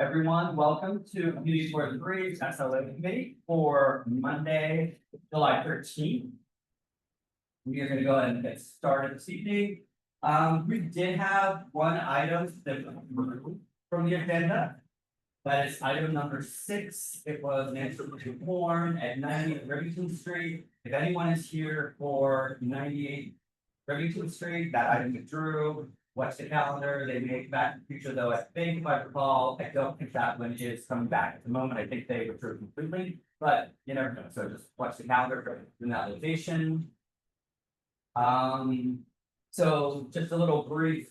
Everyone, welcome to Community Board 3's SLA committee for Monday, July 13th. We are going to go ahead and get started this evening. We did have one item that removed from the agenda. That is item number 6. It was an answer to form at 98 Rivington Street. If anyone is here for 98 Rivington Street, that item withdrew. Watch the calendar, they may come back in the future, though I think if I recall, I don't think that one is coming back at the moment. I think they withdrew completely, but you never know. So just watch the calendar for that location. So just a little brief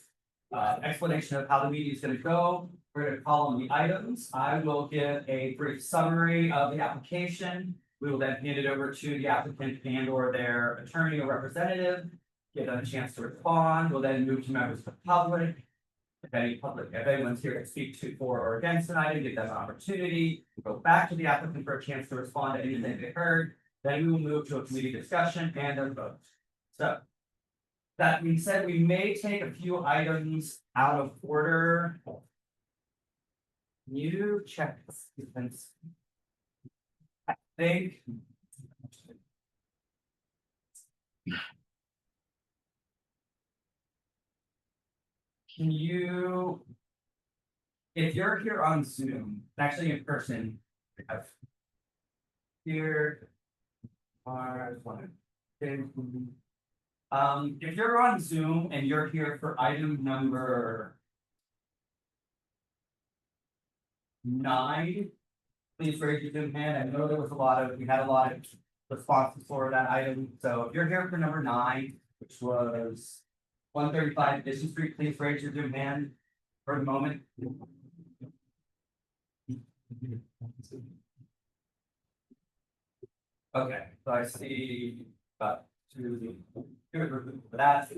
explanation of how the meeting is going to go. We're going to call on the items. I will give a brief summary of the application. We will then hand it over to the applicant and or their attorney or representative. Give them a chance to respond. We'll then move to members of the public. If anyone's here to speak to for or against an item, give them an opportunity. We'll go back to the applicant for a chance to respond to anything they heard. Then we will move to a committee discussion and a vote. So that being said, we may take a few items out of order. Can you check the sequence? I think. Can you, if you're here on Zoom, actually in person, we have here are one. If you're on Zoom and you're here for item number 9, please raise your Zoom hand. I know there was we had a lot of responses for that item. So if you're here for number 9, which was 135 Bishop Street, please raise your Zoom hand for a moment. Okay, so I see about 2 for that.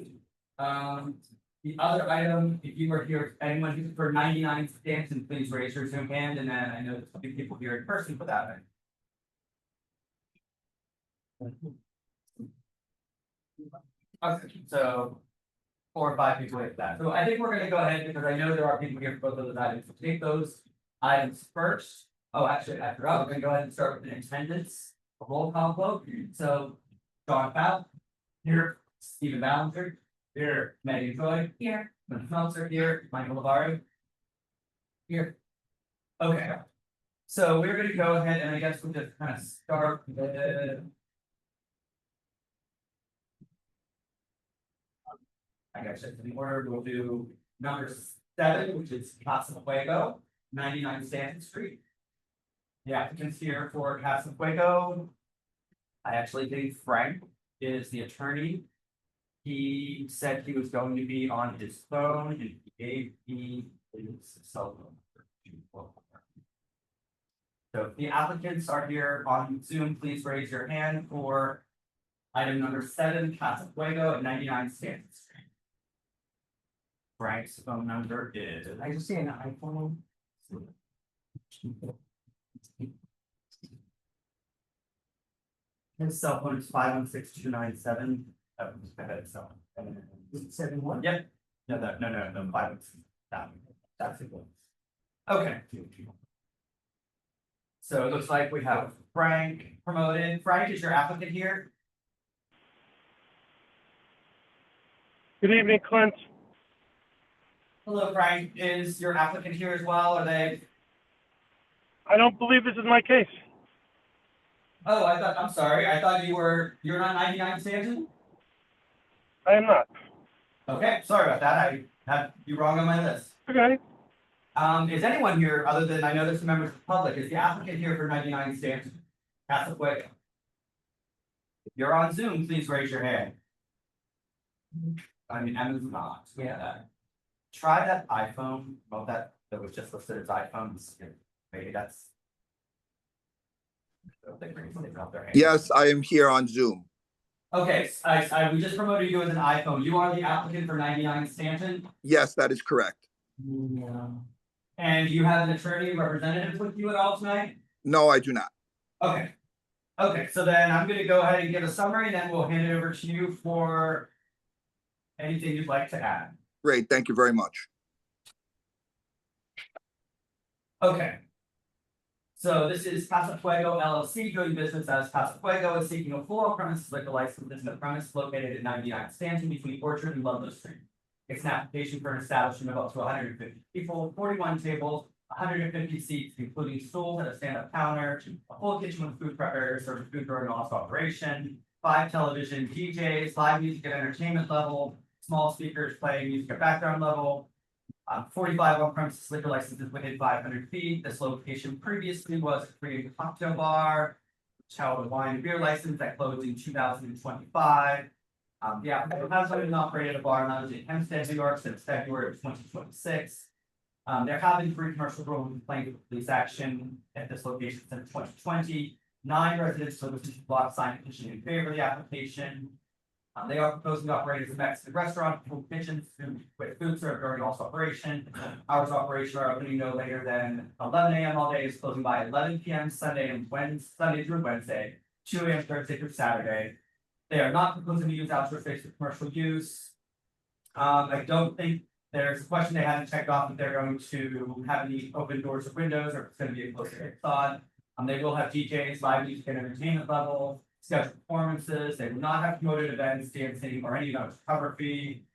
The other item, if you were here, anyone who's for 99 Stanton, please raise your Zoom hand, and then I know there's a few people here in person for that. Okay, so 4 or 5 people like that. So I think we're going to go ahead because I know there are people here for both of those items. So take those items first. Oh, actually, I forgot. We're going to go ahead and start with an attendance, a roll call vote. So John Fowl here, Stephen Ballinger here, Megan Joy here, Matt Meltzer here, Michael Lavari here. Okay. So we're going to go ahead and I guess we'll just kind of start with. I guess it's in order. We'll do number 7, which is Casa Fuego, 99 Stanton Street. The applicant's here for Casa Fuego. I actually think Frank is the attorney. He said he was going to be on his phone and he gave me his cell phone. So if the applicants are here on Zoom, please raise your hand for item number 7, Casa Fuego at 99 Stanton Street. Frank's phone number is. Did I just say an iPhone? His cell phone is 516-297. Oh, so 71. Yep. No, 516. That's it. Okay. So it looks like we have Frank promoted. Frank, is your applicant here? Good evening, Clint. Hello, Frank. Is your applicant here as well? Are they? I don't believe this is my case. Oh, I'm sorry. I thought you're not 99 Stanton? I am not. Okay, sorry about that. I had you wrong on my list. Okay. Is anyone here other than I know there's some members of the public? Is the applicant here for 99 Stanton? Casa Fuego. If you're on Zoom, please raise your hand. I mean, Emma's not. Yeah. Try that iPhone. Well, that was just listed as iPhones. Maybe that's. Yes, I am here on Zoom. Okay, we just promoted you as an iPhone. You are the applicant for 99 Stanton? Yes, that is correct. Yeah. And you have an attorney representative with you at all tonight? No, I do not. Okay. Okay, so then I'm gonna go ahead and give a summary, and then we'll hand it over to you for anything you'd like to add. Great, thank you very much. Okay. So this is Casa Fuego LLC doing business as Casa Fuego is seeking a full on-premises liquor license in the premise located at 99 Stanton between Orchard and Ludlow Street. It's an application for an establishment of up to 150 people, 41 tables, 150 seats, including stools and a stand-up counter, a full kitchen with food preparators serving food during off operation, 5 television DJs, live music at entertainment level, small speakers playing music at background level. 45 on-premises liquor licenses within 500 feet. This location previously was a creative cocktail bar, child wine and beer license that closed in 2025. The applicant has owned and operated a bar in Hempstead, New York since February of 2026. There have been 3 commercial growing complaints with police action at this location since 2020. 9 residents of the block signed a petition in favor of the application. They are proposing to operate as a Mexican restaurant, full kitchens, with food served during also operation. Hours of operation are opening no later than 11 a.m. all day, is closing by 11 p.m. Sunday through Wednesday, 2 a.m. Thursday through Saturday. They are not proposing to use outdoor space for commercial use. I don't think there's a question they haven't checked off if they're going to have any open doors or windows, or if it's going to be a closed facade. They will have DJs, live music and entertainment level, scheduled performances. They will not have promoted events, dancing, or any other cover fee.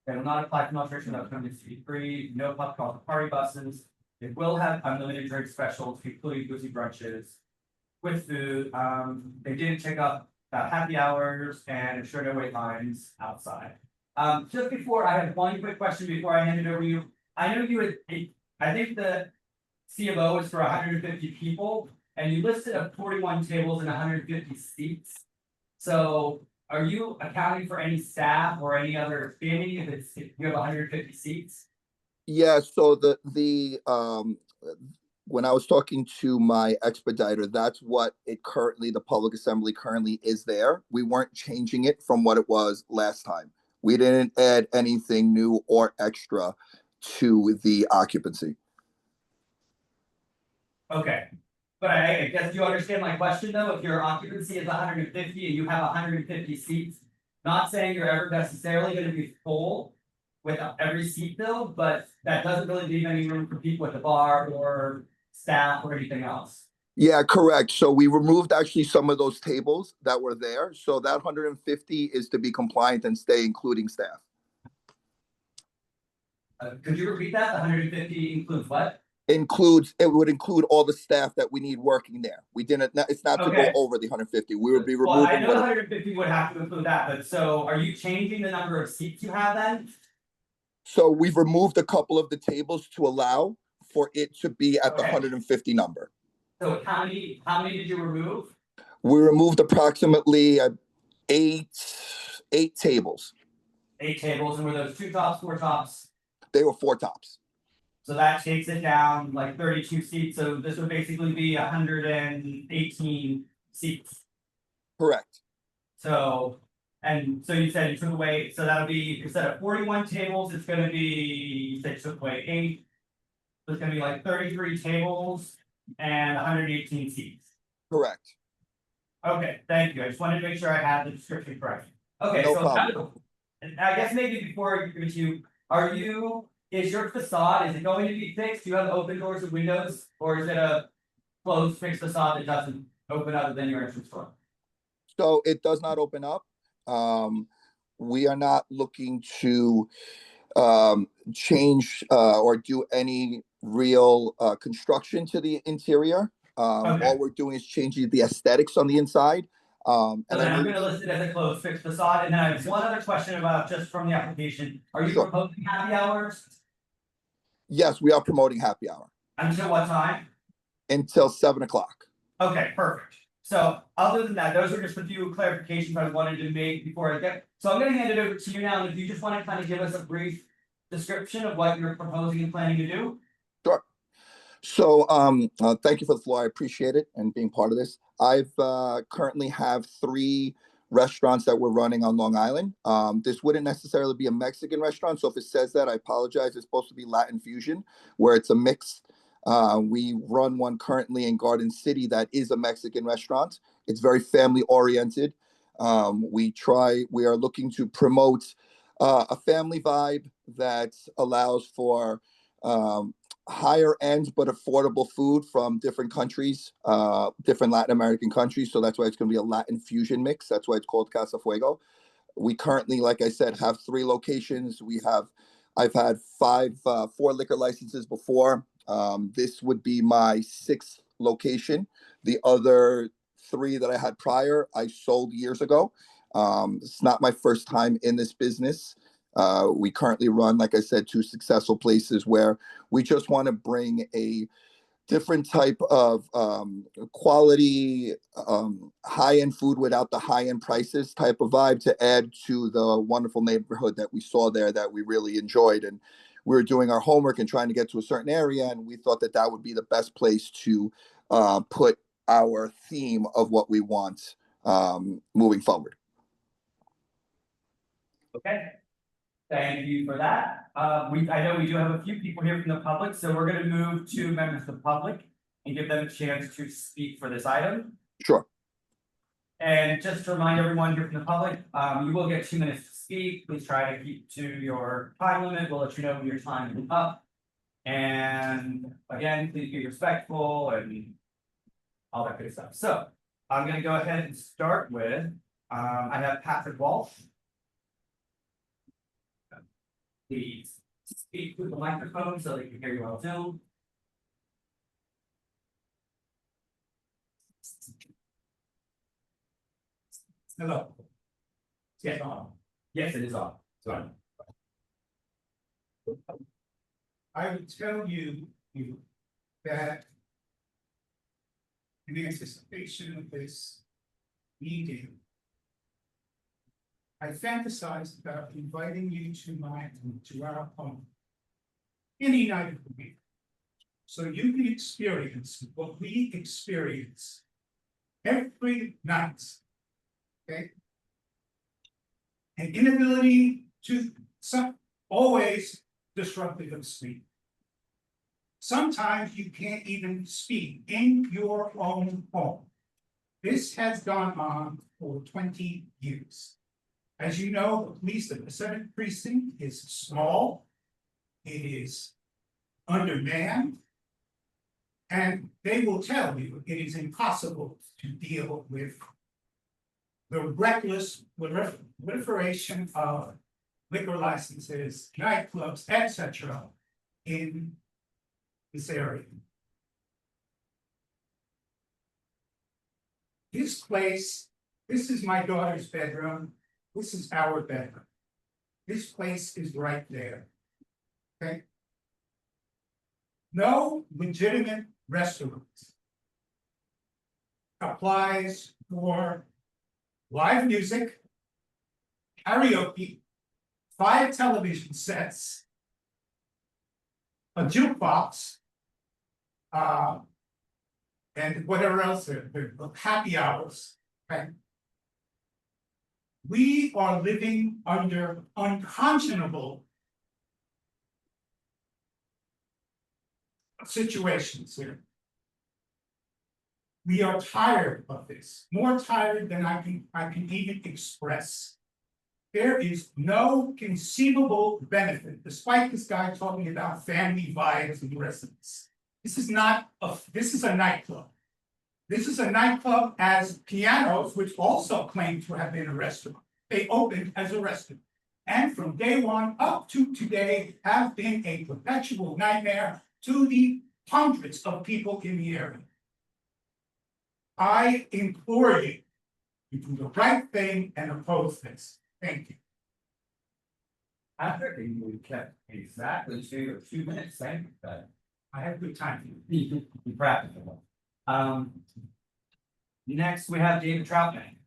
They will not apply for nutrition that's going to be free, no pub calls or party buses. They will have unlimited drink specials, including boozy brunches with food. They did check up happy hours and ensure no wait lines outside. Just before, I have one quick question before I hand it over to you. I know you had, I think the C of O is for 150 people. And you listed up 41 tables and 150 seats. So are you accounting for any staff or any other expanding if you have 150 seats? Yeah, so when I was talking to my expediter, that's what the public assembly currently is there. We weren't changing it from what it was last time. We didn't add anything new or extra to the occupancy. Okay. But I guess you understand my question though, if your occupancy is 150 and you have 150 seats, not saying you're ever necessarily going to be full with every seat though, but that doesn't really leave any room for people at the bar or staff or anything else. Yeah, correct. So we removed actually some of those tables that were there. So that 150 is to be compliant and stay including staff. Could you repeat that? The 150 includes what? It would include all the staff that we need working there. It's not to go over the 150. We would be removing. Well, I know the 150 would have to include that, but so are you changing the number of seats you have then? So we've removed a couple of the tables to allow for it to be at the 150 number. So how many did you remove? We removed approximately 8 tables. 8 tables, and were those 2 tops, 4 tops? They were 4 tops. So that takes it down like 32 seats. So this would basically be 118 seats. Correct. So you said you took away, so that'll be, instead of 41 tables, it's gonna be, you said you took away 8. So it's gonna be like 33 tables and 118 seats. Correct. Okay, thank you. I just wanted to make sure I had the description correct. Okay, No so problem. I guess maybe before I give it to you, is your facade, is it going to be fixed? Do you have open doors and windows? Or is it a closed fixed facade that doesn't open other than your entrance door? So it does not open up. We are not looking to change or do any real construction to the interior. All we're doing is changing the aesthetics on the inside. And then I'm going to list it as a closed fixed facade. And then I have one other question about just from the application. Are you proposing happy hours? Yes, we are promoting happy hour. Until what time? Until 7 o'clock. Okay, perfect. So other than that, those are just a few clarifications I wanted to make before I get. So I'm going to hand it over to you now. And if you just want to kind of give us a brief description of what you're proposing and planning to do. Sure. So thank you for the floor. I appreciate it and being part of this. I've currently have 3 restaurants that we're running on Long Island. This wouldn't necessarily be a Mexican restaurant. So if it says that, I apologize. It's supposed to be Latin fusion, where it's a mix. We run one currently in Garden City that is a Mexican restaurant. It's very family oriented. We are looking to promote a family vibe that allows for higher end but affordable food from different countries, different Latin American countries. So that's why it's going to be a Latin fusion mix. That's why it's called Casa Fuego. We currently, like I said, have 3 locations. I've had 4 liquor licenses before. This would be my 6th location. The other 3 that I had prior, I sold years ago. It's not my first time in this business. We currently run, like I said, 2 successful places where we just want to bring a different type of quality, high-end food without the high-end prices type of vibe to add to the wonderful neighborhood that we saw there that we really enjoyed. And we were doing our homework and trying to get to a certain area, and we thought that that would be the best place to put our theme of what we want moving forward. Okay. Thank you for that. I know we do have a few people here from the public, so we're gonna move to members of the public and give them a chance to speak for this item. Sure. And just to remind everyone here from the public, you will get 2 minutes to speak. Please try to keep to your time limit. We'll let you know when your time is up. And again, please be respectful and all that good stuff. So I'm gonna go ahead and start with, I have Patrick Walsh. Please speak with the microphone so they can hear you on Zoom. Hello. Yes, on. Yes, it is on. Sorry. I would tell you that in anticipation of this meeting, I fantasized about inviting you to our home any night of the week, so you can experience what we experience every night. Okay? An inability to always disruptive of sleep. Sometimes you can't even speak in your own home. This has gone on for 20 years. As you know, the police at the 7th precinct is small, it is undermanned, and they will tell you it is impossible to deal with the reckless proliferation of liquor licenses, nightclubs, etc. in this area. This place, this is my daughter's bedroom. This is our bedroom. This place is right there. Okay? No legitimate restaurant applies for live music, karaoke, 5 television sets, a jukebox, and whatever else there, happy hours. Okay? We are living under unconscionable situations here. We are tired of this, more tired than I can even express. There is no conceivable benefit, despite this guy talking about family vibes and the rest of this. This is a nightclub. This is a nightclub as Pianos, which also claim to have been a restaurant. They opened as a restaurant. And from day one up to today have been a perpetual nightmare to the hundreds of people in the area. I implore you to do the right thing and oppose this. Thank you. Patrick, you kept exactly to your 2 minutes, thank you. I have good time. You practical. Next, we have David Troutman.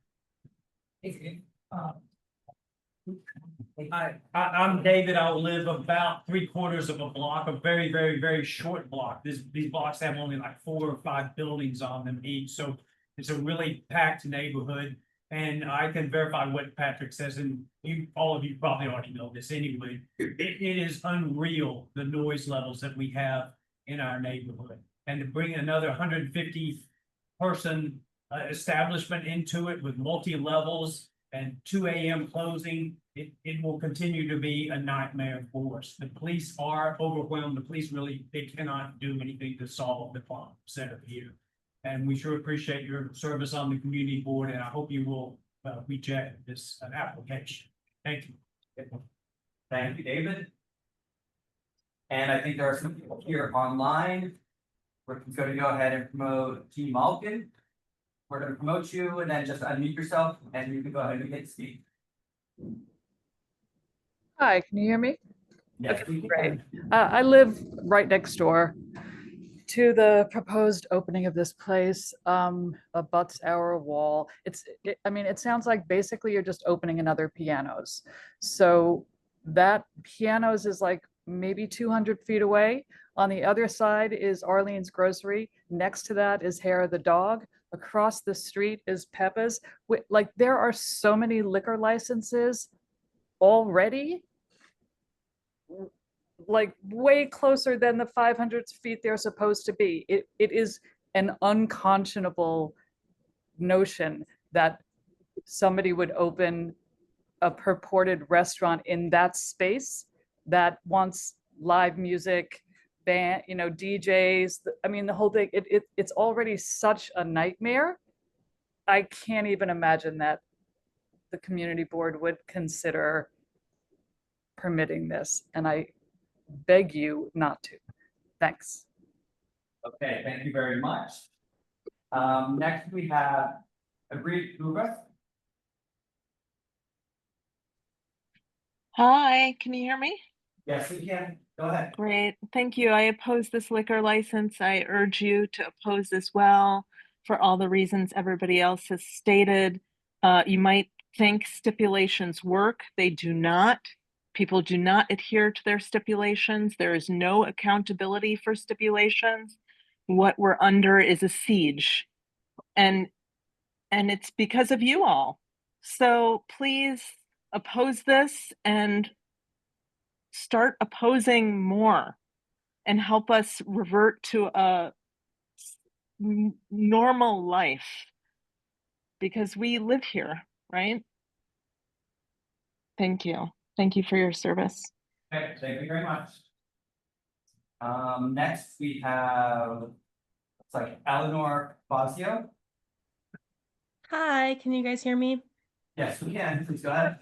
I'm David. I'll live about 3/4 of a block, a very, very, very short block. These blocks have only like 4 or 5 buildings on them each, so it's a really packed neighborhood. And I can verify what Patrick says, and all of you probably already know this anyway. It is unreal, the noise levels that we have in our neighborhood. And to bring another 150 person establishment into it with multi-levels and 2 a.m. closing, it will continue to be a nightmare for us. The police are overwhelmed. The police really, they cannot do anything to solve the problem center here. And we sure appreciate your service on the community board, and I hope you will reject this application. Thank you. Thank you, David. And I think there are some people here online. We're going to go ahead and promote Jean Malkin. We're going to promote you and then just unmute yourself and you can go ahead and hit speak. Hi, can you hear me? Yes, Okay, we can. great. I live right next door to the proposed opening of this place, abuts our wall. I mean, it sounds like basically you're just opening another pianos. So that pianos is like maybe 200 feet away. On the other side is Arlene's Grocery. Next to that is Hair of the Dog. Across the street is Peppa's. Like there are so many liquor licenses already, like way closer than the 500 feet they're supposed to be. It is an unconscionable notion that somebody would open a purported restaurant in that space that wants live music, band, you know, DJs. I mean, the whole thing, it's already such a nightmare. I can't even imagine that the community board would consider permitting this, and I beg you not to. Thanks. Okay, thank you very much. Next we have Agreed Hubert. Hi, can you hear me? Yes, we can. Go ahead. Great, thank you. I oppose this liquor license. I urge you to oppose as well for all the reasons everybody else has stated. You might think stipulations work. They do not. People do not adhere to their stipulations. There is no accountability for stipulations. What we're under is a siege. And it's because of you all. So please oppose this and start opposing more and help us revert to a normal life because we live here, right? Thank you. Thank you for your service. Okay, thank you very much. Next we have, it's like Eleanor Fazio. Hi, can you guys hear me? Yes, we can. Please go ahead.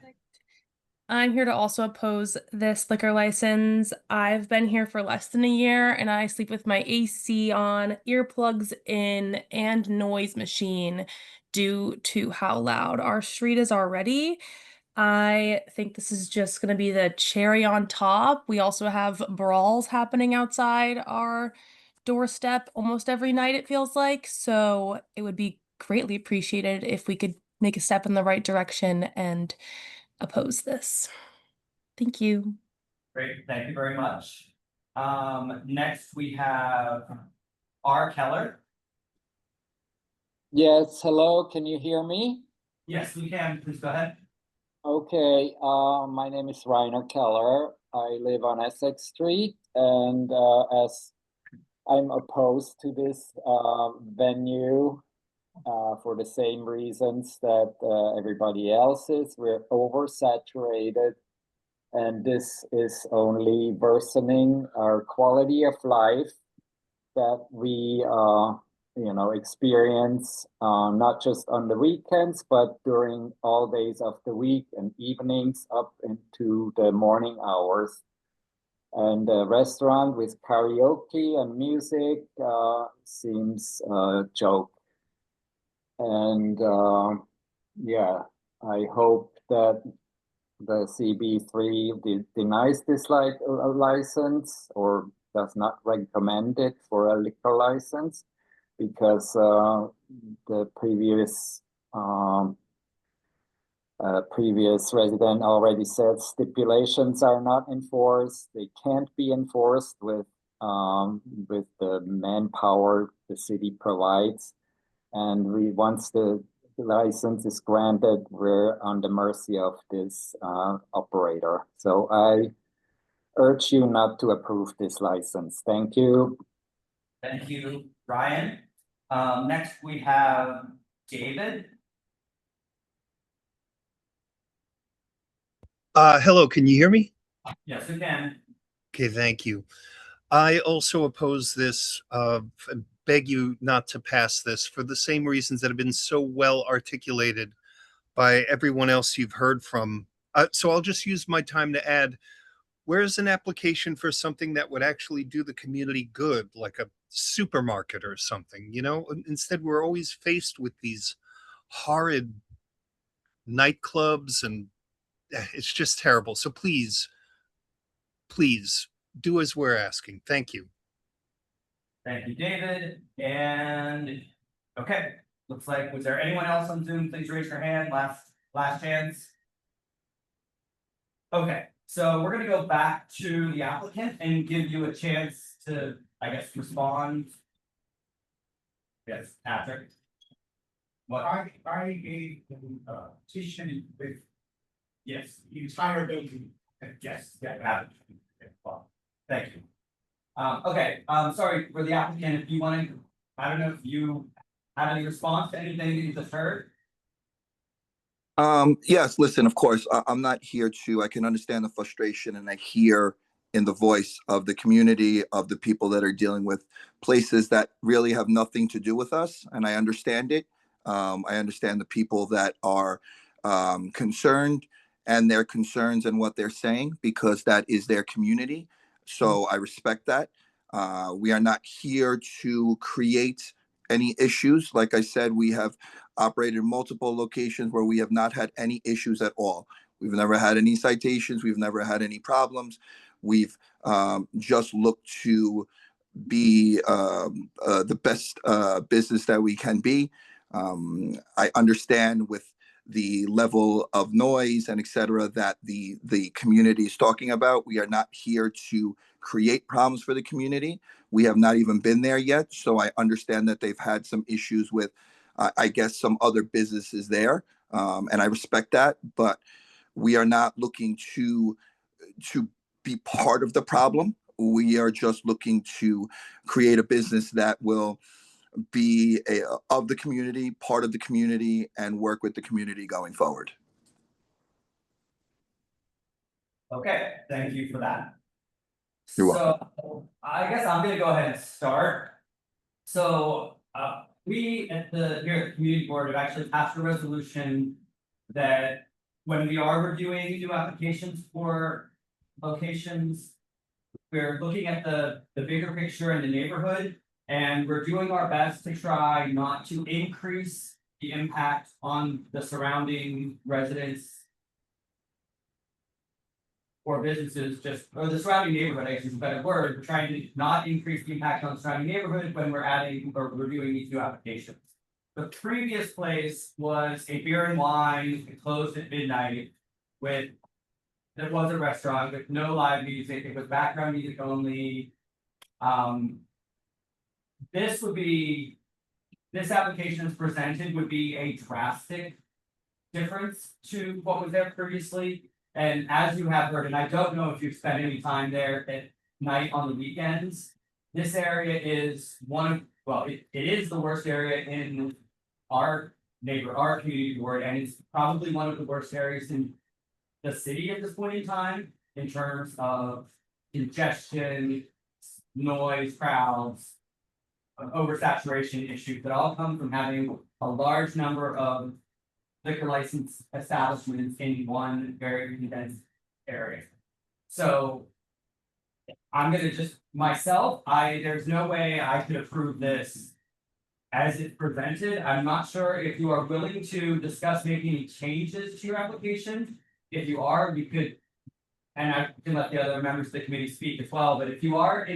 I'm here to also oppose this liquor license. I've been here for less than a year and I sleep with my AC on, earplugs in, and noise machine due to how loud our street is already. I think this is just going to be the cherry on top. We also have brawls happening outside our doorstep almost every night, it feels like. So it would be greatly appreciated if we could make a step in the right direction and oppose this. Thank you. Great, thank you very much. Next we have R. Keller. Yes, hello, can you hear me? Yes, we can. Please go ahead. Okay, my name is Rainer Keller. I live on Essex Street, and as I'm opposed to this venue for the same reasons that everybody else is. We're oversaturated, and this is only worsening our quality of life that we experience not just on the weekends, but during all days of the week and evenings up into the morning hours. And a restaurant with karaoke and music seems a joke. And yeah, I hope that the CB3 denies this license or does not recommend it for a liquor license, because the previous resident already said stipulations are not enforced. They can't be enforced with the manpower the city provides. And once the license is granted, we're on the mercy of this operator. So I urge you not to approve this license. Thank you. Thank you, Ryan. Next we have David. Hello, can you hear me? Yes, we can. Okay, thank you. I also oppose this, and beg you not to pass this for the same reasons that have been so well articulated by everyone else you've heard from. So I'll just use my time to add, where's an application for something that would actually do the community good, like a supermarket or something, you know? Instead, we're always faced with these horrid nightclubs and it's just terrible. So please do as we're asking. Thank you. Thank you, David. And, okay, looks like, was there anyone else on Zoom? Please raise your hand. Last chance. Okay, so we're gonna go back to the applicant and give you a chance to, I guess, respond. Yes, Patrick. What? I gave petition with Yes, the entire building. yes, yeah, Patrick. Okay, well, thank you. Okay, sorry for the applicant, if you want to, I don't know if you have any response to anything that you just heard? Yes, listen, of course, I'm not here to, I can understand the frustration and I hear in the voice of the community, of the people that are dealing with places that really have nothing to do with us, and I understand it. I understand the people that are concerned and their concerns and what they're saying because that is their community. So I respect that. We are not here to create any issues. Like I said, we have operated in multiple locations where we have not had any issues at all. We've never had any citations. We've never had any problems. We've just looked to be the best business that we can be. I understand with the level of noise and et cetera that the community is talking about. We are not here to create problems for the community. We have not even been there yet. So I understand that they've had some issues with, I guess, some other businesses there. And I respect that, but we are not looking to be part of the problem. We are just looking to create a business that will be of the community, part of the community, and work with the community going forward. Okay, thank you for that. You're welcome. So I guess I'm gonna go ahead and start. So we here at the community board have actually passed a resolution that when we are reviewing new applications for locations, we're looking at the bigger picture in the neighborhood, and we're doing our best to try not to increase the impact on the surrounding residents or businesses, or the surrounding neighborhood, I guess is a better word. We're trying to not increase the impact on the surrounding neighborhood when we're adding or reviewing these new applications. The previous place was a beer and wine, it closed at midnight with, it was a restaurant with no live music, it was background music only. This application as presented would be a drastic difference to what was there previously. And as you have heard, and I don't know if you've spent any time there at night on the weekends, this area is it is the worst area in our community board, and it's probably one of the worst areas in the city at this point in time, in terms of congestion, noise, crowds, oversaturation issues that all come from having a large number of liquor license establishments in one very condensed area. So I'm gonna just there's no way I could approve this as it's presented. I'm not sure if you are willing to discuss making any changes to your application. If you are, we could, and I can let the other members of the committee speak as well, but if you are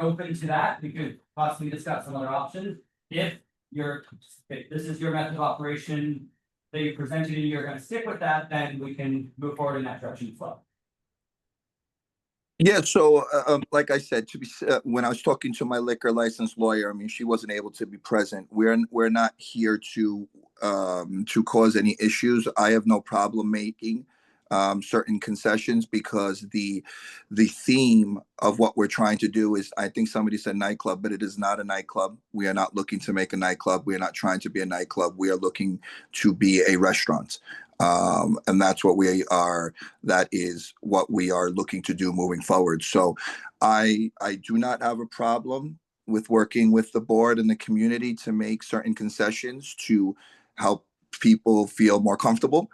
open to that, we could possibly discuss some other options. If this is your method of operation that you presented and you're gonna stick with that, then we can move forward in that direction as well. Yeah, so like I said, when I was talking to my liquor license lawyer, I mean, she wasn't able to be present. We're not here to cause any issues. I have no problem making certain concessions because the theme of what we're trying to do is, I think somebody said nightclub, but it is not a nightclub. We are not looking to make a nightclub. We are not trying to be a nightclub. We are looking to be a restaurant. And that's what that is what we are looking to do moving forward. So I do not have a problem with working with the board and the community to make certain concessions to help people feel more comfortable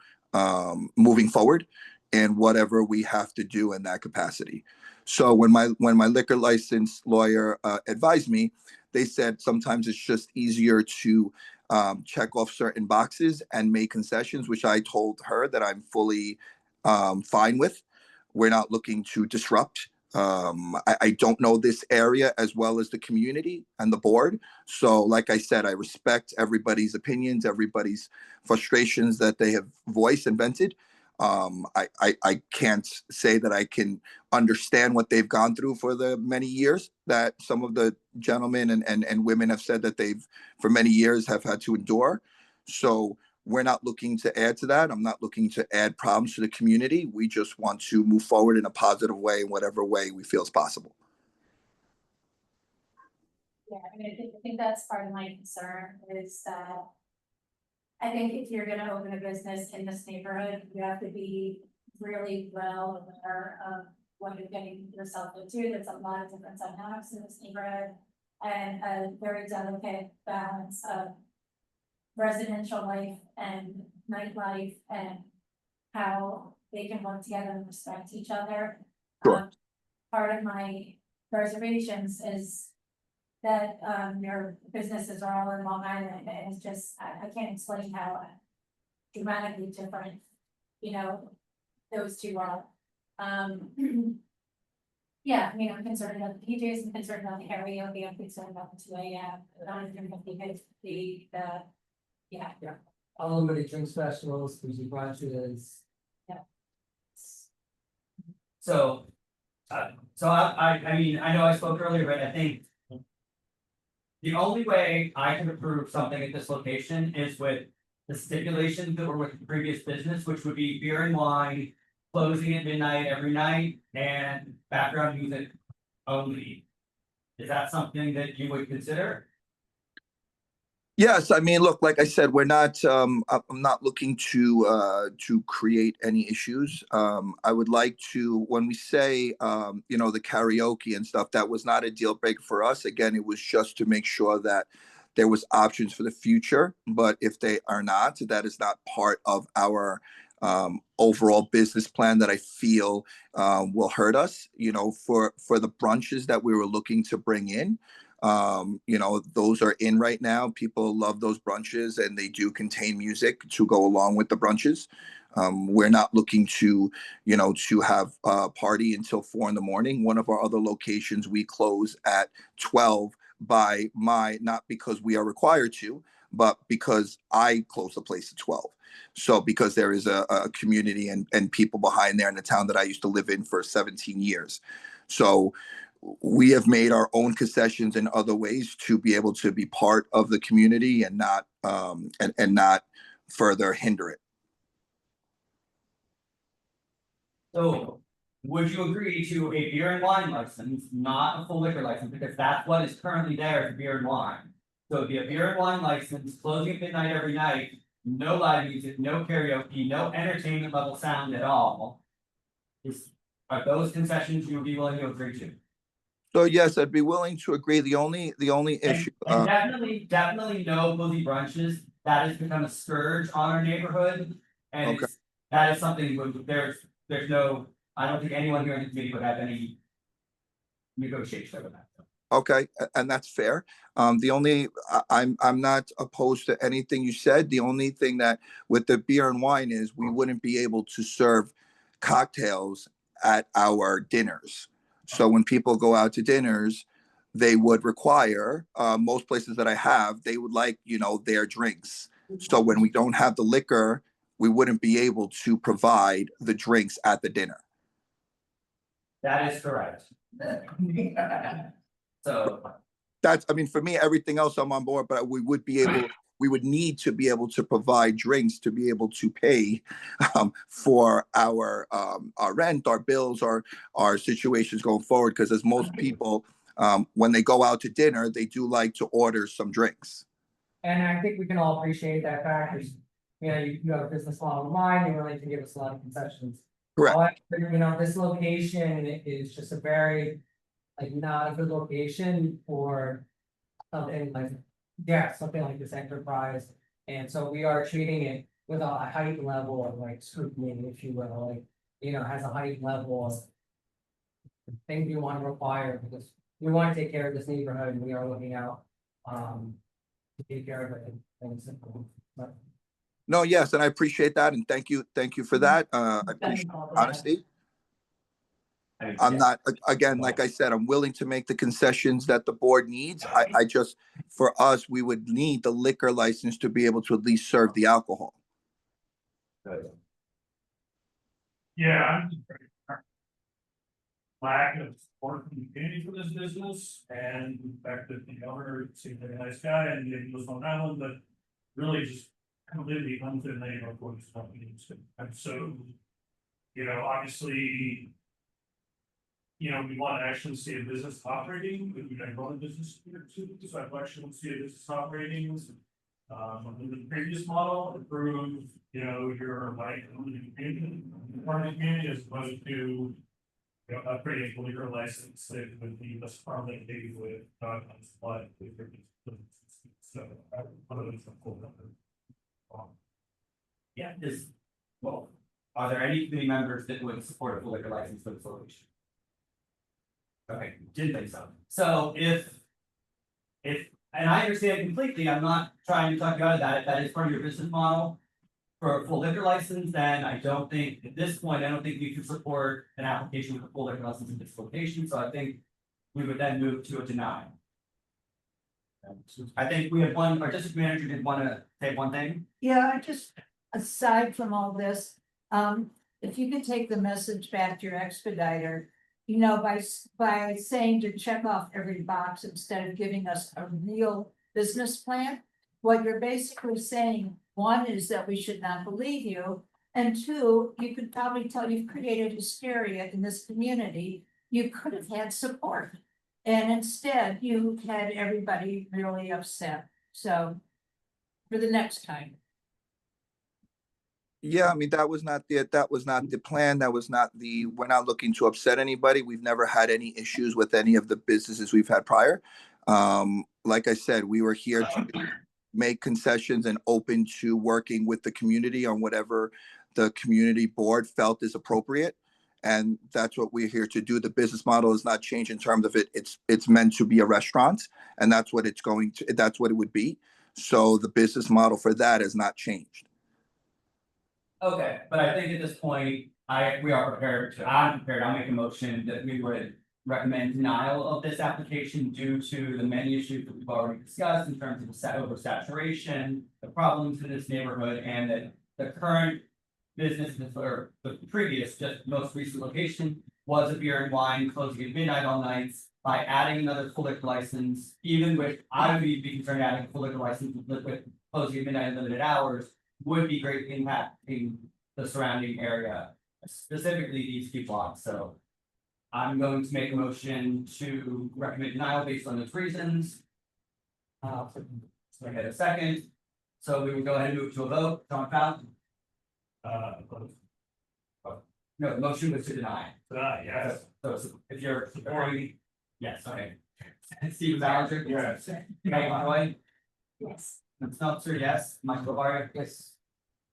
moving forward and whatever we have to do in that capacity. So when my liquor license lawyer advised me, they said sometimes it's just easier to check off certain boxes and make concessions, which I told her that I'm fully fine with. We're not looking to disrupt. I don't know this area as well as the community and the board. So, like I said, I respect everybody's opinions, everybody's frustrations that they have voiced and vented. I can't say that I can understand what they've gone through for the many years that some of the gentlemen and women have said that they've for many years have had to endure. So we're not looking to add to that. I'm not looking to add problems to the community. We just want to move forward in a positive way, in whatever way we feel is possible. Yeah, I mean, I think that's part of my concern is that I think if you're gonna open a business in this neighborhood, you have to be really well aware of what you're getting yourself into. There's a lot of different dynamics in this neighborhood and a very delicate balance of residential life and nightlife and how they can work together and respect each other. Sure. Part of my reservations is that your businesses are all in Long Island, and it's just, I can't explain how dramatically different, those two are. Yeah, I mean, I'm concerned about the PJs, I'm concerned about the karaoke, I'm concerned about the 2 a.m. Yeah. Unlimited drinks festivals, boozy brunches. Yeah. So, I mean, I know I spoke earlier, but I think the only way I can approve something at this location is with the stipulations that were with the previous business, which would be beer and wine, closing at midnight every night, and background music only. Is that something that you would consider? Yes, I mean, look, like I said, we're not. I'm not looking to create any issues. I would like to, when we say, the karaoke and stuff, that was not a deal breaker for us. Again, it was just to make sure that there was options for the future. But if they are not, that is not part of our overall business plan that I feel will hurt us. For the brunches that we were looking to bring in. Those are in right now. People love those brunches and they do contain music to go along with the brunches. We're not looking to have a party until 4 a.m. One of our other locations, we close at 12 not because we are required to, but because I close the place at 12. So because there is a community and people behind there in the town that I used to live in for 17 years. So we have made our own concessions in other ways to be able to be part of the community and not not further hinder it. So, would you agree to a beer and wine license, not a full liquor license, because that's what is currently there for beer and wine? So it'd be a beer and wine license, closing at midnight every night, no live music, no karaoke, no entertainment level sound at all. Are those concessions you would be willing to agree to? So yes, I'd be willing to agree. The only issue. And definitely no boozy brunches. That has become a scourge on our neighborhood. And Okay. that is something there's no, I don't think anyone here in the committee would have any negotiation over that. Okay, and that's fair. I'm not opposed to anything you said. The only thing that with the beer and wine is we wouldn't be able to serve cocktails at our dinners. So when people go out to dinners, they would require most places that I have, they would like their drinks. So when we don't have the liquor, we wouldn't be able to provide the drinks at the dinner. That is correct. So For me, everything else I'm on board, but we would need to be able to provide drinks to be able to pay for our rent, our bills, our situations going forward. Because as most people, when they go out to dinner, they do like to order some drinks. And I think we can all appreciate that fact. you have a business model in mind, you're willing to give us a lot of concessions. Correct. However, this location is just a very, like, not a good location for something like, something like this enterprise. And so we are treating it with a heightened level of like scrutiny, if you will, like, has a heightened level of things we want to require, because we want to take care of this neighborhood and we are looking out, to take care of it and simple, but. No, yes, and I appreciate that, and thank you for that. I appreciate honesty. I'm not, again, like I said, I'm willing to make the concessions that the board needs. I just, for us, we would need the liquor license to be able to at least serve the alcohol. Yeah. Lack of support from the community for this business and the fact that the owner seemed like a nice guy and he lives on Long Island, but really just completely unfit neighborhood for this company. And so, obviously, we want to actually see a business operating, we can run a business here too, so I'd actually want to see a business operating. In the previous model, improve, your like, part of the community as opposed to upgrading a liquor license that would be less correlated with supply. So, one of those cool. Yeah, are there any committee members that would support a full liquor license for this location? Okay, didn't think so. So if, and I understand completely, I'm not trying to talk you out of that, if that is part of your business model. For a full liquor license, then I don't think, at this point, I don't think we can support an application with a full liquor license in this location, so I think we would then move to a deny. I think we have our district manager did want to say one thing. Yeah, I just, aside from all this, if you could take the message back to your expediter, by saying to check off every box instead of giving us a real business plan, what you're basically saying, one is that we should not believe you, and two, you could probably tell you've created hysteria in this community. You could have had support, and instead you had everybody really upset. So for the next time. Yeah, I mean, that was not the plan. We're not looking to upset anybody. We've never had any issues with any of the businesses we've had prior. Like I said, we were here to make concessions and open to working with the community on whatever the community board felt is appropriate. And that's what we're here to do. The business model is not changed in terms of it. It's meant to be a restaurant, and that's what it would be. So the business model for that has not changed. Okay, but I think at this point, I'm prepared, I'll make a motion that we would recommend denial of this application due to the many issues that we've already discussed in terms of the oversaturation, the problems in this neighborhood, and that the current business, or the previous, just most recent location, was a beer and wine closing at midnight all nights. By adding another full liquor license, even with, I would be concerned adding a full liquor license with closing at midnight and limited hours, would be greatly impacting the surrounding area, specifically these few blocks. So I'm going to make a motion to recommend denial based on those reasons. So I get a second. So we will go ahead and move to a vote. John Fallon? No, the motion was to deny. Yes. So if you're supporting, yes, okay. Steve Ballinger? Yes. Meg Conroy? Yes. Smeltzer, yes. Michael Barr? Yes.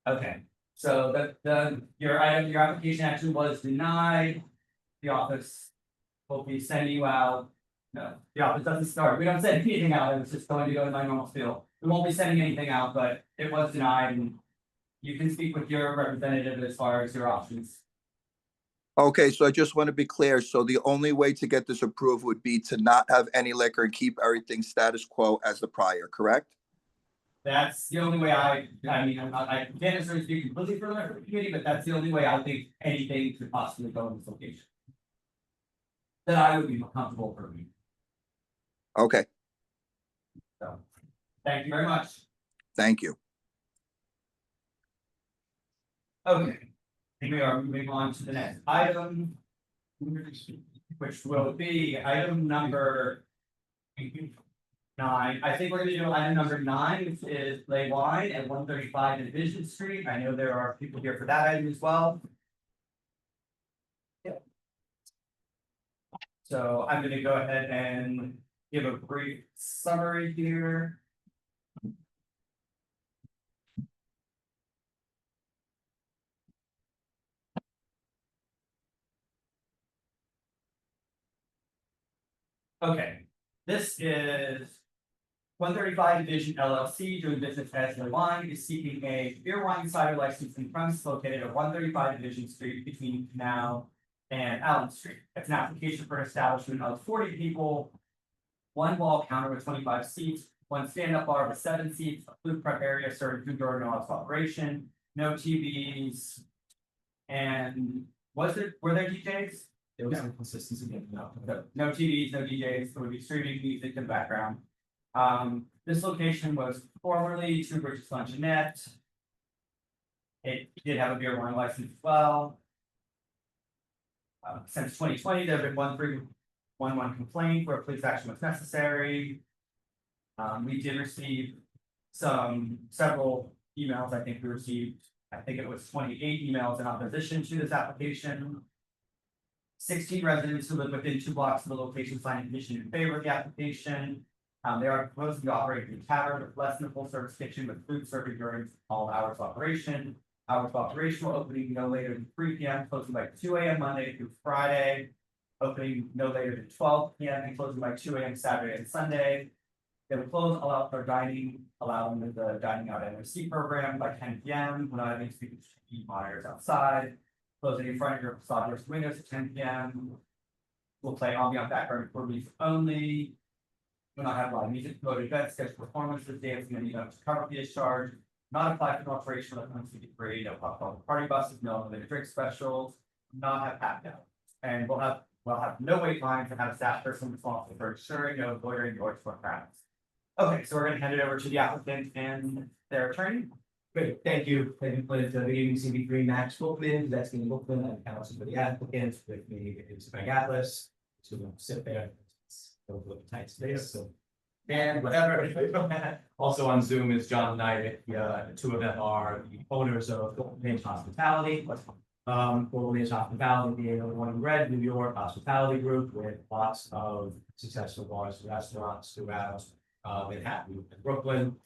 Okay, so your application actually was denied. The office will be sending you out. No, the office doesn't start. We don't send anything out. It was just going to go to my normal spiel. We won't be sending anything out, but it was denied, and you can speak with your representative as far as your options. Okay, so I just want to be clear. So the only way to get this approved would be to not have any liquor and keep everything status quo as the prior, correct? That's the only way I can't necessarily speak completely for the committee, but that's the only way I think anything could possibly go in this location. That I would be comfortable for me. Okay, So, thank you very much. thank you. Okay, we are moving on to the next item. Which will be item number 9. I think we're gonna do item number 9, which is Lay Wine at 135 Division Street. I know there are people here for that item as well. Yep. So I'm gonna go ahead and give a brief summary here. Okay, this is 135 Division LLC doing business as Lay Wine is seeking a beer wine cider license in premise located at 135 Division Street between Canal and Allen Street. It's an application for an establishment of 40 people, one wall counter with 25 seats, one stand-up bar with 7 seats, a food prep area serving food during no operation, no TVs. And were there DJs? There was some consistency. No TVs, no DJs, there would be streaming music in the background. This location was formerly Two Bridges Luncheonette. It did have a beer wine license as well. Since 2020, there have been 1 complaint where police action was necessary. We did receive several emails. I think it was 28 emails in opposition to this application. 16 residents who live within 2 blocks of the location signed a petition in favor of the application. They are proposing to operate a tavern with less than a full service kitchen with food serving during all hours of operation. Hours of operation will opening no later than 3 p.m., closing by 2 a.m. Monday through Friday. Opening no later than 12 p.m. and closing by 2 a.m. Saturday and Sunday. They will close all outdoor dining, allowing the dining out NOC program by 10 p.m. When not having speakers to eat monitors outside. Closing in front of your facade doors windows at 10 p.m. We'll play ambient background for music only. We'll not have live music, promoted events, scheduled performances, dancing, and events to cover the discharge. Not apply for alteration of CB3, no pop party buses, no limited drink specials, not have happy hour. And we'll have no wait lines and have a staff person responsible for ensuring no loitering or sport crowds. Okay, so we're gonna hand it over to the applicant and their attorney. Great, thank you. Thank you, Clint. Good evening, CB3 Max Bookman, that's Ian Bookman, I'm counsel for the applicant, with me is Greg Atlas, to sit there. Don't look tight space, so. And whatever. Also on Zoom is John Knight, the 2 of them are the owners of Golden Age Hospitality. Golden Age Hospitality being the one in red, New York hospitality group with lots of successful bars and restaurants throughout Manhattan and Brooklyn.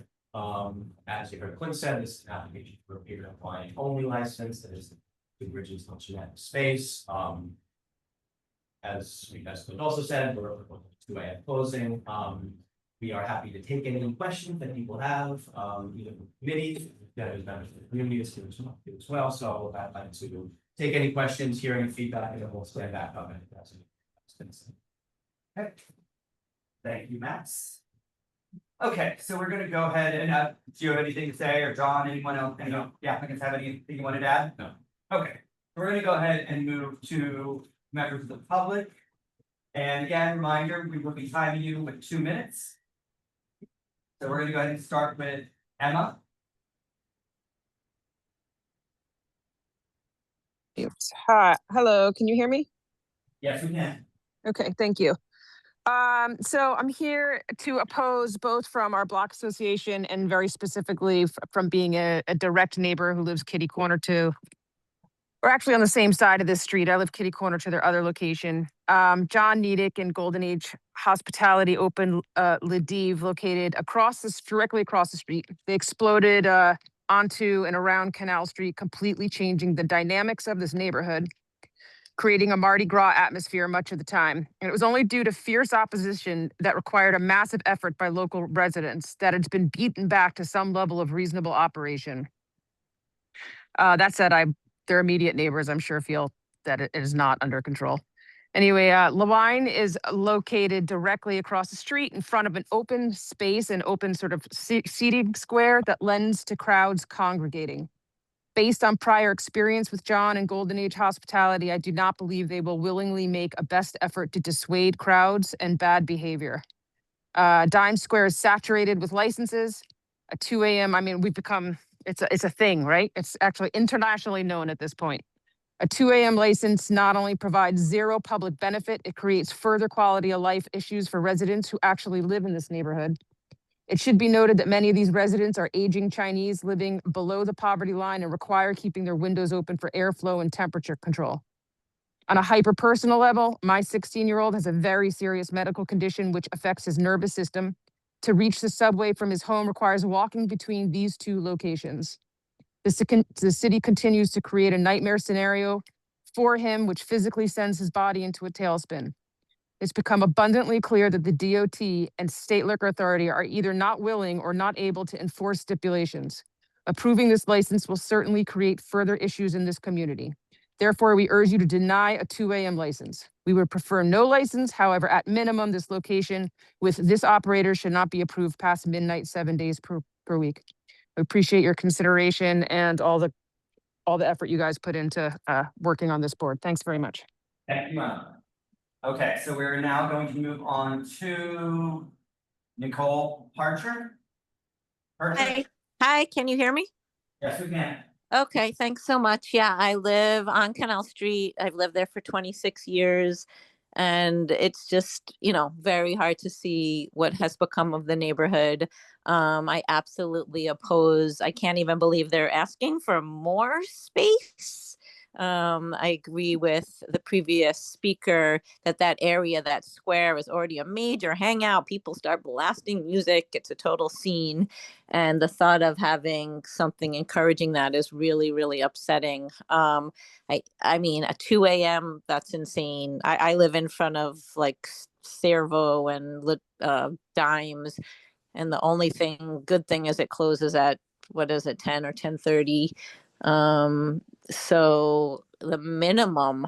As you heard Clint said, this is an application for a beer wine only license that is the Bridges Luncheonette space. As Clint also said, we're open to 2 a.m. closing. We are happy to take any questions that people have, either from committee, that is members of the community as well. So I'd like to take any questions, hear any feedback, and then we'll stand back up and address any questions. Okay. Thank you, Max. Okay, so we're gonna go ahead and do you have anything to say, or John, anyone else, any of the applicants have anything you wanted to add? No. Okay, we're gonna go ahead and move to members of the public. And again, reminder, we will be timing you with 2 minutes. So we're gonna go ahead and start with Emma. Hi, hello, can you hear me? Yes, we can. Okay, thank you. So I'm here to oppose both from our block association and very specifically from being a direct neighbor who lives kitty corner to, we're actually on the same side of this street. I live kitty corner to their other location. John Nedick and Golden Age Hospitality opened Ladiv located directly across the street. They exploded onto and around Canal Street, completely changing the dynamics of this neighborhood, creating a Mardi Gras atmosphere much of the time. And it was only due to fierce opposition that required a massive effort by local residents that it's been beaten back to some level of reasonable operation. That said, their immediate neighbors, I'm sure, feel that it is not under control. Anyway, Lawine is located directly across the street in front of an open space and open sort of seating square that lends to crowds congregating. Based on prior experience with John and Golden Age Hospitality, I do not believe they will willingly make a best effort to dissuade crowds and bad behavior. Dime Square is saturated with licenses. At 2 a.m., I mean, we've become, it's a thing, right? It's actually internationally known at this point. A 2 a.m. license not only provides zero public benefit, it creates further quality of life issues for residents who actually live in this neighborhood. It should be noted that many of these residents are aging Chinese living below the poverty line and require keeping their windows open for airflow and temperature control. On a hyper-personal level, my 16-year-old has a very serious medical condition which affects his nervous system. To reach the subway from his home requires walking between these two locations. The city continues to create a nightmare scenario for him, which physically sends his body into a tailspin. It's become abundantly clear that the DOT and state liquor authority are either not willing or not able to enforce stipulations. Approving this license will certainly create further issues in this community. Therefore, we urge you to deny a 2 a.m. license. We would prefer no license. However, at minimum, this location with this operator should not be approved past midnight 7 days per week. I appreciate your consideration and all the effort you guys put into working on this board. Thanks very much. Thank you, Emma. Okay, so we're now going to move on to Nicole Parcher. Hi. Hi, can you hear me? Yes, we can. Okay, thanks so much. Yeah, I live on Canal Street. I've lived there for 26 years. And it's just, very hard to see what has become of the neighborhood. I absolutely oppose. I can't even believe they're asking for more space. I agree with the previous speaker that area, that square, is already a major hangout. People start blasting music. It's a total scene. And the thought of having something encouraging that is really, really upsetting. I mean, a 2 a.m., that's insane. I live in front of like Servo and Dimes. And the only good thing is it closes at, 10 or 10:30. So the minimum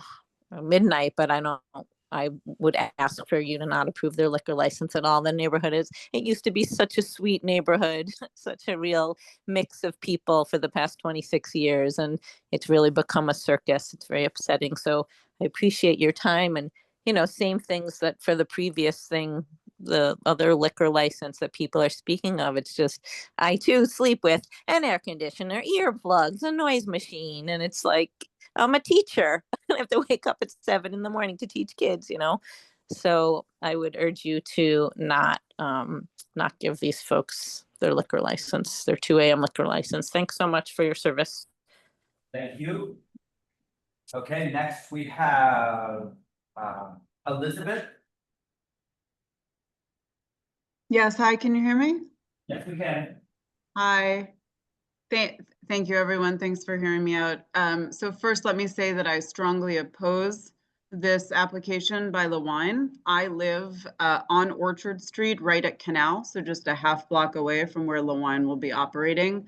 midnight, but I would ask for you to not approve their liquor license at all. The neighborhood it used to be such a sweet neighborhood, such a real mix of people for the past 26 years. And it's really become a circus. It's very upsetting. So I appreciate your time and, same things that for the previous thing, the other liquor license that people are speaking of. It's just, I too sleep with an air conditioner, earplugs, a noise machine. And it's like, I'm a teacher. I have to wake up at 7 a.m. to teach kids, So I would urge you to not give these folks their liquor license, their 2 a.m. liquor license. Thanks so much for your service. Thank you. Okay, next we have Elizabeth. Yes, hi, can you hear me? Yes, we can. Hi. Thank you, everyone. Thanks for hearing me out. So first, let me say that I strongly oppose this application by LaWine. I live on Orchard Street, right at Canal, so just a half block away from where LaWine will be operating.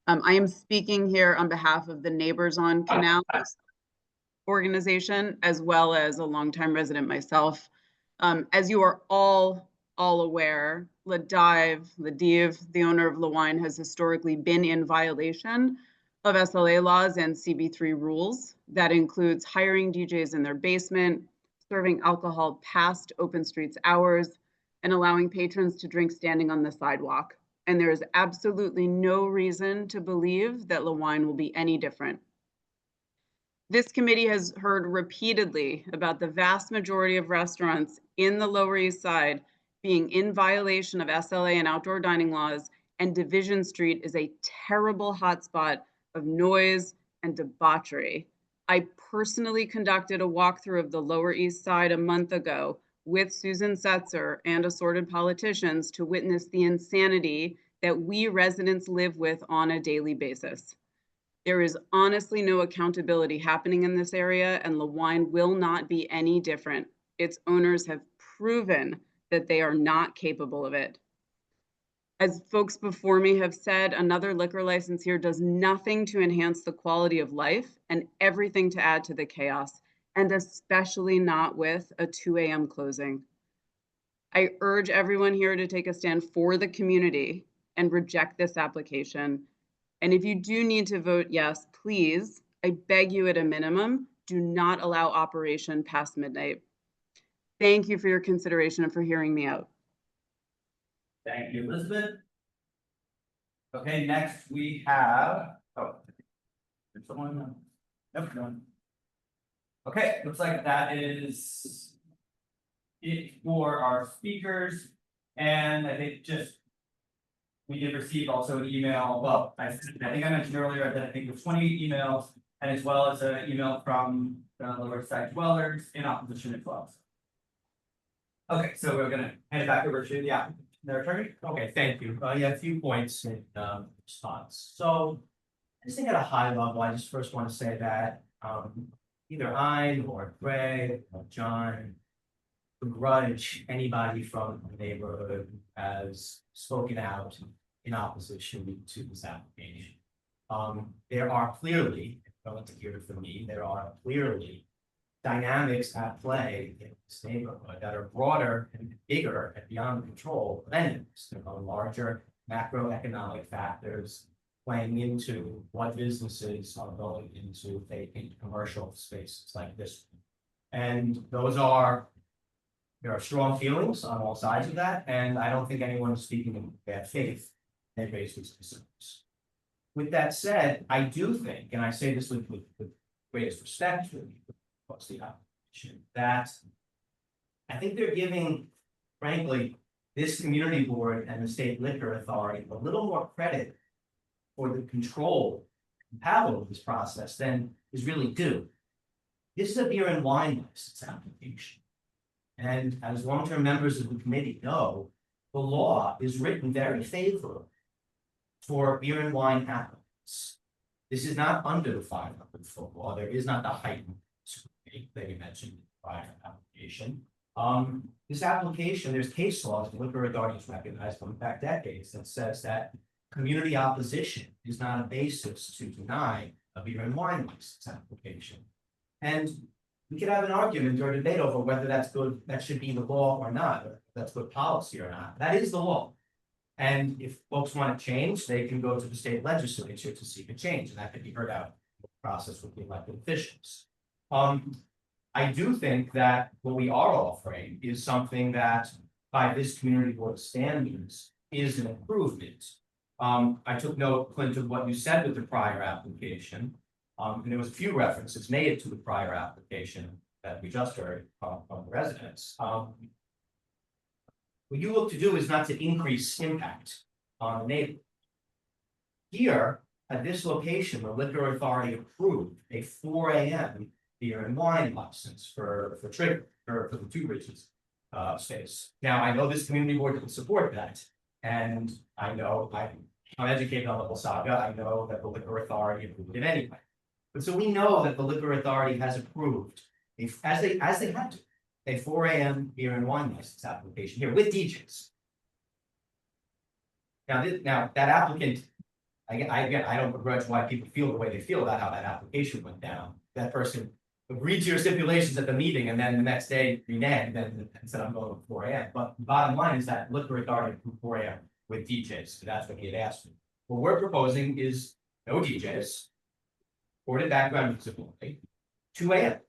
I am speaking here on behalf of the Neighbors on Canal organization, as well as a longtime resident myself. As you are all aware, Ladiv, the owner of LaWine, has historically been in violation of SLA laws and CB3 rules. That includes hiring DJs in their basement, serving alcohol past open streets hours, and allowing patrons to drink standing on the sidewalk. And there is absolutely no reason to believe that LaWine will be any different. This committee has heard repeatedly about the vast majority of restaurants in the Lower East Side being in violation of SLA and outdoor dining laws, and Division Street is a terrible hotspot of noise and debauchery. I personally conducted a walkthrough of the Lower East Side a month ago with Susan Setzer and assorted politicians to witness the insanity that we residents live with on a daily basis. There is honestly no accountability happening in this area, and LaWine will not be any different. Its owners have proven that they are not capable of it. As folks before me have said, another liquor license here does nothing to enhance the quality of life and everything to add to the chaos, and especially not with a 2 a.m. closing. I urge everyone here to take a stand for the community and reject this application. And if you do need to vote yes, please, I beg you at a minimum, do not allow operation past midnight. Thank you for your consideration and for hearing me out. Thank you, Elizabeth. Okay, next we have, there's someone, nope, no. Okay, looks like that is it for our speakers. And I think just we did receive also an email, well, I think I mentioned earlier that I think there's 28 emails, and as well as an email from the Lower Side Dwellers in opposition as well. Okay, so we're gonna hand it back over to the applicant, their attorney. Okay, thank you. Yeah, a few points in response. So I just think at a high level, I just first want to say that either I or Greg or John begrudge anybody from the neighborhood who has spoken out in opposition to this application. There are clearly, going to hear it from me, there are clearly dynamics at play in this neighborhood that are broader and bigger and beyond the control of any of us. There are larger macroeconomic factors playing into what businesses are going into vacant commercial spaces like this. And those are, there are strong feelings on all sides of that, and I don't think anyone is speaking in bad faith. They raise these concerns. With that said, I do think, and I say this with greatest respect to the application, that I think they're giving, frankly, this community board and the state liquor authority a little more credit for the control and power of this process than is really due. This is a beer and wine license application. And as long-term members of the committee know, the law is written very favorably for beer and wine applicants. This is not under the 500-foot law. There is not the heightened scrutiny that you mentioned in the prior application. This application, there's case laws the liquor authorities recognized from back decades that says that community opposition is not a basis to deny a beer and wine license application. And we could have an argument or debate over whether that's good, that should be the law or not, or that's good policy or not. That is the law. And if folks want to change, they can go to the state legislature to seek a change, and that could be heard out in the process with the elected officials. I do think that what we are offering is something that, by this community board standards, is an improvement. I took note, Clint, of what you said with the prior application. And there was a few references made to the prior application that we just heard from the residents. What you look to do is not to increase impact on the neighborhood. Here, at this location, the liquor authority approved a 4 a.m. beer and wine license for the Two Bridges space. Now, I know this community board didn't support that, and I know I'm educated on the whole saga. I know that the liquor authority approved it anyway. But so we know that the liquor authority has approved, as they had to, a 4 a.m. beer and wine license application here with DJs. Now that applicant, I don't begrudge why people feel the way they feel about how that application went down. That person agreed to your stipulations at the meeting and then the next day reneged and said, I'm going to 4 a.m. But the bottom line is that liquor authority approved 4 a.m. with DJs. So that's what he had asked for. What we're proposing is no DJs, recorded background music only, 2 a.m.,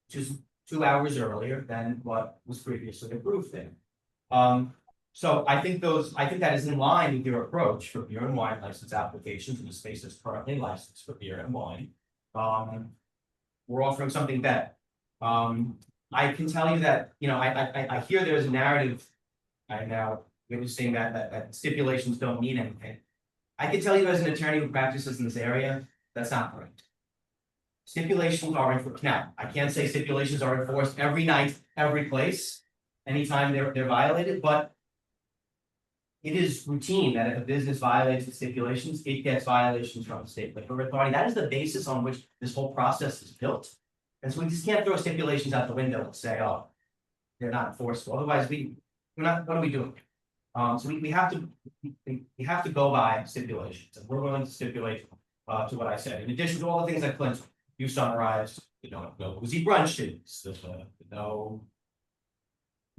which is 2 hours earlier than what was previously approved there. So I think that is in line with your approach for beer and wine license applications in the space that's currently licensed for beer and wine. We're offering something better. I can tell you that, I hear there's a narrative. I'm now witnessing that stipulations don't mean anything. I can tell you as an attorney who practices in this area, that's not correct. Stipulations are enforced. Now, I can't say stipulations are enforced every night, every place, anytime they're violated, but it is routine that if a business violates the stipulations, it gets violations from the state liquor authority. That is the basis on which this whole process is built. And so we just can't throw stipulations out the window and say, oh, they're not enforceable. Otherwise, we're not, what are we doing? So we have to go by stipulations, and we're willing to stipulate to what I said. In addition to all the things that Clint, you summarized, no boozy brunches, no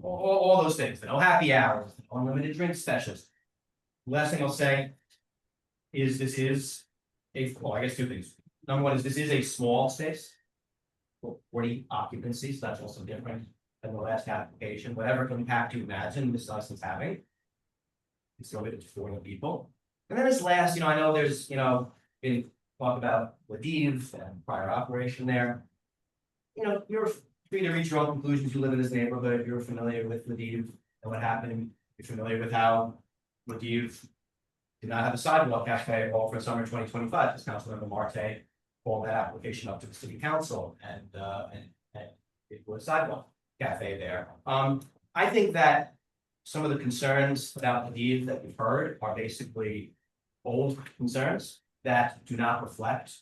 all those things, no happy hours, unlimited drink specials. Last thing I'll say is this is I guess two things. Number one is this is a small space, 40 occupancies, so that's also different than the last application. Whatever impact you imagine this license having, it's still good to 40 people. And then this last, I know there's, been talk about Ladiv and prior operation there. you know, you're free to reach your own conclusions. You live in this neighborhood, you're familiar with Ladiv and what happened. You're familiar with how Ladiv did not have a sidewalk cafe all for summer 2025, as Councilmember Marte called that application up to the city council and it was sidewalk cafe there. I think that some of the concerns about Ladiv that we've heard are basically old concerns that do not reflect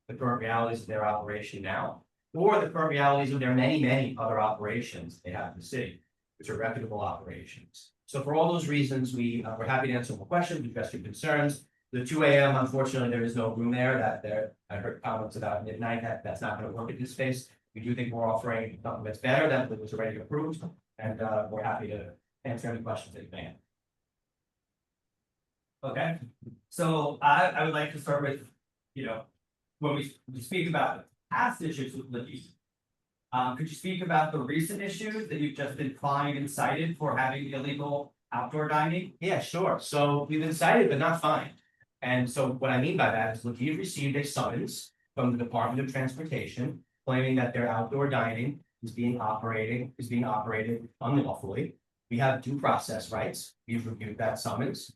the current realities of their operation now, or the current realities of their many, many other operations they have in the city, which are reputable operations. So for all those reasons, we're happy to answer more questions, address your concerns. The 2 a.m., unfortunately, there is no room there. I heard comments about midnight, that's not gonna work in this space. We do think we're offering something that's better than what was already approved, and we're happy to answer any questions that you may have. Okay, so I would like to start with, when we speak about the past issues with Libby's. Could you speak about the recent issues that you've just been fined and cited for having illegal outdoor dining? Yeah, sure. So we've been cited but not fined. And so what I mean by that is Ladiv received a summons from the Department of Transportation claiming that their outdoor dining is being operated unlawfully. We have due process rights. We've reviewed that summons.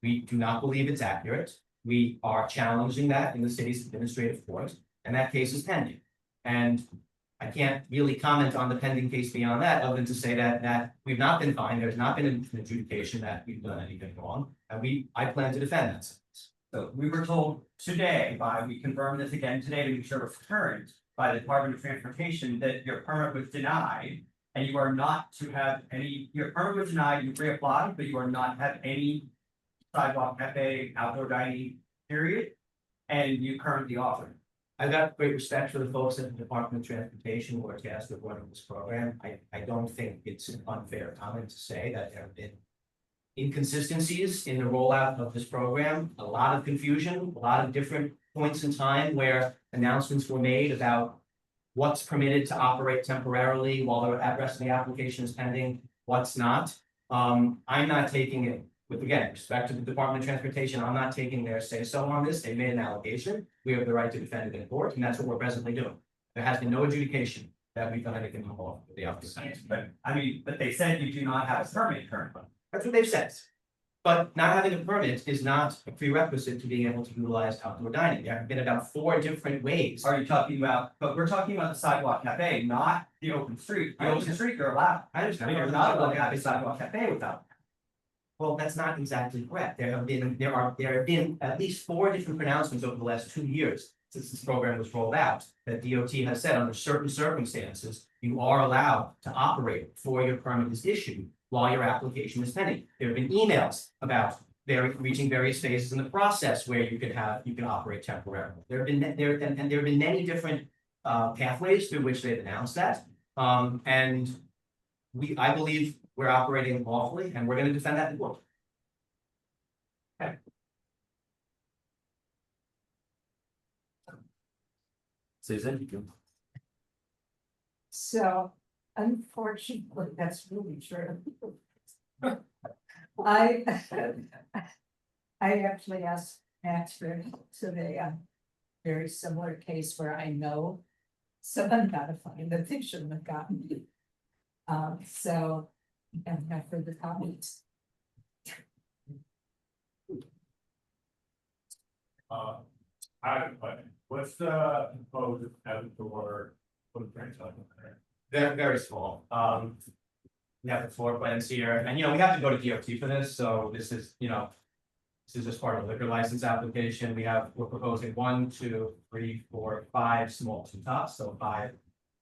We do not believe it's accurate. We are challenging that in the city's administrative court, and that case is pending. And I can't really comment on the pending case beyond that, other than to say that we've not been fined. There's not been an adjudication that we've done anything wrong, and I plan to defend that sentence. So we were told today we confirmed this again today to make sure it's current by the Department of Transportation that your permit was denied. And you are not to have any, your permit was denied, you reapplied, but you are not have any sidewalk cafe, outdoor dining, period. And you currently offer. I've got great respect for the folks at the Department of Transportation who are tasked with running this program. I don't think it's an unfair comment to say that there have been inconsistencies in the rollout of this program, a lot of confusion, a lot of different points in time where announcements were made about what's permitted to operate temporarily while the rest of the application is pending, what's not. I'm not taking it with, again, respect to the Department of Transportation, I'm not taking their say-so on this. They made an allegation. We have the right to defend it in court, and that's what we're presently doing. There has been no adjudication that we've done anything wrong with the application. But they said you do not have a permit currently. That's what they've said. But not having a permit is not a prerequisite to being able to utilize outdoor dining. There have been about 4 different ways. Are you talking about, but we're talking about the sidewalk cafe, not the open street. The open street, you're allowed. I understand. You're not allowed to have a sidewalk cafe without. Well, that's not exactly correct. There have been at least 4 different pronouncements over the last 2 years since this program was rolled out, that DOT has said under certain circumstances, you are allowed to operate before your permit is issued while your application is pending. There have been emails about reaching various phases in the process where you can operate temporarily. There have been many different pathways through which they've announced that. And I believe we're operating lawfully, and we're going to defend that in court. Okay. Susan, you So unfortunately, that's really true. I actually asked Max for today a very similar case where I know someone got a fine that they shouldn't have gotten. So, and I've heard the comments. I have a question. What's the proposed outdoor footprint on there? They're very small. We have the floor plans here, and we have to go to DOT for this, so this is, this is just part of the liquor license application. We're proposing 1, 2, 3, 4, 5 small 2 tops, so 5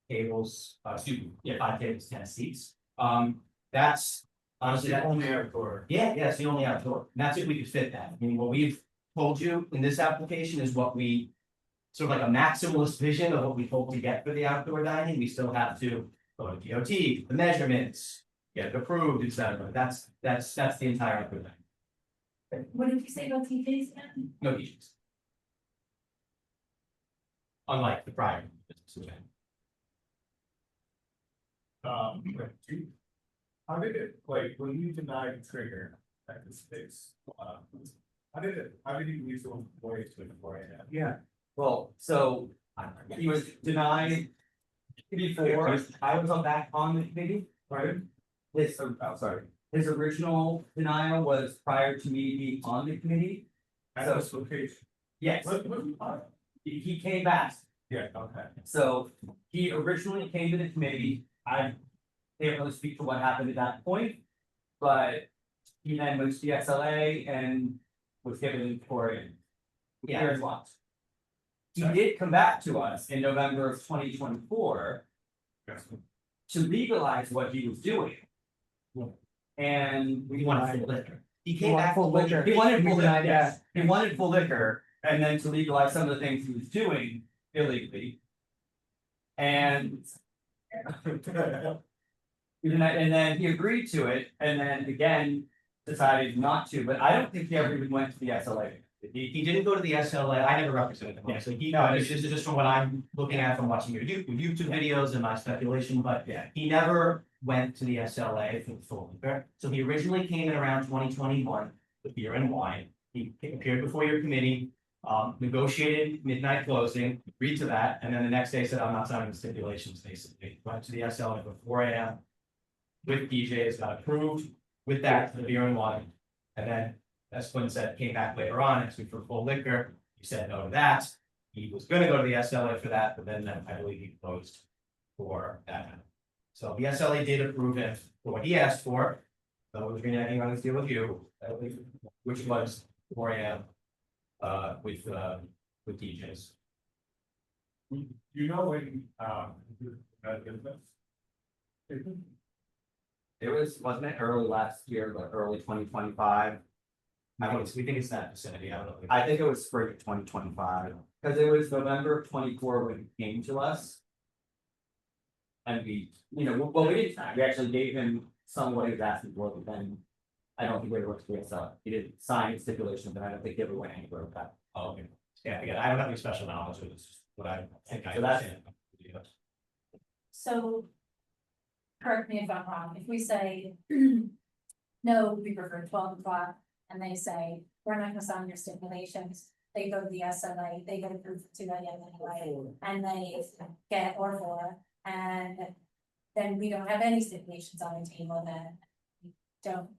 tables, 5 tables, 10 seats. That's honestly That's the only outdoor. Yeah, it's the only outdoor. And that's if we could fit that. I mean, what we've told you in this application is what we sort of like a maximalist vision of what we hope to get for the outdoor dining. We still have to go to DOT, the measurements, get it approved, etc. That's the entire outdoor dining. What did you say about TJ's again? No DJs. Unlike the prior business. How did it, like, when you denied trigger at the space, how did you use those ways to employ that? Yeah, well, so he was denied before I was back on the committee, right? His original denial was prior to me being on the committee. At this location. Yes, he came back. Yeah, okay. So he originally came to the committee. I can't really speak to what happened at that point. But he then moved to the SLA and was given for it. Here's what. He did come back to us in November of 2024 to legalize what he was doing. And we wanted full liquor. He came back full liquor. He wanted full liquor, yes. He wanted full liquor and then to legalize some of the things he was doing illegally. And and then he agreed to it and then again decided not to, but I don't think he ever even went to the SLA. He didn't go to the SLA, I never represented him, so this is just from what I'm looking at from watching your YouTube videos and my speculation, but yeah, he never went to the SLA for the full liquor. So he originally came in around 2021 with beer and wine, he appeared before your committee, negotiated midnight closing, agreed to that, and then the next day said, I'm not signing the stipulations, basically. Went to the SLA at 4 AM with DJs, got approved with that for the beer and wine, and then as Quinn said, came back later on, asked me for full liquor, he said no to that. He was gonna go to the SLA for that, but then I believe he closed for that. So the SLA did approve him for what he asked for. So we're gonna hang on this deal with you, which was 4 AM with DJs. You know when, It wasn't it early last year, but early 2025. We think it's that vicinity, I don't know. I think it was spring of 2025, because it was November of 24 when he came to us. And we, we didn't, we actually gave him some of what he was asking for, but then I don't think we ever looked at the he didn't sign stipulations, but I don't think he ever went anywhere with that. Oh, okay. Yeah, again, I don't have any special knowledge, but it's just what I think I So that's- understand. So, correct me if I'm wrong, if we say, no, we prefer 12 o'clock, and they say, we're not gonna sign your stipulations, they go to the SLA, they get approved for 2 AM anyway, and they get or 4, and then we don't have any stipulations on the table, then we don't.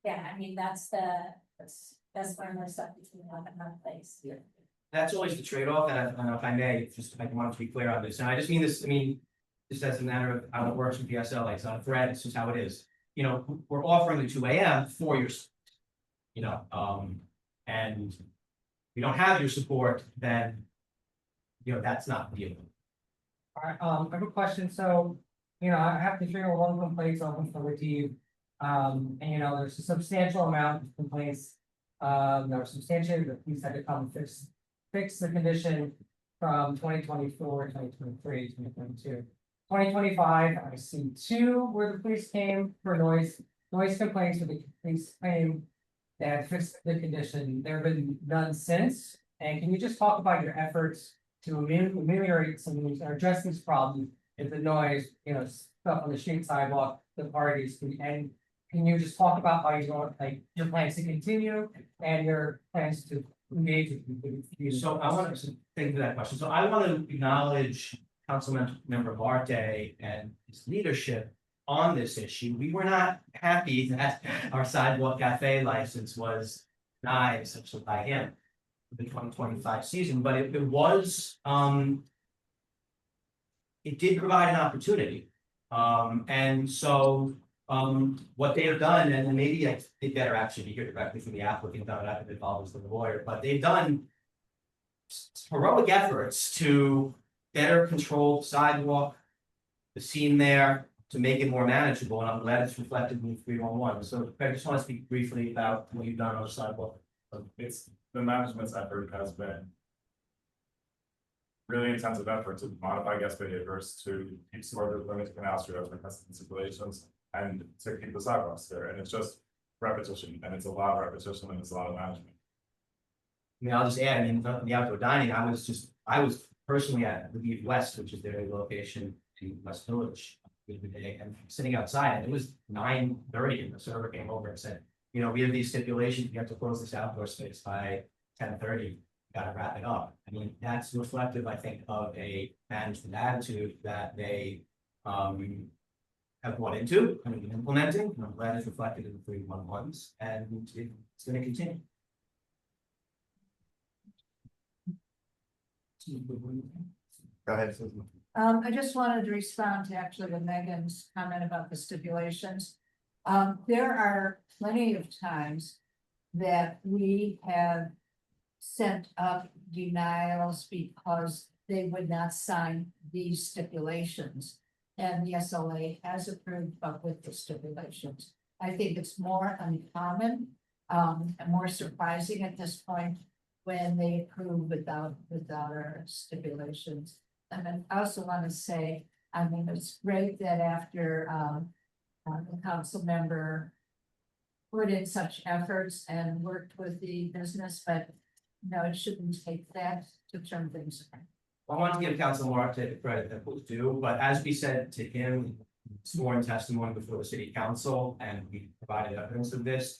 Yeah, I mean, that's when we're stuck between rock and hard place. Yeah. That's always the trade-off, and if I may, I want to be clear on this, and I just mean this, just as a matter of how it works with the SLA, it's not a threat, it's just how it is. We're offering the 2 AM for your. And we don't have your support, then. That's not the deal. Alright, I have a question, so, I have to figure out 1 complaint open for Steve. And there's a substantial amount of complaints. That were substantiated, the police had to come fix the condition from 2024, 2023, 2022. 2025, I see 2 where the police came for noise complaints where the police claim they had fixed the condition. There have been none since. And can you just talk about your efforts to ameliorate some of these, or address these problems if the noise, stuff on the street sidewalk, the parties, and can you just talk about how you want, your plans to continue and your plans to engage with the community? So I want to think of that question. So I want to acknowledge Councilmember Marte and his leadership on this issue. We were not happy that our sidewalk cafe license was denied essentially by him for the 2025 season, but it was, it did provide an opportunity. And so what they have done, and maybe they better actually hear directly from the applicant, not that I've been involved with the lawyer, but they've done heroic efforts to better control the sidewalk, the scene there, to make it more manageable, and I'm glad it's reflected in 311. So I just want to speak briefly about what you've done on the sidewalk. It's the management's effort has been really intensive effort to modify guest behaviors, to keep sort of limited canal street open stipulations, and to keep the sidewalks there. And it's just repetition, and it's a lot of repetition, and it's a lot of management. I'll just add, the outdoor dining, I was personally at the Beef West, which is their location in West Village, and sitting outside, and it was 9:30, and the server came over and said, we have these stipulations, you have to close this outdoor space by 10:30. gotta wrap it up. I mean, that's reflective, I think, of a management attitude that they, have bought into and been implementing, and I'm glad it's reflected in the 311s, and it's gonna continue. Go ahead, Susan. I just wanted to respond to actually to Megan's comment about the stipulations. There are plenty of times that we have sent up denials because they would not sign these stipulations. And the SLA has approved, but with the stipulations. I think it's more uncommon, and more surprising at this point when they approve without our stipulations. And then I also want to say, I mean, it's great that after the council member put in such efforts and worked with the business, but no, it shouldn't take that to turn things around. I want to give Council more updated the credit that was due, but as we said to him, sworn testimony before the city council, and we provided evidence of this,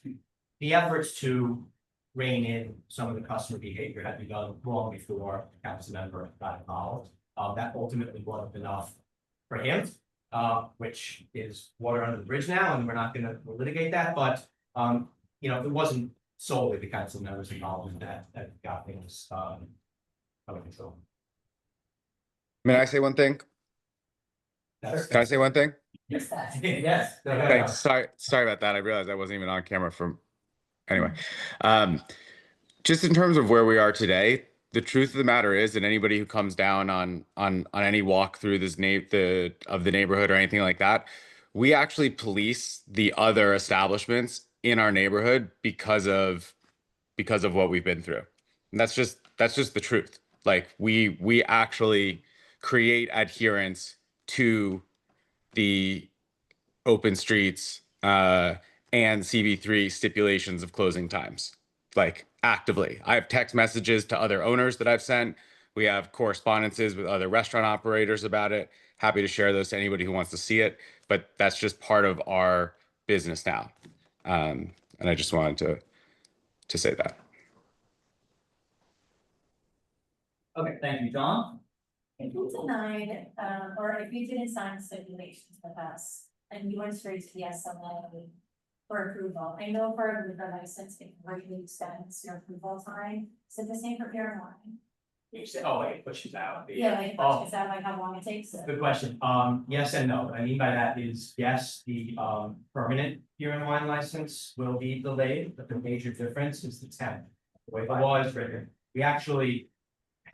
the efforts to rein in some of the customer behavior had begun long before the council member got involved. That ultimately wasn't enough for him, which is water under the bridge now, and we're not gonna litigate that, but, you know, it wasn't solely the council members involved in that got things, under control. May I say one thing? Can I say one thing? Yes. Yes. Thanks. Sorry about that. I realized I wasn't even on camera anyway. Just in terms of where we are today, the truth of the matter is that anybody who comes down on any walk through this of the neighborhood or anything like that, we actually police the other establishments in our neighborhood because of what we've been through. And that's just the truth. Like we actually create adherence to the open streets and CB3 stipulations of closing times, like actively. I have text messages to other owners that I've sent. We have correspondences with other restaurant operators about it. Happy to share those to anybody who wants to see it, but that's just part of our business now. And I just wanted to say that. Okay, thank you, John. If you denied, or if you didn't sign stipulations with us, and you went straight to the SLA for approval, I know for a liquor license, it greatly extends your approval time, is it the same for beer and wine? You say, oh, it pushes out. Yeah, like, is that like how long it takes? Good question. Yes and no. What I mean by that is, yes, the permanent beer and wine license will be delayed, but the major difference is the temp. The way the law is written, we actually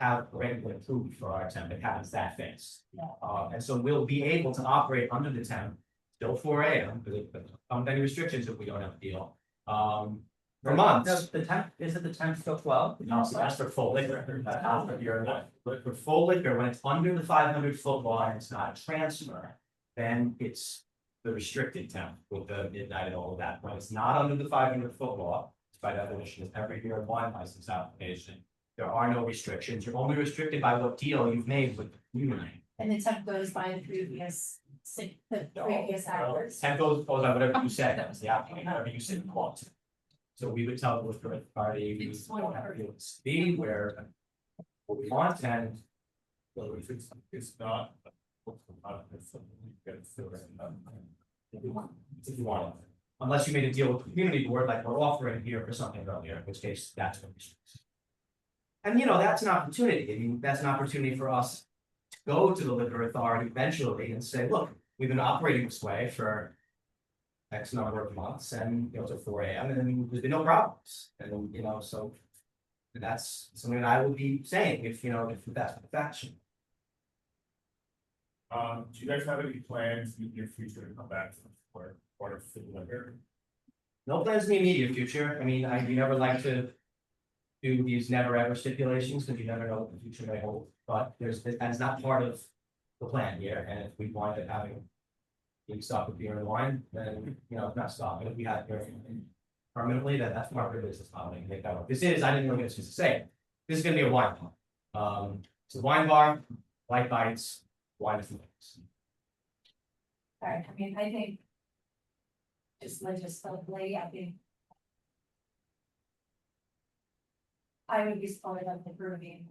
have regular approved for our temp, it happens that fast. And so we'll be able to operate under the temp till 4 AM, because it comes any restrictions if we don't have a deal. For months. No, the temp, is it the temp still 12? No, so that's for full liquor. For full liquor, when it's under the 500-foot law and it's not a transfer, then it's the restricted temp with the midnight and all of that. When it's not under the 500-foot law, by definition, it's every beer and wine license application. There are no restrictions. You're only restricted by what deal you've made with the community. And the temp goes by the previous hours. Temp goes by whatever you said, that was the applicant, whatever you said you want. So we would tell the liquor authority, we don't have to be where what we want and. Well, if it's not. If you want, unless you made a deal with the community board, like we're offering here for something earlier, in which case that's what we should. And you know, that's an opportunity. I mean, that's an opportunity for us to go to the liquor authority eventually and say, look, we've been operating this way for X number of months and you know, till 4 AM and then there's been no problems. And then, you know, so that's something that I would be saying if, you know, if that's the faction. Do you guys have any plans in your future to come back to the court or city liquor? No plans in the immediate future. I mean, we never like to do these never ever stipulations because you never know what the future may hold. But that's not part of the plan here. And if we wind up having being stopped with beer and wine, then you know, not stop. But if we have beer permanently, then that's part of the business model. Make that work. This is, I didn't know this was to say. This is gonna be a wine bar. It's a wine bar, light bites, wine and things. Alright, I mean, I think. Just legislatively, I would be supportive of approving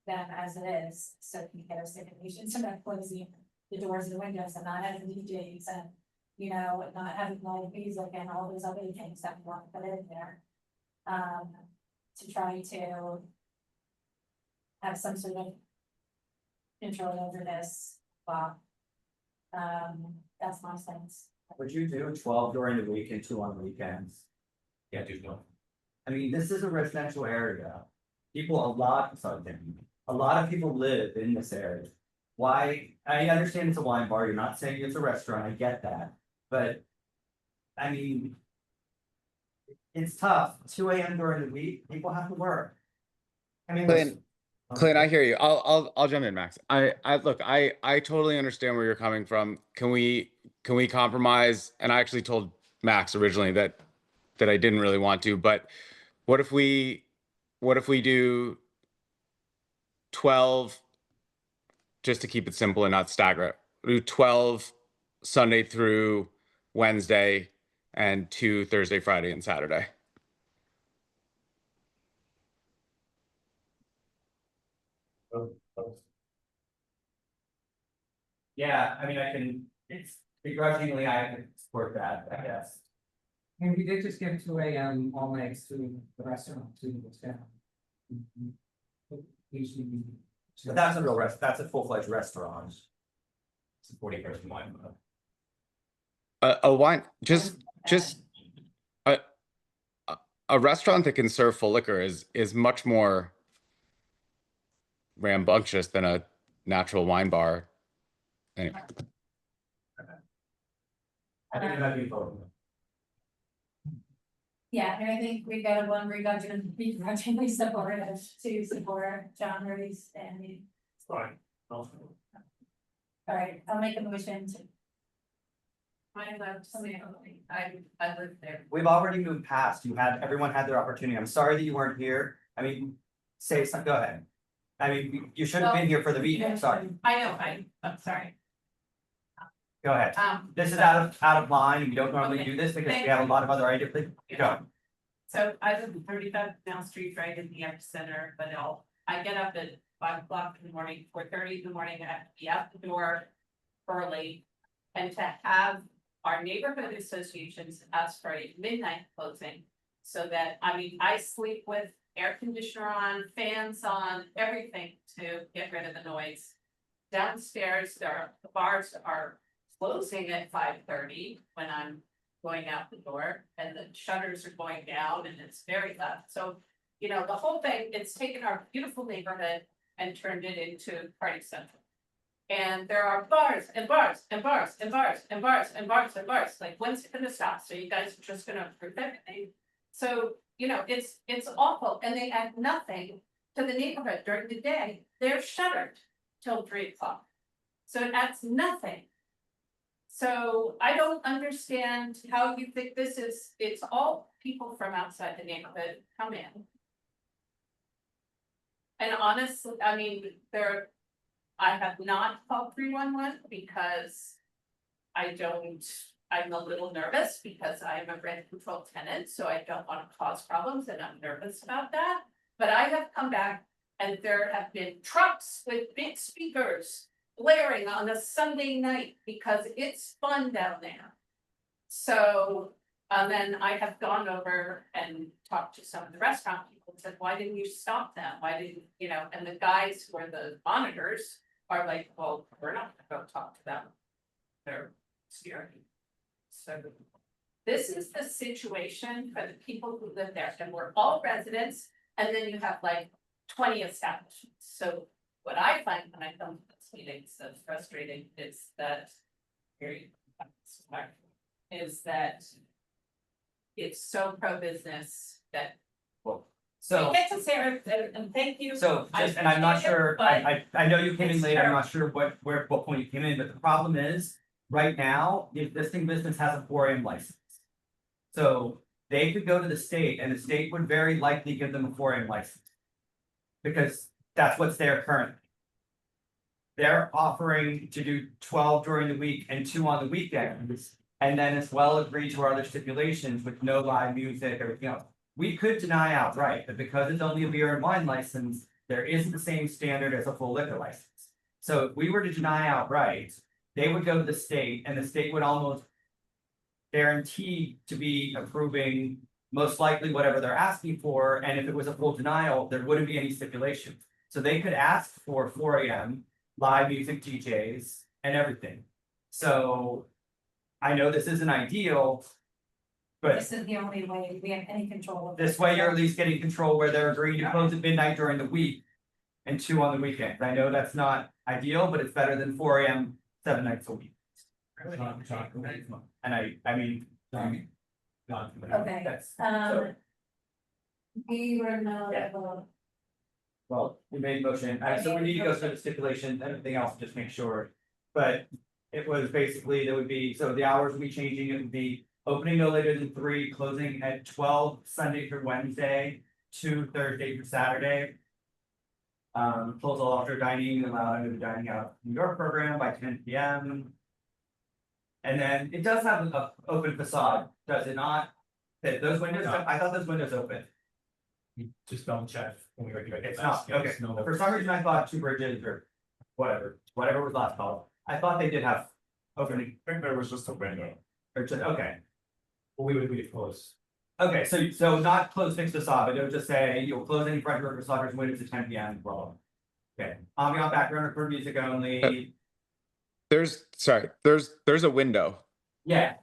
them as it is, so we get our stipulations, and not closing the doors and windows and not having DJs and, you know, not having live music and all those other things that we want to put in there. To try to have some sort of control over this, well, that's my sense. Would you do 12 during the week and 2 on the weekends? Yeah, do no. I mean, this is a residential area. People, a lot of people live in this area. Why, I understand it's a wine bar, you're not saying it's a restaurant, I get that, but. I mean. It's tough, 2 AM during the week, people have to work. I mean. Clint, I hear you. I'll jump in, Max. I totally understand where you're coming from. Can we compromise? And I actually told Max originally that I didn't really want to, but what if we do 12, just to keep it simple and not stagger it? Do 12 Sunday through Wednesday and 2 Thursday, Friday, and Saturday. Yeah, I mean, it's begrudgingly, I can support that, I guess. And we did just give 2 AM all nights to the restaurant too, yeah. Usually we. But that's a real that's a full-fledged restaurant. It's a 40-person wine club. A wine, just a restaurant that can serve full liquor is much more rambunctious than a natural wine bar. Anyway. I think that'd be both. Yeah, and I think we got one begrudgingly supportive to support John Ruiz and. Fine. All right, I'll make a motion to. I love something, I live there. We've already moved past, everyone had their opportunity, I'm sorry that you weren't here, I mean, say something, go ahead. I mean, you should have been here for the meeting, sorry, I know, I'm sorry. go ahead. This is out of line, we don't normally do this because we have a lot of other items, go. So I live in 35 Down Street, right in the epicenter, but I get up at 5 o'clock in the morning, 4:30 in the morning, I have to be out the door early. And to have our neighborhood associations ask for a midnight closing. So that, I mean, I sleep with air conditioner on, fans on, everything to get rid of the noise. Downstairs, the bars are closing at 5:30 when I'm going out the door, and the shutters are going down, and it's very loud. So, you know, the whole thing, it's taken our beautiful neighborhood and turned it into party central. And there are bars and bars and bars and bars and bars and bars and bars, like, when's it gonna stop? So you guys are just gonna approve everything? So, you know, it's awful, and they add nothing to the neighborhood during the day. They're shuttered till 3 o'clock. So it adds nothing. So I don't understand how you think this is, it's all people from outside the neighborhood come in. And honestly, I mean, I have not called 311 because I'm a little nervous because I'm a rent control tenant, so I don't want to cause problems, and I'm nervous about that. But I have come back and there have been trucks with big speakers blaring on a Sunday night because it's fun down there. So, then I have gone over and talked to some of the restaurant people and said, why didn't you stop them? Why didn't, you know, and the guys who are the monitors are like, well, we're not gonna go talk to them. They're scary. So this is the situation for the people who live there, and we're all residents, and then you have like 20 establishments. So what I find when I come to these meetings that's frustrating is that it's so pro-business that. Well, so. We get to say it, and thank you. So just, and I'm not sure, I know you came in late, I'm not sure what point you came in, but the problem is, right now, the existing business has a 4 AM license. So they could go to the state and the state would very likely give them a 4 AM license. Because that's what's there currently. They're offering to do 12 during the week and 2 on the weekends. And then as well agree to our other stipulations with no live music, everything else. we could deny outright, but because it's only a beer and wine license, there isn't the same standard as a full liquor license. So if we were to deny outright, they would go to the state and the state would almost guarantee to be approving most likely whatever they're asking for, and if it was a full denial, there wouldn't be any stipulation. So they could ask for 4 AM, live music, DJs, and everything. So I know this isn't ideal, but This is the only way we have any control of. this way you're at least getting control where they're agreeing to close at midnight during the week and 2 on the weekend. I know that's not ideal, but it's better than 4 AM, 7 nights a week. And I mean. Okay, That's, we were not, well, we made motion, so we need to go through the stipulations, everything else, just make sure. But it was basically, there would be, so the hours would be changing, it would be opening no later than 3, closing at 12 Sunday through Wednesday, 2 Thursday through Saturday. Close all outdoor dining, allow under the dining out New York program by 10 PM. And then it does have an open facade, does it not? That those windows, I thought those windows open. Just double check when we regulate. It's not, okay, for some reason I thought Two Bridges or whatever was last called, I thought they did have opening. I think there was just a window. Or just, okay, Well, we would close. okay, so not close fixed facade, but it would just say you'll close any front door facade windows at 10 PM, blah, blah. Okay, ambient background for music only, There's a window. yeah,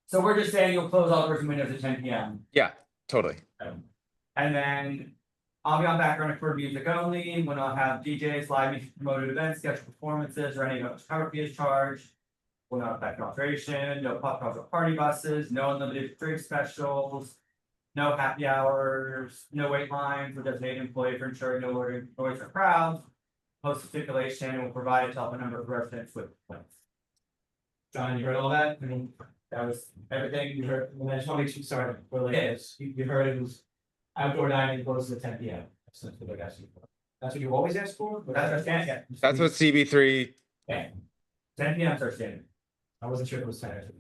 so we're just saying you'll close all doors and windows at 10 PM. Yeah, totally. And then ambient background for music only, will not have DJs, live music promoted events, scheduled performances, or any of cover fee is charged. Will not affect alteration, no pop cars or party buses, no unlimited drink specials. No happy hours, no wait lines for designated employee for ensuring no ordering noise or crowds. Post stipulation and will provide a telephone number for residents with complaints. John, you heard all that? I mean, That was everything you heard, I just want to make sure, sorry, you heard it was outdoor dining closes at 10 PM. That's what I asked you for. That's what you always ask for? That's what, yeah. That's what CB3. Yeah. 10 PM is our standard. I wasn't sure if it was 10.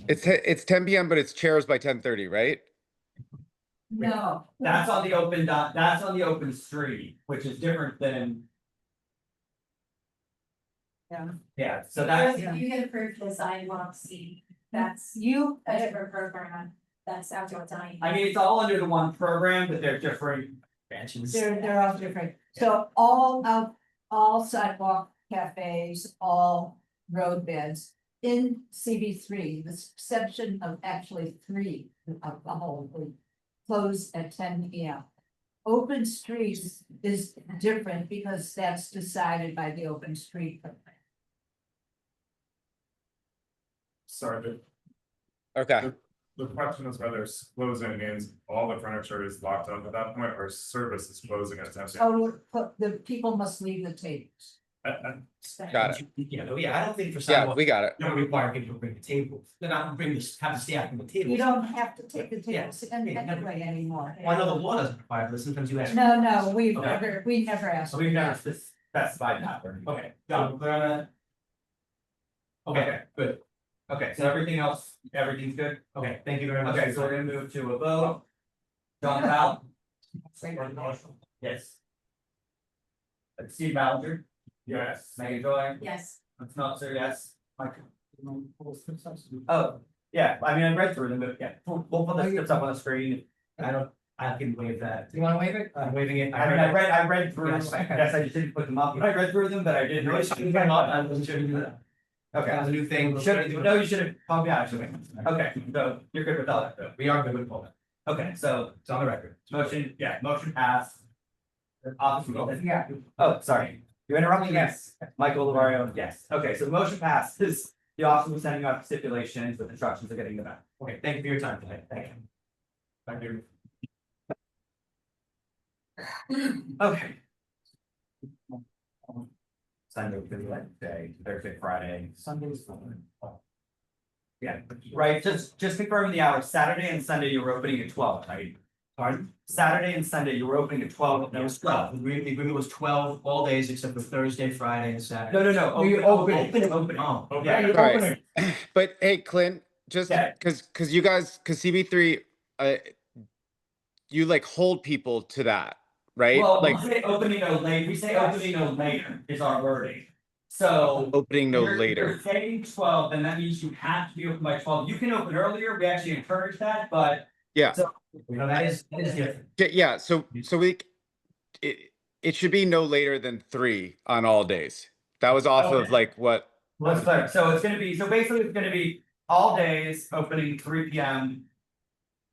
It's 10 PM, but it's chairs by 10:30, right? No. That's on the open that's on the open street, which is different than. Yeah. Yeah, so that's, You get approved for the sidewalk seat, that's You, a different program, that's outdoor dining. I mean, it's all under the one program, but they're different expansions. they're all different. So all sidewalk cafes, all roadbeds in CB3, the exception of actually 3 of the whole group, close at 10 PM. Open streets is different because that's decided by the open street. Sorry, Okay. the question is whether closing means all the furniture is locked up at that point, or service is closing at 10 PM. So the people must leave the tables. Got it. Yeah, I don't think for Yeah, sidewalk, we got it. you don't require people to bring the tables. They're not bring this, have the staff bring the tables. You don't have to take the Yeah. tables anyway anymore. Well, I know the law doesn't require, but sometimes you ask. No, we've Okay. never asked. So we've never specified that. Okay, John, clear on that? Okay, good. Okay, so everything's good? Okay, thank you very much. Okay, so we're gonna move to a vote. John Powell? Yes. Steve Ballinger? Yes. Megan Joy? Yes. Smeltzer, yes. Mike? Oh, yeah, I mean, I read through them, but yeah, we'll put the scripts up on the screen. I can waive that. You wanna waive it? I'm waiving it. I mean, I read through, Yes. yes, I just didn't put them up, I read through them, but I didn't. No, it shouldn't come up, I wasn't sure to do that. That Okay, was a new thing. you should have, oh, yeah, actually, okay, so you're good with all that, though. We are good with all that. Okay, so It's on the record. motion passed. Officer, Yeah. oh, sorry, you interrupted me. Yes. Michael Lavario, yes, okay, so the motion passes, the officer was sending out stipulations with instructions of getting them back. Okay, thank you for your time tonight. Thank you. Thank you. Okay. Sunday, Wednesday, Thursday, Friday. Sunday's fine. Yeah, right, just confirming the hours, Saturday and Sunday you were opening at 12, right? Pardon? Saturday and Sunday you were opening at 12. It was 12. The agreement was 12 all days except for Thursday, Friday, and Saturday. No, We open. Oh, Yeah, You're All right. opening. But hey, Clint, just Yeah. because you guys, because CB3, you like hold people to that, right? Well, Like we say opening no later, we say opening no later is our wording. So. opening no You're later. saying 12, then that means you have to be open by 12. You can open earlier. We actually encourage that, but. Yeah. So, that is different. Yeah. So it should be no later than 3 on all days. That was off of Okay. like what. Let's clear. So it's gonna be, so basically it's gonna be all days opening 3 PM.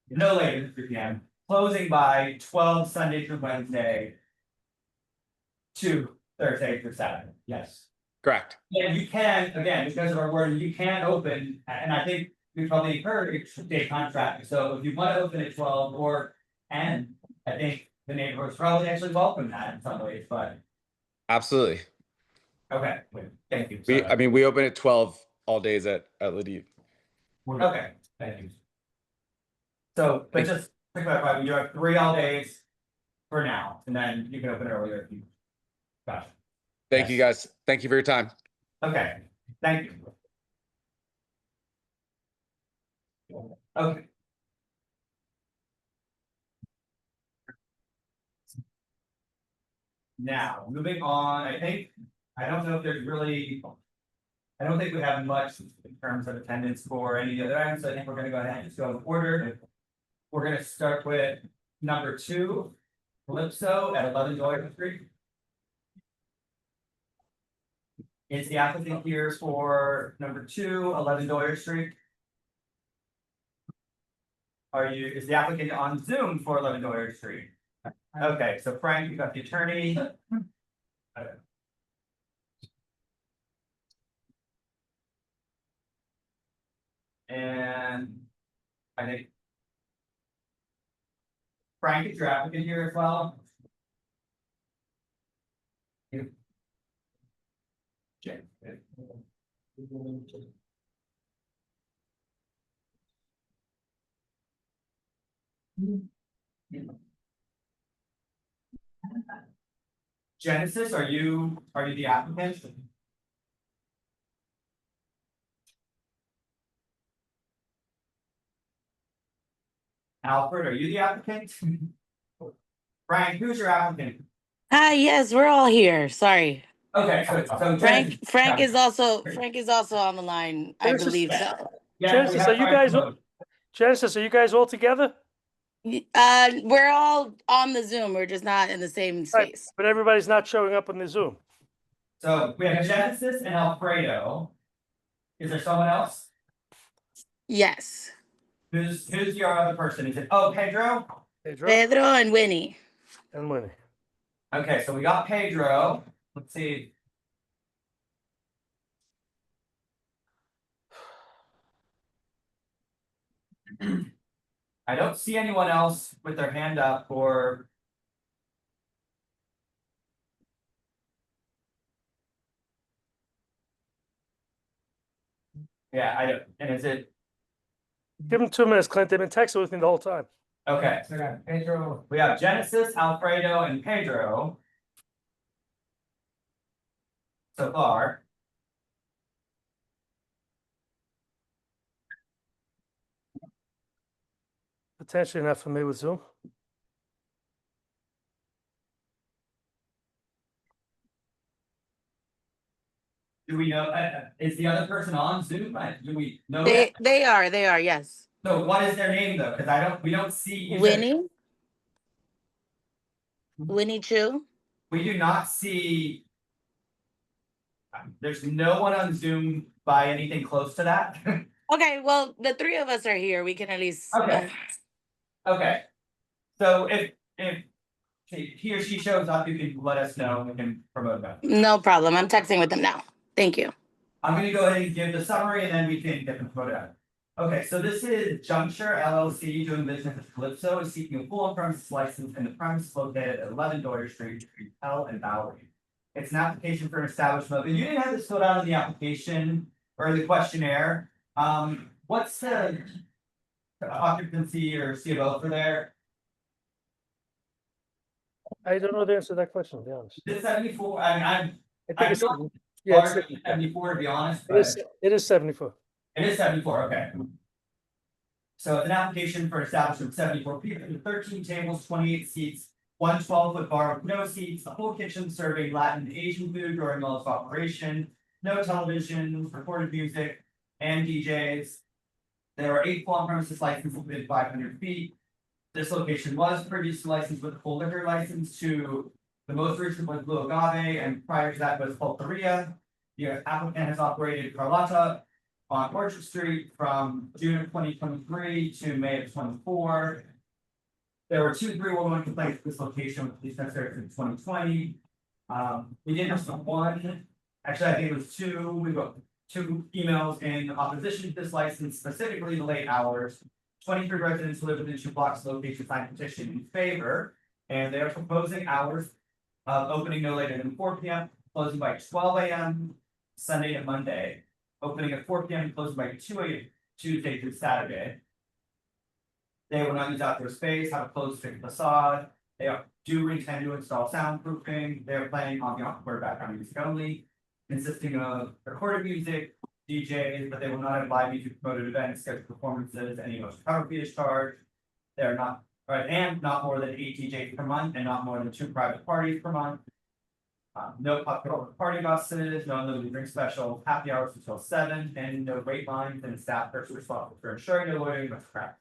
No later than 3 PM, closing by 12 Sunday through Wednesday. To Thursday through Saturday, yes. Correct. And you can, again, because of our word, you can open, and I think we probably encourage day contract. So if you want to open at 12 or, and I think the neighborhood's probably actually welcome that in some ways, but. Absolutely. Okay, thank you. I mean, we open at 12 all days at Lydia. Okay, thank you. So, but just to clarify, you have 3 all days for now, and then you can open earlier if you. Gotcha. Thank you guys. Thank you for your time. Okay, thank you. Okay. Now, moving on, I don't know if there's really. I don't think we have much in terms of attendance for any of the other items. I think we're gonna go ahead and just go in order. We're gonna start with number 2, Calypso at 11 Doyle Street. Is the applicant here for number 2, 11 Doyle Street? Is the applicant on Zoom for 11 Doyle Street? Okay, so Frank, you got the attorney. And I think. Frank, is your applicant here as well? Okay. Genesis, are you the applicant? Alfred, are you the applicant? Frank, who's your applicant? Hi, yes, we're all here. Sorry. Okay, so Frank Genesis, is also on the line, I Genesis- believe so. yeah, Genesis, are you guys all together? We're all on the Zoom. We're just not in the same Right, space. but everybody's not showing up on the Zoom. So we have Genesis and Alfredo. Is there someone else? Yes. Who's your other person? Is it, Pedro? Pedro and Winnie. And Winnie. Okay, so we got Pedro. Let's see. I don't see anyone else with their hand up or. Yeah, I don't, and is it, Give them 2 minutes, Clint. They've been texting with me the whole time. okay, so we got Pedro, we have Genesis, Alfredo, and Pedro. So far. Potentially not familiar with Zoom. Do we know, is the other person on Zoom? Do we know? They are, yes. So what is their name though? Cause we don't see. Winnie Chu. We do not see. There's no one on Zoom by anything close to that. Okay, well, the 3 of us are here. We can at least. Okay. Okay. So if he or she shows up, you can let us know and we can promote them. No problem. I'm texting with them now. Thank you. I'm gonna go ahead and give the summary and then we can get them promoted out. Okay, so this is Juncture LLC doing business as Calypso is seeking a full on-premises license in the premises located at 11 Doyer Street, Retail and Bowery. It's an application for an establishment, and you didn't have this filled out in the application or the questionnaire. What's the occupancy or CBO for there? I don't know the answer to that question, to be honest. Is it 74? I mean, I think not yeah, larger than 74 to be honest, but it is 74. it is 74, okay. So it's an application for establishment of 74 people, 13 tables, 28 seats, one 12-foot bar with no seats, a full kitchen serving Latin and Asian food during all its operation, no television, recorded music, and DJs. There are 8 full on-premises licenses within 500 feet. This location was previously licensed with a full liquor license to the most recent was Blue Agave, and prior to that was Pulperia. The applicant has operated Carlotta on Orchard Street from June of 2023 to May of 24. There were 2 311 complaints at this location with police necessary in 2020. We did have one, actually, I think it was 2. We got 2 emails in opposition to this license, specifically the late hours. 23 residents who live within 2 blocks of the location signed a petition in favor, and they are proposing hours of opening no later than 4 p.m., closing by 12 a.m. Sunday to Monday, opening at 4 p.m. and closing by 2 a.m. Tuesday through Saturday. They will not use outdoor space, have a closed stick facade. They do intend to install soundproofing. They are planning on the awkward background music only, consisting of recorded music, DJs, but they will not have live music promoted events, scheduled performances, any motion cover fee is charged. They are not, right, and not more than 8 DJs per month and not more than 2 private parties per month. No popular party buses, no unlimited drink special, happy hours until 7, and no wait lines, and staff are responsible for ensuring no loitering with crowds.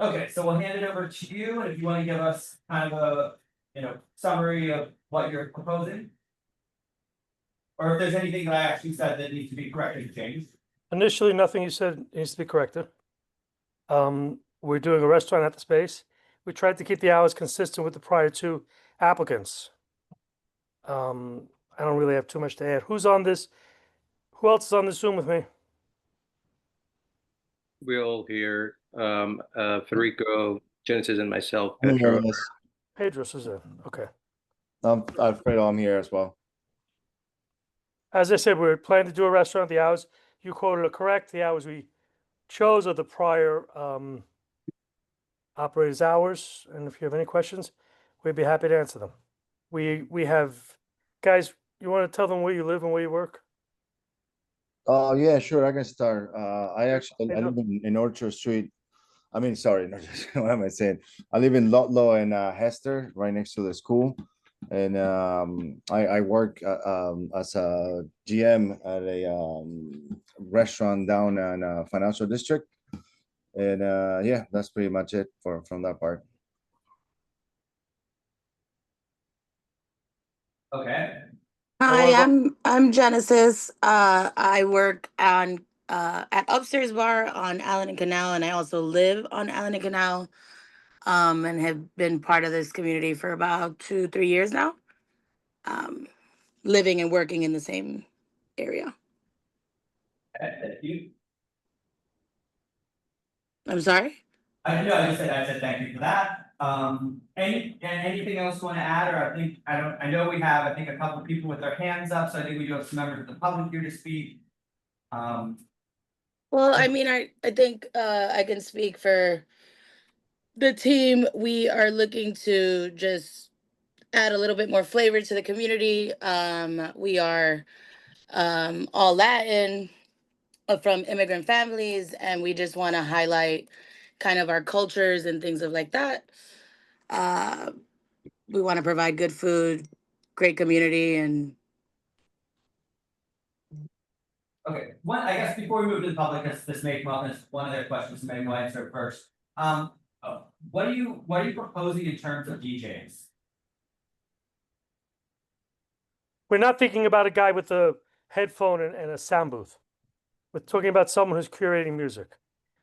Okay, so we'll hand it over to you, and if you want to give us kind of a summary of what you're proposing. Or if there's anything that I actually said that needs to be corrected or changed. Initially, nothing you said needs to be corrected. We're doing a restaurant at the space. We tried to keep the hours consistent with the prior 2 applicants. I don't really have too much to add. Who's on this? Who else is on this Zoom with me? Will here, Federico, Genesis, and myself. I'm here, Pedro. yes. Pedro's is in. Okay. Alfredo, I'm here as well. As I said, we're planning to do a restaurant. The hours you quoted are correct. The hours we chose are the prior operator's hours. And if you have any questions, we'd be happy to answer them. We have, guys, you want to tell them where you live and where you work? Yeah, sure, I can start. I Hey, live look. in Orchard Street. I mean, sorry, what am I saying? I live in Ludlow and Hester, right next to the school. And I work as a GM at a restaurant down in Financial District. And yeah, that's pretty much it from that part. Okay. Hi, I'm Genesis. I work on at Upstairs Bar on Allen and Canal, and I also live on Allen and Canal, and have been part of this community for about 2-3 years now. Living and working in the same area. You. I'm sorry? I said thank you for that. Anything else you want to add, or I know we have, I think, a couple of people with their hands up, so I think we do have some members of the public here to speak. Well, I mean, I think I can speak for the team. We are looking to just add a little bit more flavor to the community. We are all Latin, from immigrant families, and we just want to highlight kind of our cultures and things of like that. We want to provide good food, great community, and Okay, I guess before we move to the public, this may come up as one of their questions, maybe we'll answer it first. What are you proposing in terms of DJs? We're not thinking about a guy with a headphone and a sound booth. We're talking about someone who's curating music.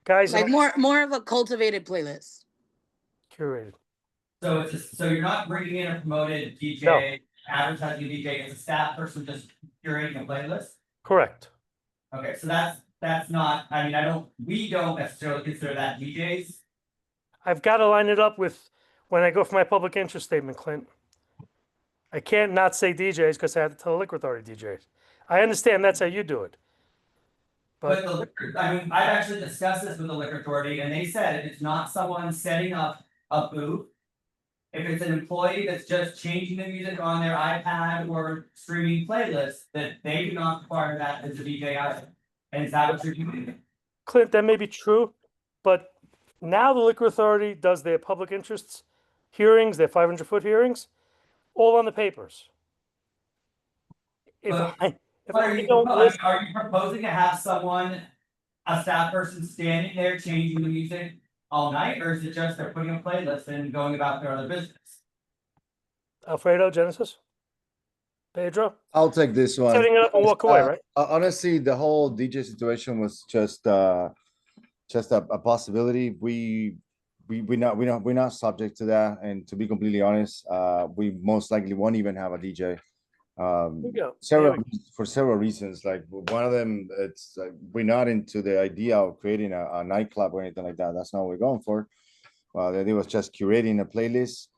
Guys, like more of a cultivated playlist. Curated. So you're not bringing in a promoted DJ, advertising a DJ as a staff person, just curating a playlist? Correct. Okay, so that's not, I mean, we don't necessarily consider that DJs. I've got to line it up with when I go for my public interest statement, Clint. I can't not say DJs because I have to tell the liquor authority DJs. I understand that's how you do it. But the liquor, I mean, I've actually discussed this with the liquor authority, and they said if it's not someone setting up a booth, if it's an employee that's just changing the music on their iPad or streaming playlists, that they do not require that as a DJ either. And is that what you're doing? Clint, that may be true, but Now the liquor authority does their public interests hearings, their 500-foot hearings, all on the papers. If But I, if what are I you, don't listen, are you proposing to have someone, a staff person standing there changing the music all night, or is it just they're putting a playlist and going about their other business? Alfredo, Genesis, Pedro, I'll take this one. setting it up and walk away, right? Honestly, the whole DJ situation was just a possibility. We're not subject to that, and to be completely honest, we most likely won't even have a DJ. There we go. For several reasons. Like one of them, it's we're not into the idea of creating a nightclub or anything like that. That's not what we're going for. Well, the idea was just curating a playlist.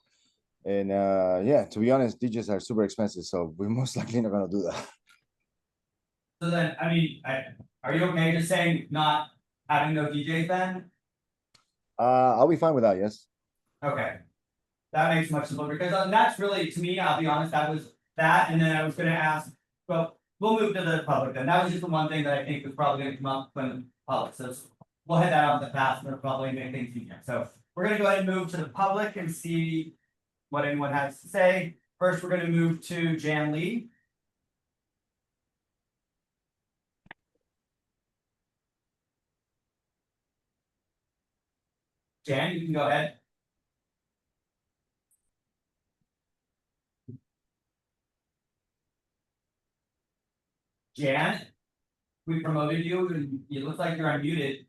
And yeah, to be honest, DJs are super expensive, so we're most likely not gonna do that. So then, I mean, are you okay just saying not having no DJs then? I'll be fine with that, yes. Okay. That makes much simpler, because that's really, to me, I'll be honest, that was that, and then I was gonna ask, well, we'll move to the public then. That was just the one thing that I think was probably gonna come up when public, so we'll head that out in the past, and it'll probably make things easier. So we're gonna go ahead and move to the public and see what anyone has to say. First, we're gonna move to Jan Lee. Jan, you can go ahead. Jan, we promoted you and you look like you're unmuted.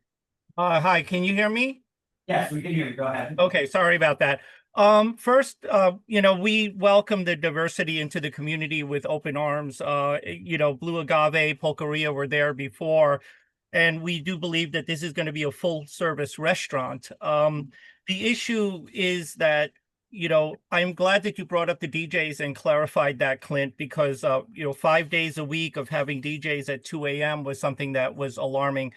Hi, can you hear me? Yes, we can hear you. Go ahead. Okay, sorry about that. First, we welcome the diversity into the community with open arms. Blue Agave, Pulqueria were there before, and we do believe that this is going to be a full service restaurant. The issue is that, I'm glad that you brought up the DJs and clarified that, Clint, because, 5 days a week of having DJs at 2 a.m. was something that was alarming.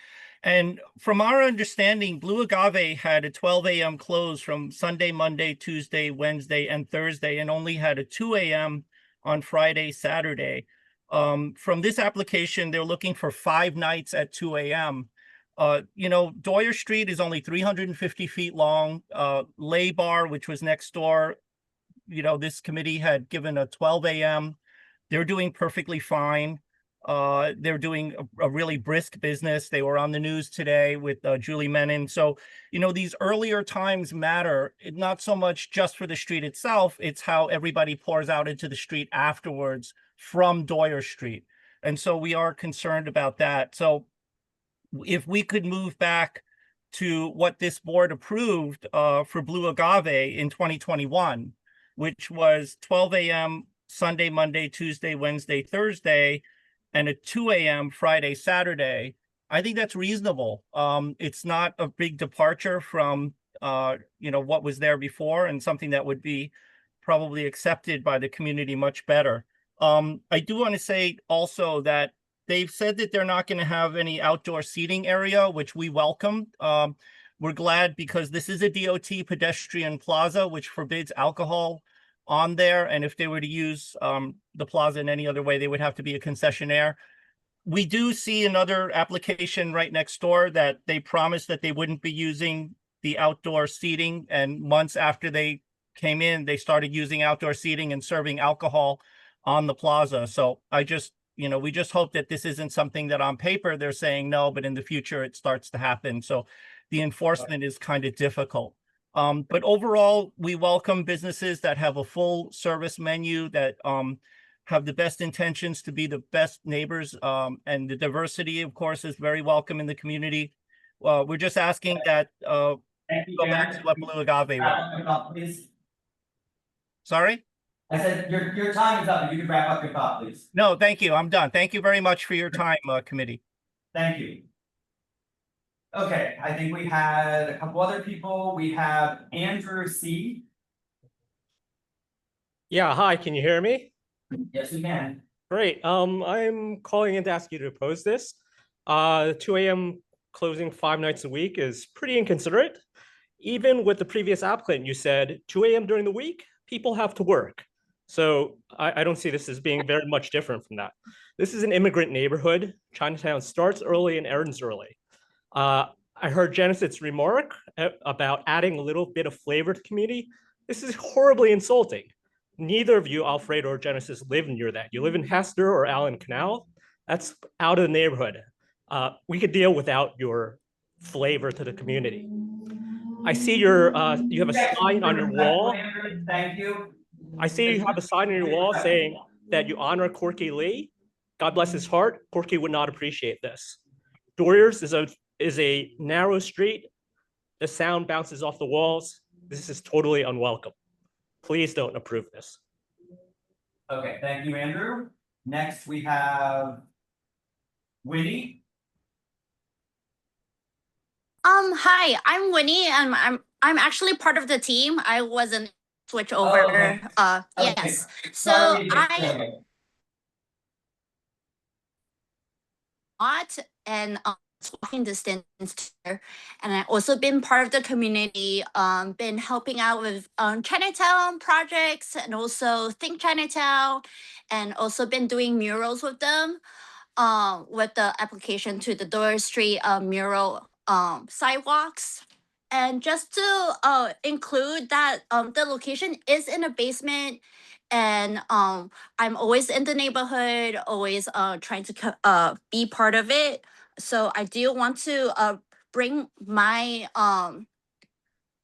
And from our understanding, Blue Agave had a 12 a.m. close from Sunday, Monday, Tuesday, Wednesday, and Thursday, and only had a 2 a.m. on Friday, Saturday. From this application, they're looking for 5 nights at 2 a.m. Doyer Street is only 350 feet long. Lay Bar, which was next door, this committee had given a 12 a.m. They're doing perfectly fine. They're doing a really brisk business. They were on the news today with Julie Menon. So, these earlier times matter, not so much just for the street itself, it's how everybody pours out into the street afterwards from Doyer Street. And so we are concerned about that. So if we could move back to what this board approved for Blue Agave in 2021, which was 12 a.m. Sunday, Monday, Tuesday, Wednesday, Thursday, and a 2 a.m. Friday, Saturday, I think that's reasonable. It's not a big departure from what was there before, and something that would be probably accepted by the community much better. I do want to say also that they've said that they're not going to have any outdoor seating area, which we welcome. We're glad, because this is a DOT pedestrian plaza, which forbids alcohol on there. And if they were to use the plaza in any other way, they would have to be a concessionaire. We do see another application right next door that they promised that they wouldn't be using the outdoor seating. And months after they came in, they started using outdoor seating and serving alcohol on the plaza. So we just hope that this isn't something that on paper they're saying no, but in the future it starts to happen. So the enforcement is kind of difficult. But overall, we welcome businesses that have a full service menu, that have the best intentions to be the best neighbors. And the diversity, of course, is very welcome in the community. We're just asking that go back to what Blue Agave was. Sorry? I said, your time is up. If you could wrap up your thought, please. No, thank you. I'm done. Thank you very much for your time, committee. Thank you. Okay, I think we had a couple other people. We have Andrew C. Yeah, hi, can you hear me? Yes, we can. Great. I'm calling in to ask you to oppose this. 2 a.m. closing 5 nights a week is pretty inconsiderate. Even with the previous applicant, you said 2 a.m. during the week, people have to work. So I don't see this as being very much different from that. This is an immigrant neighborhood. Chinatown starts early and ends early. I heard Genesis' remark about adding a little bit of flavor to the community. This is horribly insulting. Neither of you, Alfredo or Genesis, live near that. You live in Hester or Allen Canal. That's out of the neighborhood. We could deal without your flavor to the community. I see you have a sign on your wall. Thank you. I see you have a sign on your wall saying that you honor Corky Lee. God bless his heart. Corky would not appreciate this. Doyers is a narrow street. The sound bounces off the walls. This is totally unwelcome. Please don't approve this. Okay, thank you, Andrew. Next, we have Winnie. Hi, I'm Winnie, and I'm actually part of the team. I wasn't switch over. Oh, okay. Yes. So Sorry to I disturb. not and walking distance here, and I also been part of the community. Been helping out with Chinatown projects and also Think Chinatown, and also been doing murals with them. With the application to the Doyer Street mural sidewalks. And just to include that the location is in a basement, and I'm always in the neighborhood, always trying to be part of it. So I do want to bring my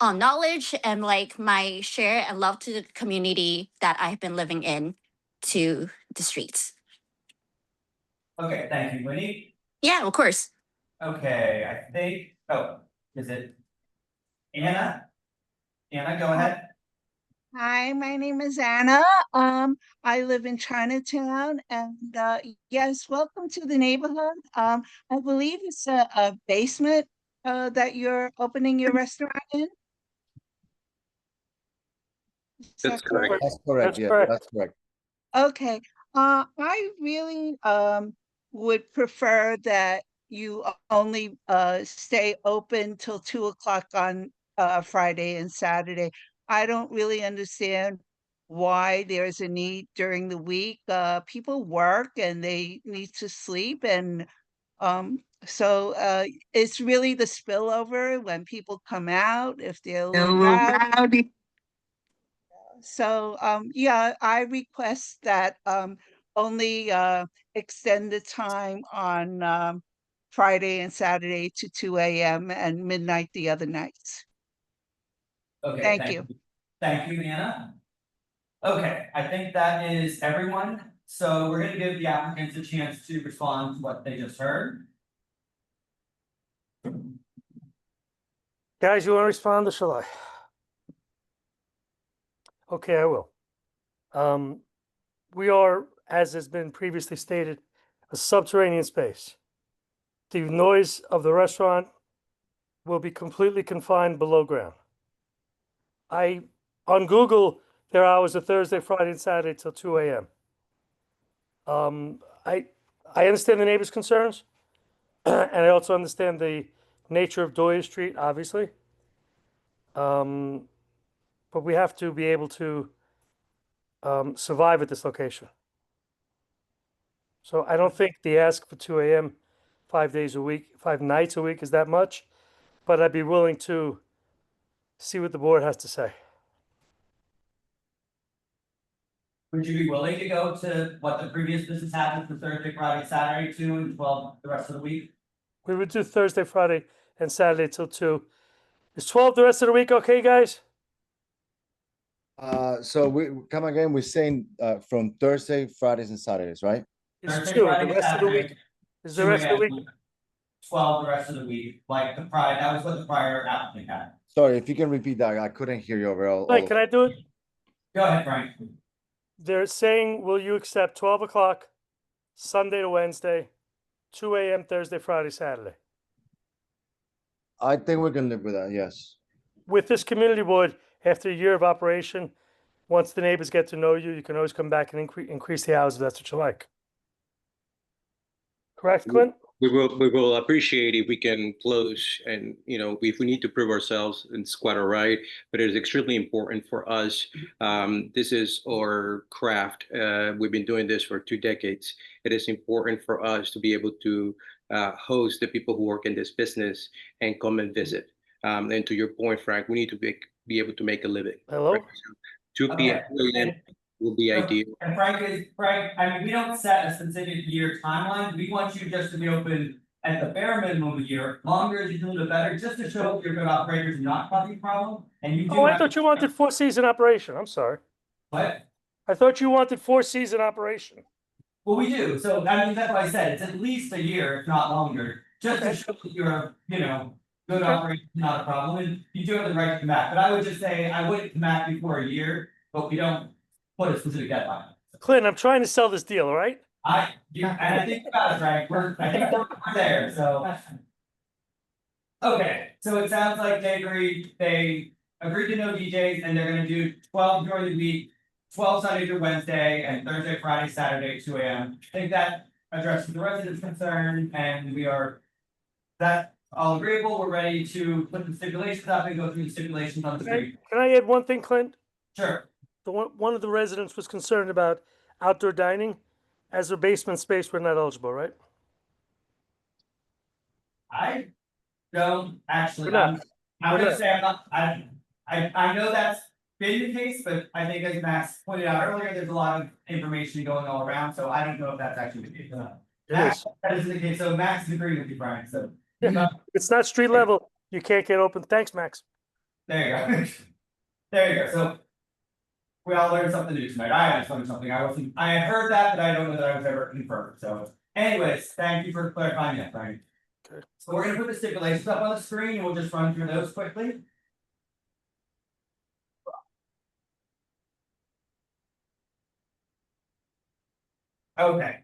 knowledge and like my share and love to the community that I've been living in to the streets. Okay, thank you, Winnie. Yeah, of course. Okay, I think, is it Anna? Anna, go ahead. Hi, my name is Anna. I live in Chinatown, and yes, welcome to the neighborhood. I believe it's a basement that you're opening your restaurant in. Is that correct? That's correct. That's Yeah, correct. that's correct. Okay. I really would prefer that you only stay open till 2 o'clock on Friday and Saturday. I don't really understand why there's a need during the week. People work and they need to sleep, and so it's really the spillover when people come out, if they're a little rowdy. So, yeah, I request that only extend the time on Friday and Saturday to 2 a.m. and midnight the other nights. Okay, Thank you. Thank you, Anna. Okay, I think that is everyone. So we're gonna give the applicants a chance to respond to what they just heard. Guys, you want to respond or shall I? Okay, I will. We are, as has been previously stated, a subterranean space. The noise of the restaurant will be completely confined below ground. On Google, their hours are Thursday, Friday, and Saturday till 2 a.m. I understand the neighbors' concerns, and I also understand the nature of Doyer Street, obviously. But we have to be able to survive at this location. So I don't think the ask for 2 a.m. 5 days a week, 5 nights a week is that much, but I'd be willing to see what the board has to say. Would you be willing to go to what the previous business had for Thursday, Friday, Saturday, 2 and 12 the rest of the week? We would do Thursday, Friday, and Saturday till 2. Is 12 the rest of the week okay, guys? So we come again. We're saying from Thursday, Fridays, and Saturdays, right? It's Thursday, 2. Friday, The rest of the Saturday, week is the rest of the 2 week. 12 the rest of the week, like the prior, that was what the prior applicant had. Sorry, if you can repeat that, I couldn't hear you overall. Wait, can I do it? Go ahead, Frank. They're saying, will you accept 12 o'clock Sunday to Wednesday, 2 a.m. Thursday, Friday, Saturday? I think we can live with that. Yes. With this community board, after a year of operation, once the neighbors get to know you, you can always come back and increase the hours if that's what you like. Correct, Clint? We will appreciate if we can close, and if we need to prove ourselves, it's quite all right, but it is extremely important for us. This is our craft. We've been doing this for 2 decades. It is important for us to be able to host the people who work in this business and come and visit. And to your point, Frank, we need to be able to make a living. Hello? Right? So 2 p.m. will be ideal. And Frank, I mean, we don't set a specific year timeline. We want you just to be open at the bare minimum of a year. Longer is usually the better, just to show you're good operators and not causing a problem. And you do. Oh, I thought you wanted 4-season operation. I'm sorry. What? I thought you wanted 4-season operation. Well, we do. So I mean, that's why I said it's at least a year, if not longer, just to show that you're, good operation, not a problem. And you do have the right to come back. But I would just say I wouldn't come back before a year, but we don't put a specific deadline. Clint, I'm trying to sell this deal, all right? And I think about it, right? I think we're there, so. Okay, so it sounds like they agreed to no DJs and they're gonna do 12 during the week, 12 Sunday through Wednesday, and Thursday, Friday, Saturday, 2 AM. I think that addresses the residents' concern, and that all agreeable, we're ready to put the stipulations up and go through the stipulations on the screen. Can I add one thing, Clint? Sure. One of the residents was concerned about outdoor dining. As a basement space, we're not eligible, right? I don't actually, We're not. I'm We're gonna not. say I'm not, I know that's been the case, but I think as Max pointed out earlier, there's a lot of information going all around, so I don't know if that's actually the case. Max, that is the case, so Max is agreeing with you, Brian, so. It's not street level. You can't get open. Thanks, Max. There you go. There you go, so. We all learned something new tonight. I had learned something. I had heard that, but I don't know that I was ever confirmed, so. Anyways, thank you for clarifying that, Brian. Okay. So we're gonna put the stipulations up on the screen and we'll just run through those quickly. Okay.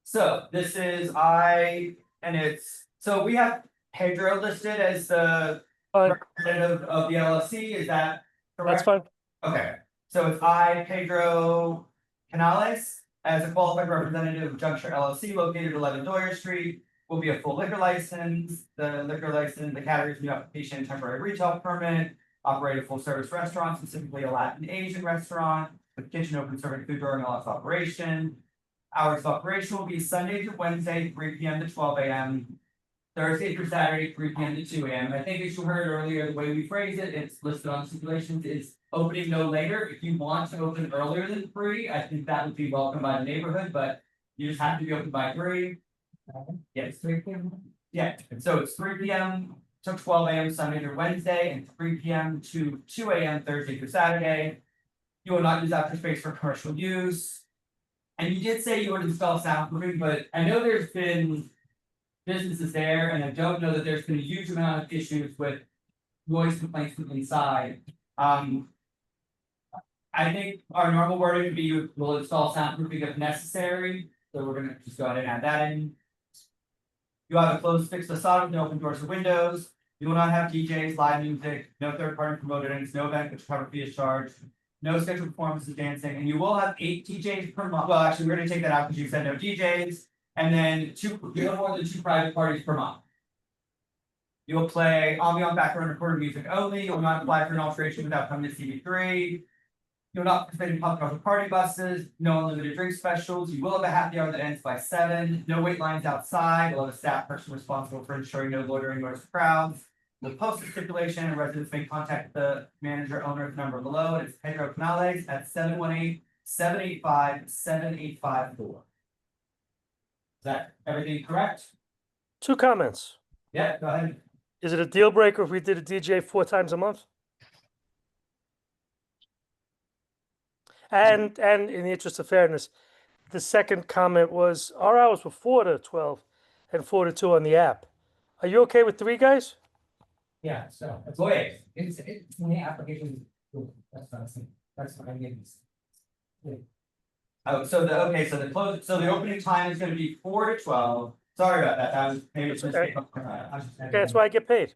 So this is so we have Pedro listed as the representative of the LLC, is that correct? That's fine. Okay, so it's Pedro Canales, as a qualified representative of Juncture LLC located 11 Doyer Street, will be a full liquor license. The liquor license, the categories new application, temporary retail permit, operate a full service restaurant, specifically a Latin Asian restaurant, with kitchen open serving food during all its operation. Hours of operation will be Sunday to Wednesday, 3 p.m. to 12 a.m. Thursday through Saturday, 3 p.m. to 2 a.m. I think as you heard earlier, the way we phrase it, it's listed on stipulations, is opening no later. If you want to open earlier than 3, I think that would be welcome by the neighborhood, but you just have to be open by 3. Yes, 3 p.m. Yeah, so it's 3 p.m. to 12 a.m. Sunday through Wednesday, and 3 p.m. to 2 a.m. Thursday through Saturday. You will not use after space for commercial use. And you did say you would install soundproofing, but I know there's been businesses there, and I don't know that there's been a huge amount of issues with noise complaints from inside. I think our normal wording would be we'll install soundproofing if necessary, so we're gonna just go ahead and add that in. You have a closed fixed facade with no open doors or windows. You will not have DJs, live music, no third party promoted events, no event which cover fee is charged. No scheduled performances of dancing, and you will have 8 DJs per month. Well, actually, we're gonna take that out because you said no DJs, and then no more than 2 private parties per month. You will play ambient background recorded music only. You will not apply for an alteration without coming to CB3. You will not participate in public or party buses. No unlimited drink specials. You will have a happy hour that ends by 7. No wait lines outside. You'll have a staff person responsible for ensuring no loitering or crowds. The posted stipulation, and residents may contact the manager owner at the number below. It's Pedro Canales at 718-785-7854. Is that everything correct? 2 comments. Yeah, go ahead. Is it a deal breaker if we did a DJ 4 times a month? And in the interest of fairness, the second comment was our hours were 4 to 12 and 4 to 2 on the app. Are you okay with 3 guys? Yeah, so it's Wait. it's in the application. That's what I think. That's what I mean. Oh, so the opening time is gonna be 4 to 12. Sorry about that. That was maybe it's a mistake. Okay, that's why I get paid.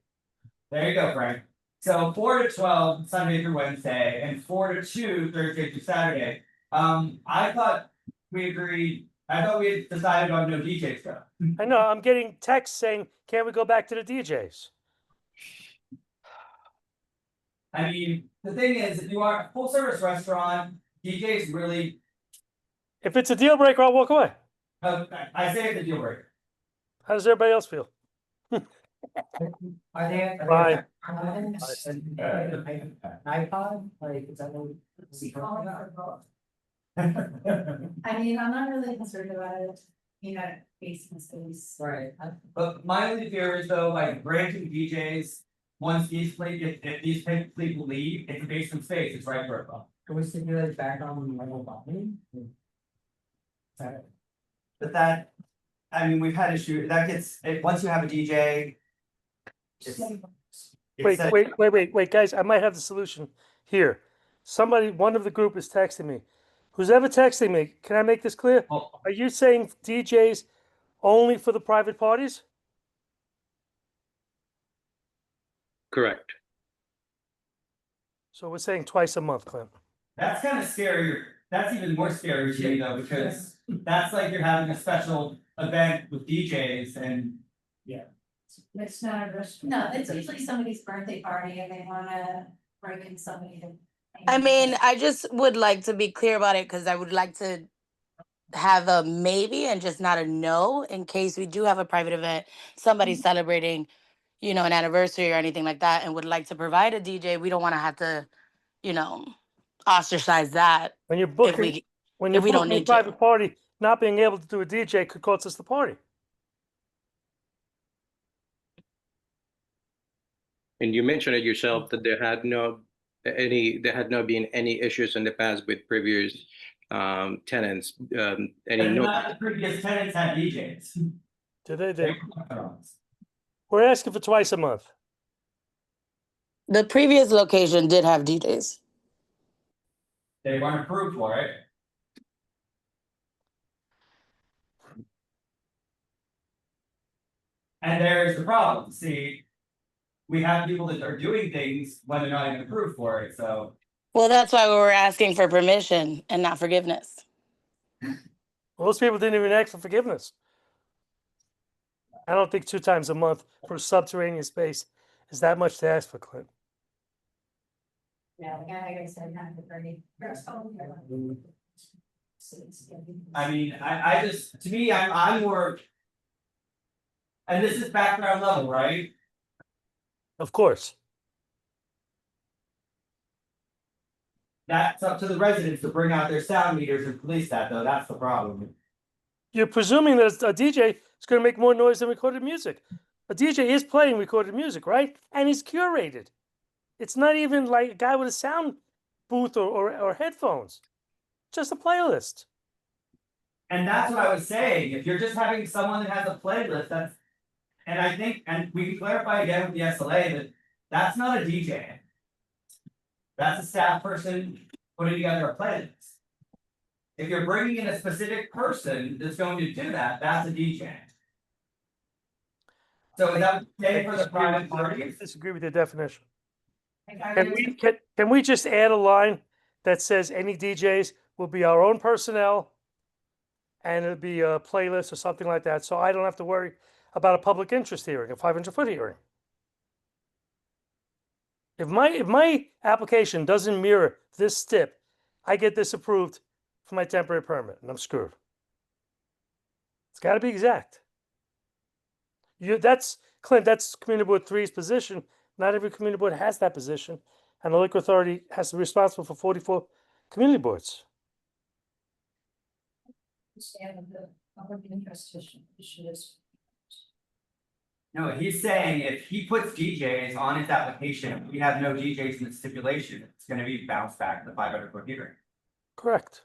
There you go, Frank. So 4 to 12 Sunday through Wednesday, and 4 to 2 Thursday through Saturday. I thought we had decided on no DJ stuff. I know, I'm getting texts saying, can't we go back to the DJs? I mean, the thing is, if you are a full service restaurant, DJs really, If it's a deal breaker, I'll walk away. I say it's a deal breaker. How does everybody else feel? Are they? Bye. iPod, like, is that what? I mean, I'm not really concerned about it, you know, facing space. Right. But my only fear is though, like granting DJs, once these if these people leave, it can make some space, it's right for a phone. Can we stipulate background on the level volume? But that, I mean, we've had issue, that gets, once you have a DJ. Wait, guys, I might have the solution here. Somebody, one of the group is texting me. Who's ever texting me, can I make this clear? Are you saying DJs only for the private parties? Correct. So we're saying twice a month, Clint. That's kind of scary, that's even more scary to me though, because that's like you're having a special event with DJs and. Yeah. It's not a restaurant. No, it's usually somebody's birthday party and they wanna break in somebody to. I mean, I just would like to be clear about it because I would like to have a maybe and just not a no in case we do have a private event, somebody's celebrating, you know, an anniversary or anything like that, and would like to provide a DJ. We don't want to have to, you know, ostracise that When you're if booking, we when if you're we don't booking a need to. private party, not being able to do a DJ could cost us the party. And you mentioned it yourself that there had not been any issues in the past with previous tenants. Any And no. not the previous tenants had DJs. Did they? We're asking for twice a month. The previous location did have DJs. They weren't approved for it. And there's the problem, see, we have people that are doing things when they're not even approved for it, so. Well, that's why we were asking for permission and not forgiveness. Well, those people didn't even ask for forgiveness. I don't think 2 times a month for a subterranean space is that much to ask for, Clint. Yeah, like I said, not the pretty. I mean, I just, to me, I'm more. And this is background level, right? Of course. That's up to the residents to bring out their sound meters and police that, though, that's the problem. You're presuming that a DJ is going to make more noise than recorded music. A DJ is playing recorded music, right? And he's curated. It's not even like a guy with a sound booth or headphones. Just a playlist. And that's what I was saying, if you're just having someone that has a playlist, that's. And I think, and we can clarify again with the SLA that that's not a DJ. That's a staff person putting together a playlist. If you're bringing in a specific person that's going to do that, that's a DJ. So is that okay for the private I parties? disagree with your definition. Can we just add a line that says any DJs will be our own personnel and it'll be a playlist or something like that, so I don't have to worry about a public interest hearing, a 500-foot hearing. If my application doesn't mirror this stip, I get disapproved for my temporary permit and I'm screwed. It's got to be exact. That's Clint, that's Community Board 3's position. Not every community board has that position, and the liquor authority has to be responsible for 44 community boards. Understand the public interest issue is. No, he's saying if he puts DJs on his application, we have no DJs in the stipulation, it's gonna be bounced back to the 500-foot hearing. Correct.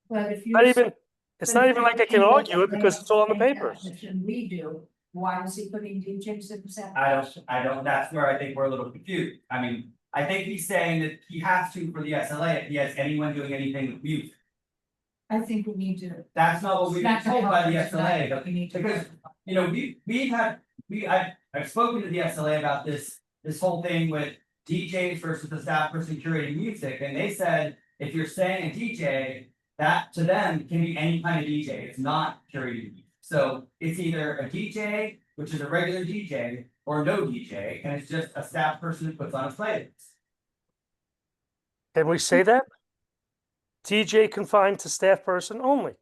But if you. It's not even like I can argue it because it's all on the papers. We do, why is he putting DJs in his I don't, that's where I think we're a little confused. I mean, I think he's saying that he has to for the SLA if he has anyone doing anything with music. I think we need to. That's not what we've been told by the SLA, but we need to. because, you know, I've spoken to the SLA about this whole thing with DJs versus the staff person curating music, and they said, if you're saying a DJ, that to them can be any kind of DJ, it's not curated music. So it's either a DJ, which is a regular DJ, or no DJ, and it's just a staff person who puts on a playlist. Can we say that? DJ confined to staff person only.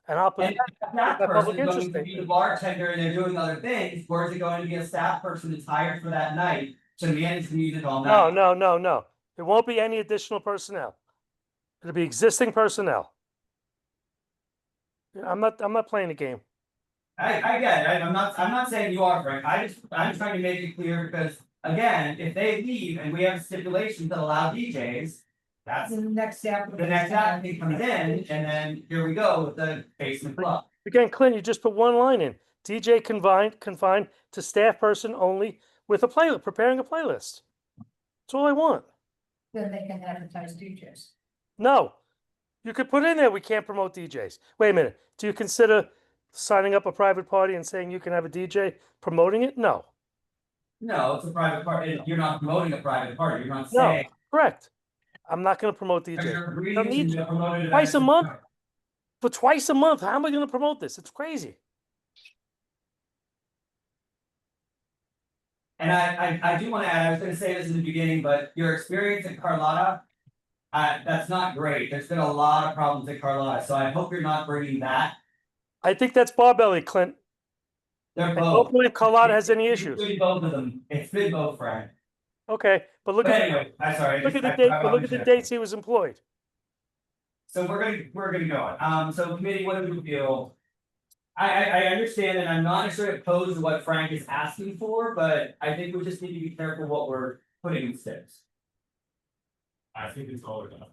And I'll put And if that my public person is interest going to be the statement. bartender and they're doing other things, or is it going to be a staff person that's hired for that night to manage the music all No, night? no, no, no. It won't be any additional personnel. It'll be existing personnel. I'm not playing the game. I get it. I'm not saying you are, Frank. I'm trying to make it clear because, again, if they leave and we have stipulations that allow DJs, that's The next applicant. the next applicant comes in, and then here we go with the basement club. Again, Clint, you just put one line in. DJ confined to staff person only with a playlist, preparing a playlist. That's all I want. Then they can advertise DJs. No, you could put in there, we can't promote DJs. Wait a minute. Do you consider signing up a private party and saying you can have a DJ promoting it? No. No, it's a private party. You're not promoting a private party. You're not No, saying. correct. I'm not going to promote Because DJs. you're agreeing Don't need to promote it twice as a month. For twice a month, how am I going to promote this? It's crazy. And I do want to add, I was going to say this in the beginning, but your experience at Carlotta, that's not great. There's been a lot of problems at Carlotta, so I hope you're not bringing that. I think that's Barbelly, Clint. They're I both. don't believe Carlotta has any It's issues. been both of them. It's been both, Frank. Okay, but look But at anyway, I'm sorry. look at the date. But look at the dates he was employed. So we're gonna go on. So committee, what do we feel? I understand and I'm not necessarily opposed to what Frank is asking for, but I think we just need to be careful what we're putting in steps. I think it's all or nothing.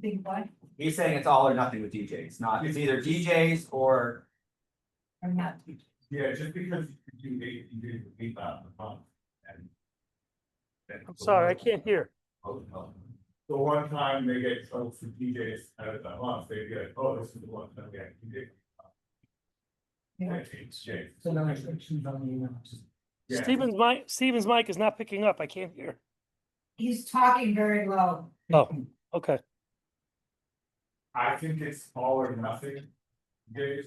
Big what? He's saying it's all or nothing with DJs, not, it's either DJs or. Or not? Yeah, just because you do eight, you do $8,000 a month. I'm sorry, I can't hear. The one time they get folks from DJs out of that month, they get, oh, this is the one that we have to do. Exchange. So no restrictions on the emails. Yeah. Steven's mic is not picking up. I can't hear. He's talking very low. Oh, okay. I think it's all or nothing, days.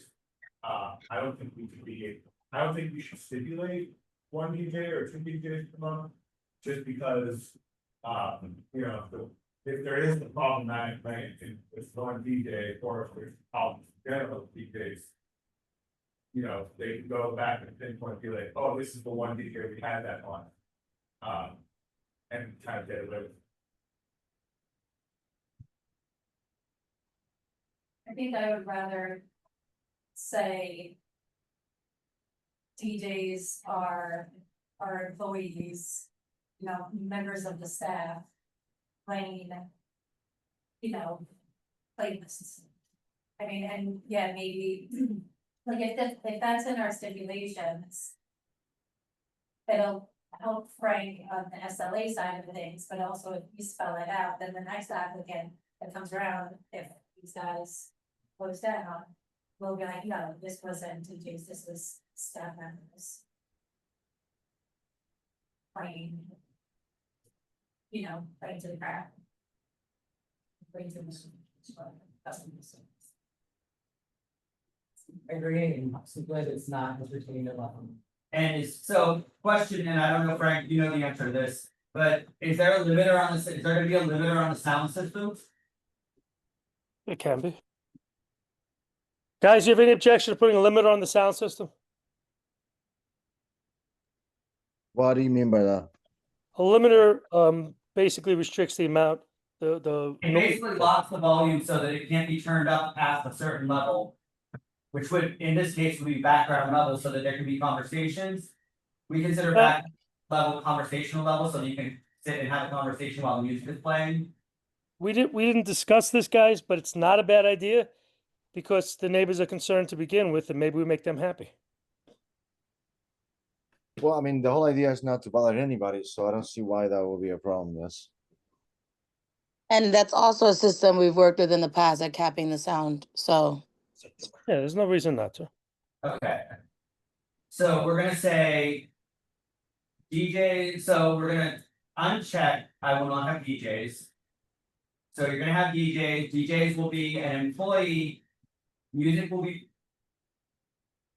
I don't think we should be, I don't think we should stipulate one DJ or two DJs per month. Just because, you know, if there is a problematic thing, if it's one DJ or if there's problems general DJs. You know, they can go back and pinpoint, be like, oh, this is the one DJ we had that on. And kind of get it with. I think I would rather say DJs are employees, you know, members of the staff playing, you know, playlists. I mean, and yeah, maybe, like if that's in our stipulations, it'll help Frank on the SLA side of things, but also if you spell it out, then the next applicant that comes around, if these guys close down, we'll be like, no, this wasn't DJs, this was staff members. Playing, you know, playing to the crowd. Playing to the. Agreeing, simply it's not between 11. And so question, and I don't know, Frank, you know the answer to this, but is there a limiter on this, is there gonna be a limiter on the sound systems? It can be. Guys, you have any objection to putting a limit on the sound system? What do you mean by that? A limiter basically restricts the amount, the. It basically locks the volume so that it can't be turned up past a certain level. Which would, in this case, would be background level so that there can be conversations. We consider back level conversational level, so that you can sit and have a conversation while the music is playing. We didn't discuss this, guys, but it's not a bad idea because the neighbors are concerned to begin with, and maybe we make them happy. Well, I mean, the whole idea is not to bother anybody, so I don't see why that would be a problem, yes. And that's also a system we've worked with in the past at capping the sound, so. Yeah, there's no reason not to. Okay. So we're gonna say. DJ, so we're gonna uncheck, I will not have DJs. So you're gonna have DJs, DJs will be an employee, music will be.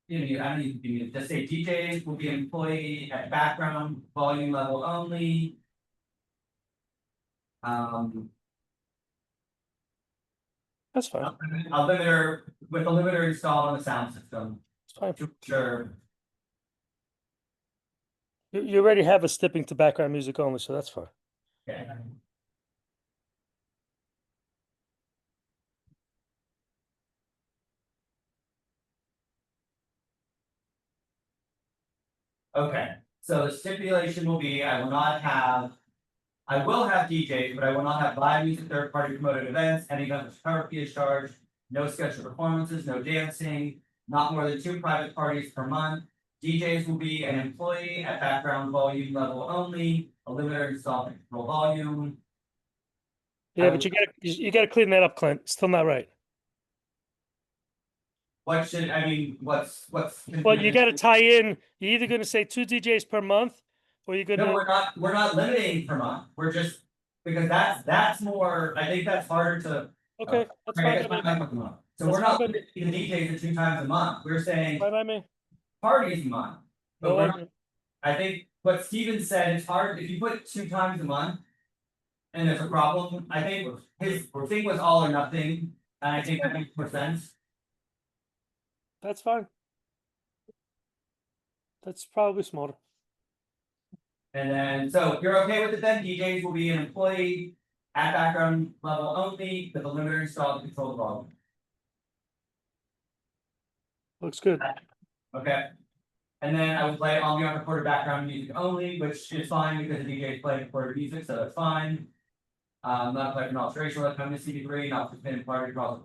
You know, I don't need to be, just say DJs will be an employee at background volume level only. That's fine. A limiter, with a limiter installed on the sound system. It's fine. To ensure. You already have us stepping to background music only, so that's fine. Okay. Okay, so the stipulation will be, I will have DJs, but I will not have live music, third-party promoted events, any event which cover fee is charged, no scheduled performances, no dancing, not more than 2 private parties per month. DJs will be an employee at background volume level only, a limiter installed at control volume. Yeah, but you gotta clean that up, Clint. Still not right. What's? Well, you gotta tie in, you're either gonna say 2 DJs per month, or you're No, gonna. we're not limiting per month, we're just, because that's more, I think that's harder to. Okay, that's I fine guess by me. my mic was on. So That's we're not fine by limiting the DJs to 2 times a month, we're saying Fine by me. parties a month. But No we're not, argument. I think what Steven said, it's hard, if you put 2 times a month. And there's a problem, I think his thing was all or nothing, and I think that makes more sense. That's fine. That's probably smarter. And then, so you're okay with it then, DJs will be an employee at background level only, with a limiter installed to control the volume. Looks good. Okay. And then I would play on the unrecorded background music only, which is fine because the DJ is playing recorded music, so that's fine. Not playing an alteration like come to CB3, not participating in party crawls or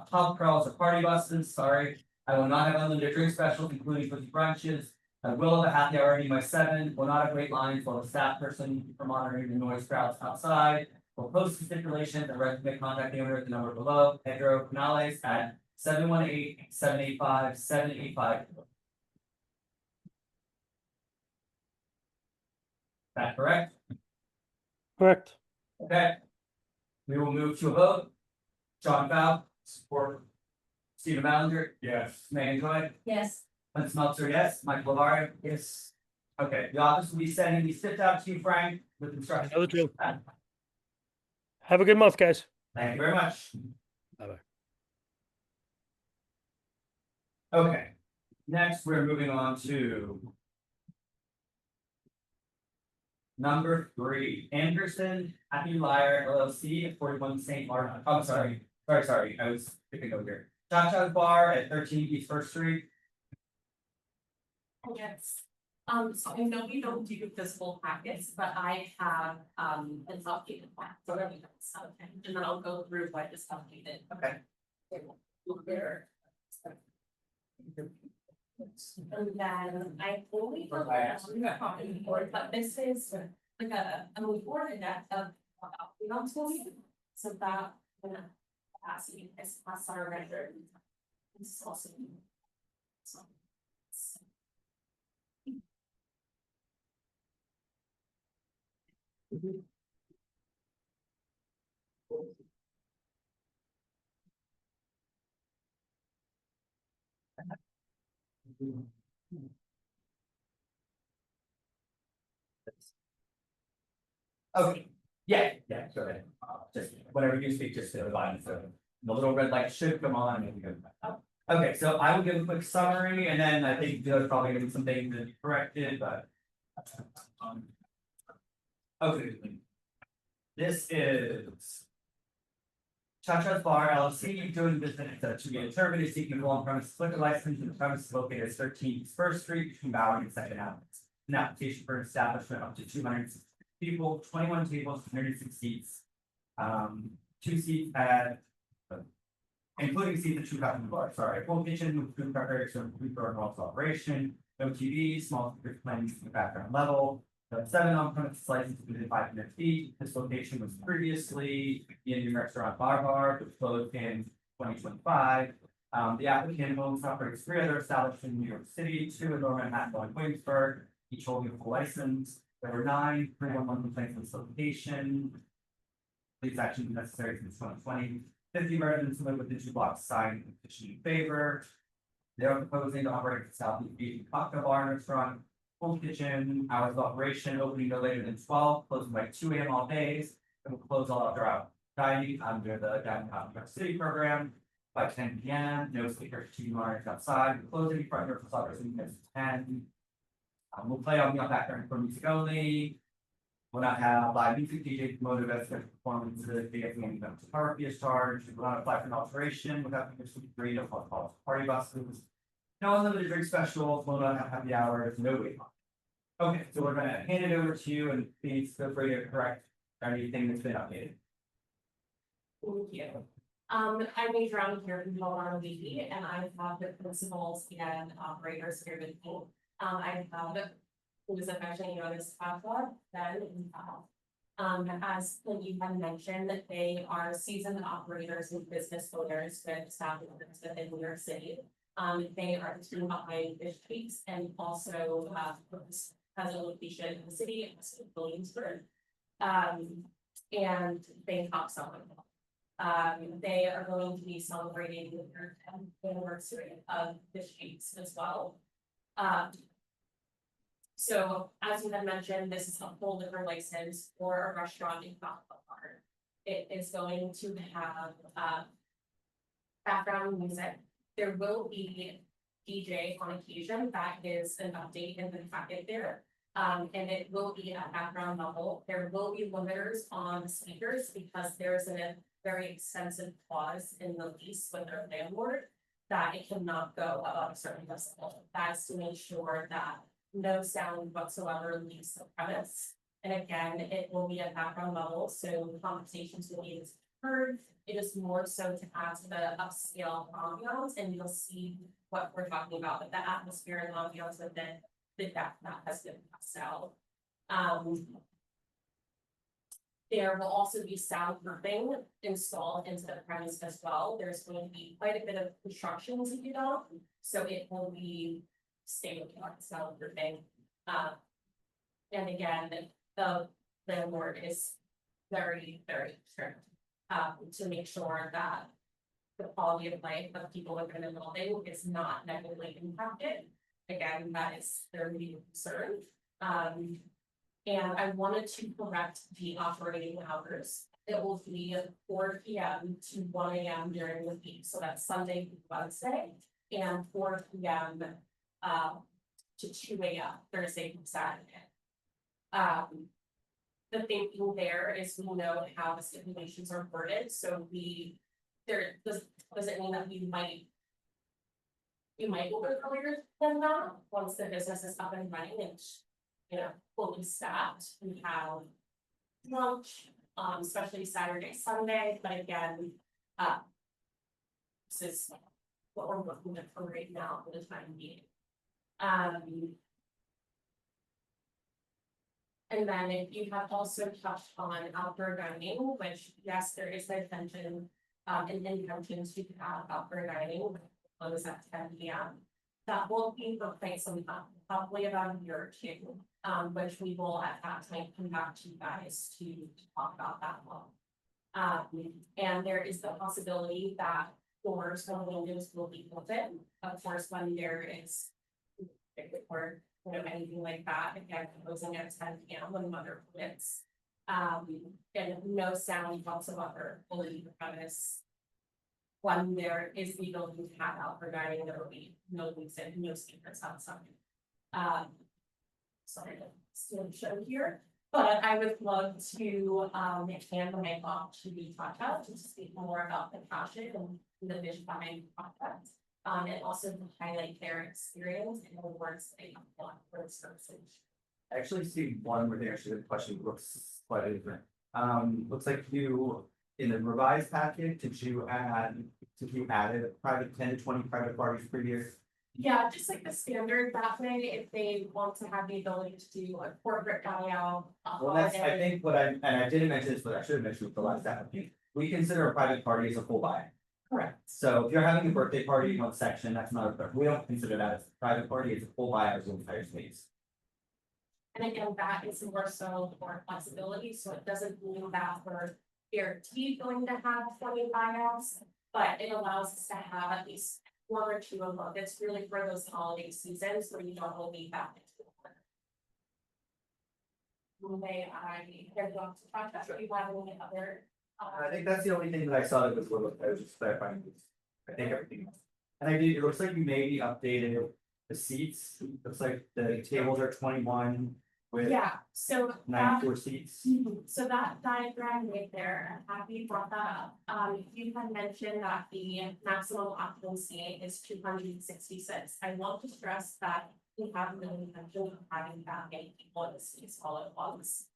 pub crawls or party buses, sorry. I will not have unlimited drink specials, including 50 brunches. I will have a happy hour by 7, will not have wait lines while the staff person for monitoring the noise crowds outside. Will post the stipulation that residents may contact the owner at the number below, Pedro Canales at 718-785-785. That correct? Correct. Okay. We will move to a vote. John Fowl, support. Stephen Ballinger. Yes. Megan Joy. Yes. Lynn Smeltzer, yes. Mike Lavario. Yes. Okay, the office will be sending these tips out to you, Frank, with instructions. Another drill. Have a good month, guys. Thank you very much. Bye-bye. Okay, next we're moving on to number 3, Anderson Happy Liar LLC at 41 St. Martin. Oh, sorry, I was picking over here. Cha-Cha's Bar at 13 East First Street. Yes. So I know we don't do physical packets, but I have an updated one for everything. Okay, and then I'll go through what is updated. Okay. There. And then I only have a copy board, but this is like a report that so that capacity is our record. It's also. So. Okay, yeah, go ahead. Just whenever you speak, just say the line, so the little red light should come on and we go. Okay, so I will give a quick summary and then I think there's probably gonna be some things that be corrected, but. Okay. This is. Cha-Cha's Bar LLC doing business to be determined is seeking a on-premise liquor license in the premises located at 13 First Street between Bowery and Second Avenue. An application for an establishment up to 260 people, 21 tables, 106 seats. 2 seats at, including seats at 2 coffee bar, sorry, full kitchen with food preparation, food for normal operation, no TV, small computer plans to the background level. 7 on-premise licenses within 500 feet. This location was previously the Indian restaurant bar, which closed in 2025. The applicant owns and operates 3 other establishments in New York City, 2 in Lower Manhattan, 1 in Williamsburg, each holding a full license. There were 9 311 complaints on this location. Please action necessary since 2020. 50 residents live within 2 blocks, signed the petition in favor. They are proposing to operate a Southeast Asian cocktail bar and restaurant. Full kitchen, hours of operation, opening no later than 12, closing by 2 AM all days, and will close all after hours. night under the downtown New York City program. By 10 p.m., no speakers to monitors outside, we'll close any front door facades at 10. We'll play on the background for music only. We'll not have live music, DJ promoted as performances, VFM events to park is charged. We'll not apply for an alteration without CB3 no calls party buses. No unlimited drink specials, we'll not have happy hours, no wait line. Okay, so we're gonna hand it over to you and please feel free to correct anything that's been updated. Thank you. I'm Major here from Milwaukee Beach, and I have the principals and operators here with me. I have who is affectionately known as Papa, Ben, and Kyle. As you had mentioned, they are seasoned operators and business owners with establishments within New York City. They are the team behind Fish Cakes and also has a location in the city, Williamsburg, and Bangkok, South. They are going to be celebrating their 10th anniversary of Fish Cakes as well. So as you had mentioned, this is a full liquor license for a restaurant and cocktail bar. It is going to have background music. There will be DJ on occasion. That is an update in the packet there. And it will be at background level. There will be limiters on speakers because there's a very extensive clause in the lease with their landlord that it cannot go above a certain decibel. That's to make sure that no sound whatsoever leaves the premise. And again, it will be at background level, so conversations will be heard. It is more so to add to the upscale ambiance, and you'll see what we're talking about, but the atmosphere and ambiance within that has been passed out. There will also be soundproofing installed into the premise as well. There's going to be quite a bit of construction to be done, so it will be state-of-the-art soundproofing. And again, the landlord is very, very strict to make sure that the quality of life of people within the building is not negatively impacted. Again, that is their main concern. And I wanted to correct the operating hours. It will be 4 p.m. to 1 a.m. during the week. So that's Sunday through Wednesday, and 4 p.m. To 2 a.m. Thursday through Saturday. The thinking there is we know how the stipulations are worded, so doesn't mean that we might open earlier than that once the business is up and running and fully staffed. We have lunch, especially Saturday, Sunday, but again, this is what we're looking at for right now for the time being. And then if you have also touched on outdoor dining, which yes, there is an intention and intention to have outdoor dining, close at 10 p.m. That will be for quite some time, probably about a year or two, which we will at that time come back to you guys to talk about that one. And there is the possibility that doors and windows will be open. Of course, when there is or anything like that, again, closing at 10 p.m. when the weather permits. And no sound whatsoever will leave the premise. When there is the ability to have outdoor dining, there will be no music, no speakers outside. Sorry to still show here, but I would love to hand the mic off to the Tata to speak more about the passion and the vision behind the project. And also to highlight their experience and the works they have done for the services. I actually see one where they actually the question looks quite different. Looks like you in the revised packet, did you added private 10 to 20 private parties per year? Yeah, just like the standard that way, if they want to have the ability to do a corporate dining out. Well, that's, I think what and I didn't mention this, but I should have mentioned with the last applicant. We consider a private party as a full buy. Correct. So if you're having a birthday party in one section, that's not a, we don't consider that as a private party, it's a full buy of the entire space. And again, that is more so for flexibility, so it doesn't mean that we're guaranteed going to have 20 buyouts, but it allows us to have at least 1 or 2 a month. It's really for those holiday seasons where you don't hold me back into the May I hand off to Tasha, if you have any other I think that's the only thing that I saw that was little, I was just clarifying. I think everything. And I did, it looks like you maybe updated the seats, looks like the tables are 21 with Yeah, so. 94 seats. So that diagram right there, I'm happy you brought that up. You had mentioned that the maximum occupancy is 266. I want to stress that we haven't really mentioned having that many people in the seats all at once.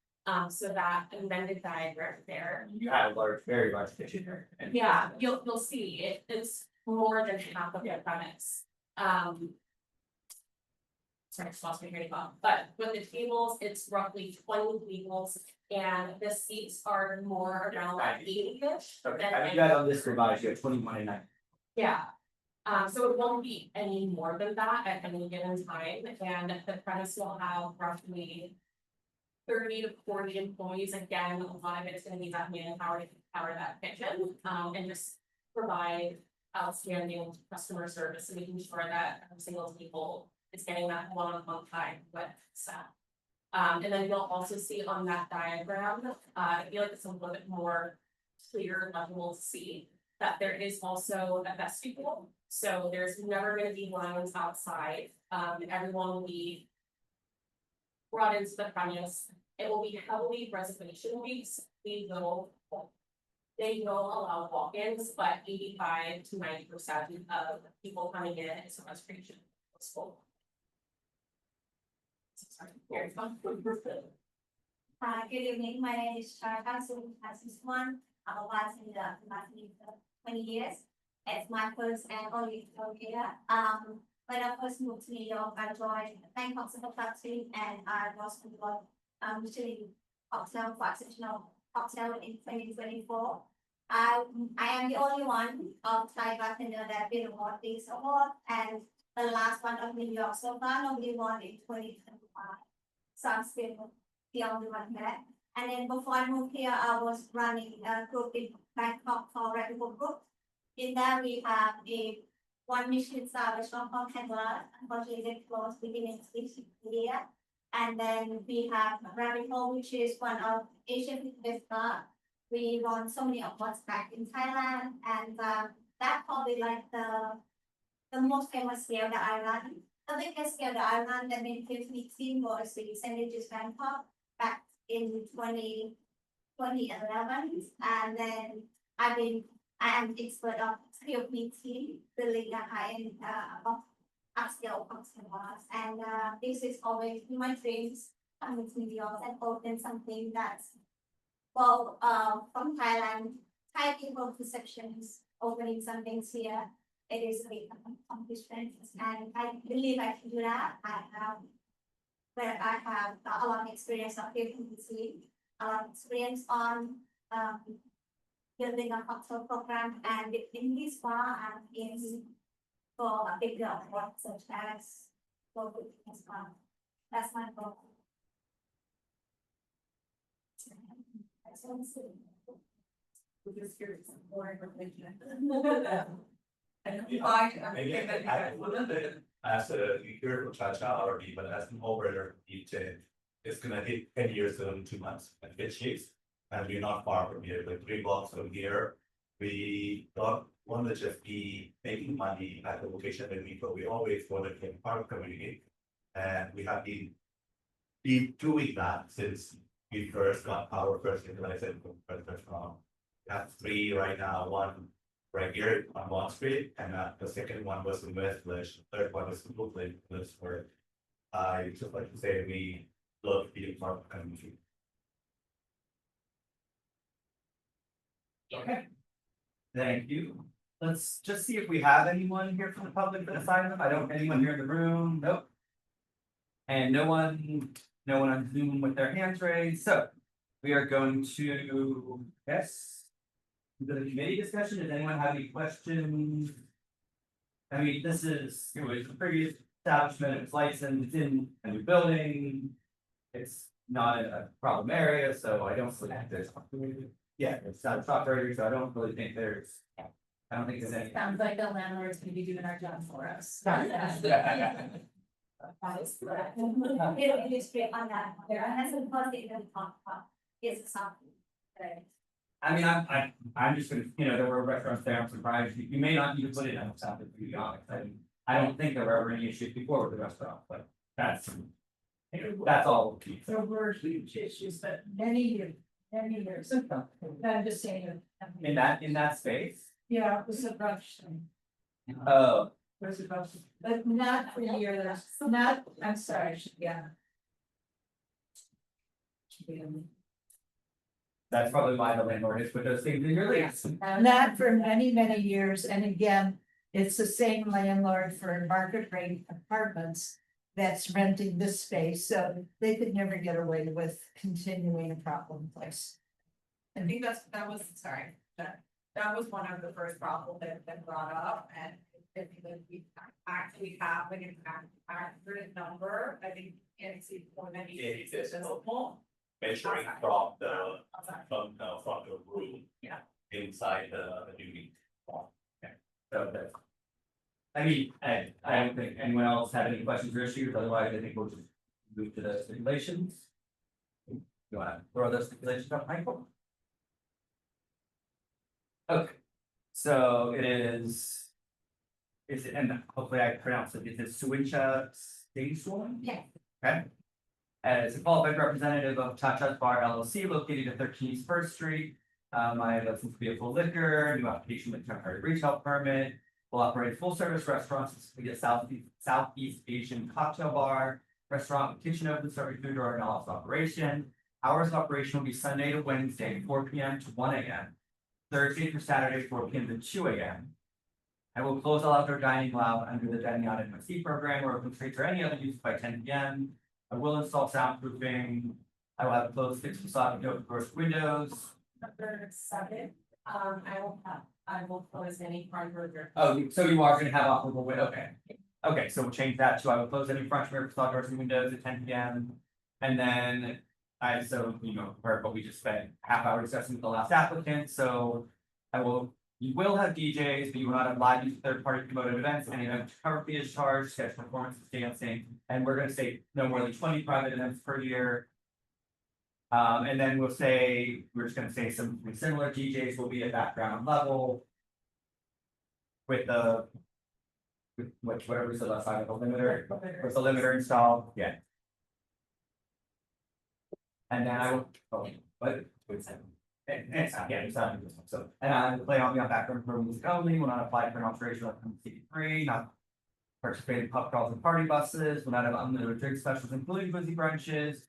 So that amended diagram there. You had a large, very large kitchen here. and- Yeah, you'll see it's more than half of the premise. Sorry, I just lost my train of thought, but with the tables, it's roughly 20 tables and the seats are more around like 80-ish. Okay, I mean, you had on this revised, you have 21 and 9. Yeah. So it won't be any more than that at any given time, and the premise will have roughly 30 to 40 employees. Again, a lot of it is gonna be that manpower to power that kitchen, and just provide outstanding customer service and making sure that every single table is getting that one-on-one time with staff. And then you'll also see on that diagram, I feel like it's a little bit more clear level to see that there is also a vestibule. So there's never gonna be lines outside. Everyone will be brought into the premise. It will be heavily reservation based. They will allow walk-ins, but 85 to 90% of people coming in is a reservation. Sorry, very fun. Good evening. My name is Sharka One. I'm a last in the 20 years. It's my first and only here. When I first moved to New York, I joined Bangkok Super Factory and I was involved Michelin cocktail for exceptional cocktail in 2024. I am the only one of Thai bartender that been award this award, and the last one of New York so far, nobody won in 2025. So I'm still the only one there. And then before I moved here, I was running a group in Bangkok called Red Bull Group. In there, we have a one Michelin star restaurant called Kendra, unfortunately they closed beginning this year. And then we have Rabbit Hole, which is one of Asian restaurant. We won so many awards back in Thailand, and that's probably like the most famous scale that I run. The biggest scale that I run that made 2018 was the St. Regis Bangkok back in 2011, and then I am expert of CB3, building a high-end upscale cocktail bars, and this is always my dreams coming to New York and open something that's from Thailand, Thai people perceptions, opening some things here. It is a big accomplishment, and I believe I can do that. I have a lot of experience of PPC, a lot of experience on building a cocktail program, and in this bar I'm in for a big award such as global business bar. That's my goal. As a here for Chacha already, but as an operator, it's gonna hit 10 years in 2 months at which case. And we're not far from here, like 3 blocks from here. We don't want to just be making money at the location that we always want to be part of the community. And we have been doing that since we first got our first utilization restaurant. We have 3 right now, 1 right here on Wall Street, and the second one was in West Village, the third one was in Brooklyn, that's where I just like to say we love being part of the community. Okay. Thank you. Let's just see if we have anyone here from the public for this item. I don't, anyone here in the room? Nope. And no one on Zoom with their hands raised, so we are going to, yes. The committee discussion, does anyone have any questions? I mean, it was a previous establishment, it's licensed, it's in a new building. It's not in a problem area, so I don't think there's. Yeah, it's not a top operator, so I don't really think there's. I don't think there's any. Sounds like the landlord's gonna be doing our job for us. That is correct. It is straight on that. There has a positive impact. It's something. I mean, I'm just gonna, there were restaurants there, I'm surprised, you may not need to put it on top, to be honest, I don't think there were ever any issues before with the restaurant, but that's all. There were huge issues, but many years, I'm just saying. In that space, Yeah, it was a rush thing. oh, Was a rush, but not for years, not, I'm sorry, yeah. that's probably why the landlord is with those things in your lease. Not for many, many years, and again, it's the same landlord for market rate apartments. That's renting this space, so they could never get away with continuing a problem place. I think that was was one of the first problems that been brought up, and I think that we actually have like an accurate number, I think it's more than. It's measuring from the room. Yeah. Inside the unit. So that's. I mean, I don't think anyone else have any questions or issues, otherwise I think we'll just move to the stipulations. You wanna throw those stipulations up, Michael? Okay, so it is. Is it, and hopefully I pronounced it, is it Suincha Station? Yeah. Okay. As a qualified representative of Cha-Cha's Bar LLC located at 13 First Street. My license to be a full liquor, new application with temporary retail permit. Will operate full service restaurants, specifically a Southeast Asian cocktail bar, restaurant with kitchen open, serving food or an office operation. Hours of operation will be Sunday to Wednesday, 4 p.m. to 1 a.m. Thursday through Saturday, 4 p.m. to 2 a.m. I will close all outdoor dining allowed under the dining out NYC program or open streets or any other use by 10 p.m. I will install soundproofing. I will have closed fixed facade and open doors, windows. Number 7, I will close any front door. Oh, so you are gonna have operable window, okay. Okay, so we'll change that to I will close any front mirror facade doors and windows at 10 p.m. And then heard what we just spent half hour discussing with the last applicant, so you will have DJs, but you will not have live use of third-party promoted events, any event cover fee is charged, sketch performances, dancing, and we're gonna say no more than 20 private events per year. And then we're just gonna say something similar, DJs will be at background level. With whatever we said last time, the limiter, with the limiter installed, yeah. And then I will, it's not, so, and I will play on the background for music only, will not apply for an alteration of CB3, not. Participate in pub crawls and party buses, will not have unlimited drink specials, including boozy brunches,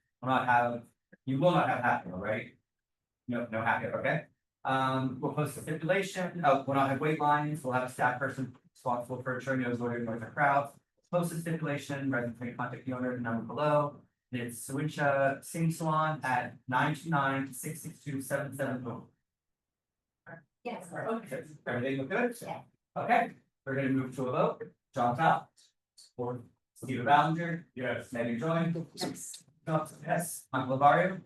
you will not have happy hour, right? No happy hour, okay? We'll post a stipulation, we'll not have wait lines, we'll have a staff person responsible for ensuring those ordering noise or crowds. Post a stipulation, residents may contact the owner at the number below. It's Suincha Sing Salon at 929-662-770. Yes. Okay, everything look good? Yeah. Okay, we're gonna move to a vote. John Top. Or Steve Ballinger. Yes. Megan Joy. Yes. Yes. Michael Lavario.